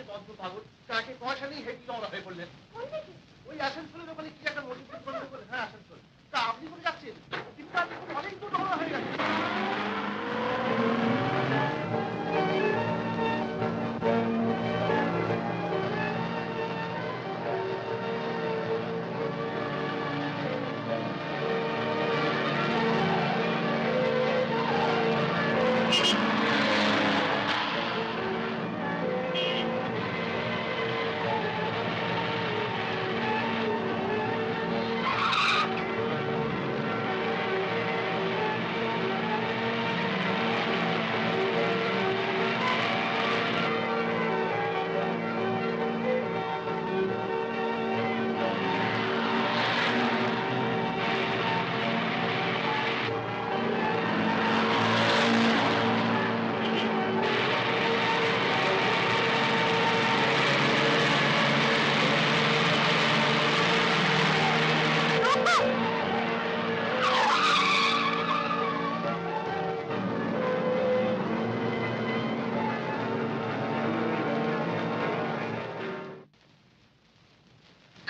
বদ্ধ পাগল তাকে পয়সা নিয়ে হেঁটে রওনা হয়ে পড়লেন। ওই আসানসোলের ওখানে কি একটা মসজিদ বন্ধ করে, হ্যাঁ আসানসোল। তা আপনি করে যাচ্ছেন? কিন্তু আপনি অনেক দূর রওনা হয়ে গেছেন।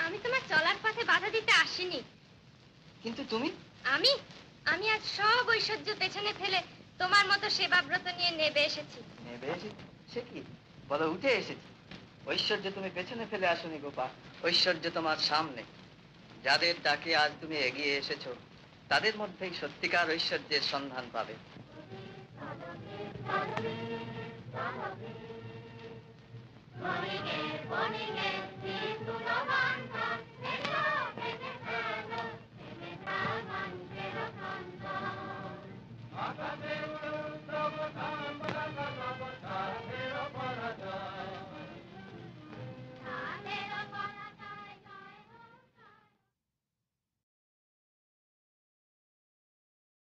আমি তোমার চলার পথে বাধা দিতে আসিনি। কিন্তু তুমি আমি আমি আজ সব ঐশ্বর্য পেছনে ফেলে তোমার মতো সেবাব্রত নিয়ে নেবে এসেছি। নেবে এসেছি? সে কি বলো, উঠে এসেছি। ঐশ্বর্য তুমি পেছনে ফেলে আসোনি গোপা, ঐশ্বর্য তোমার সামনে। যাদের ডাকে আজ তুমি এগিয়ে এসেছো তাদের মধ্যেই সত্যিকার ঐশ্বর্যের সন্ধান পাবে। Morning, morning,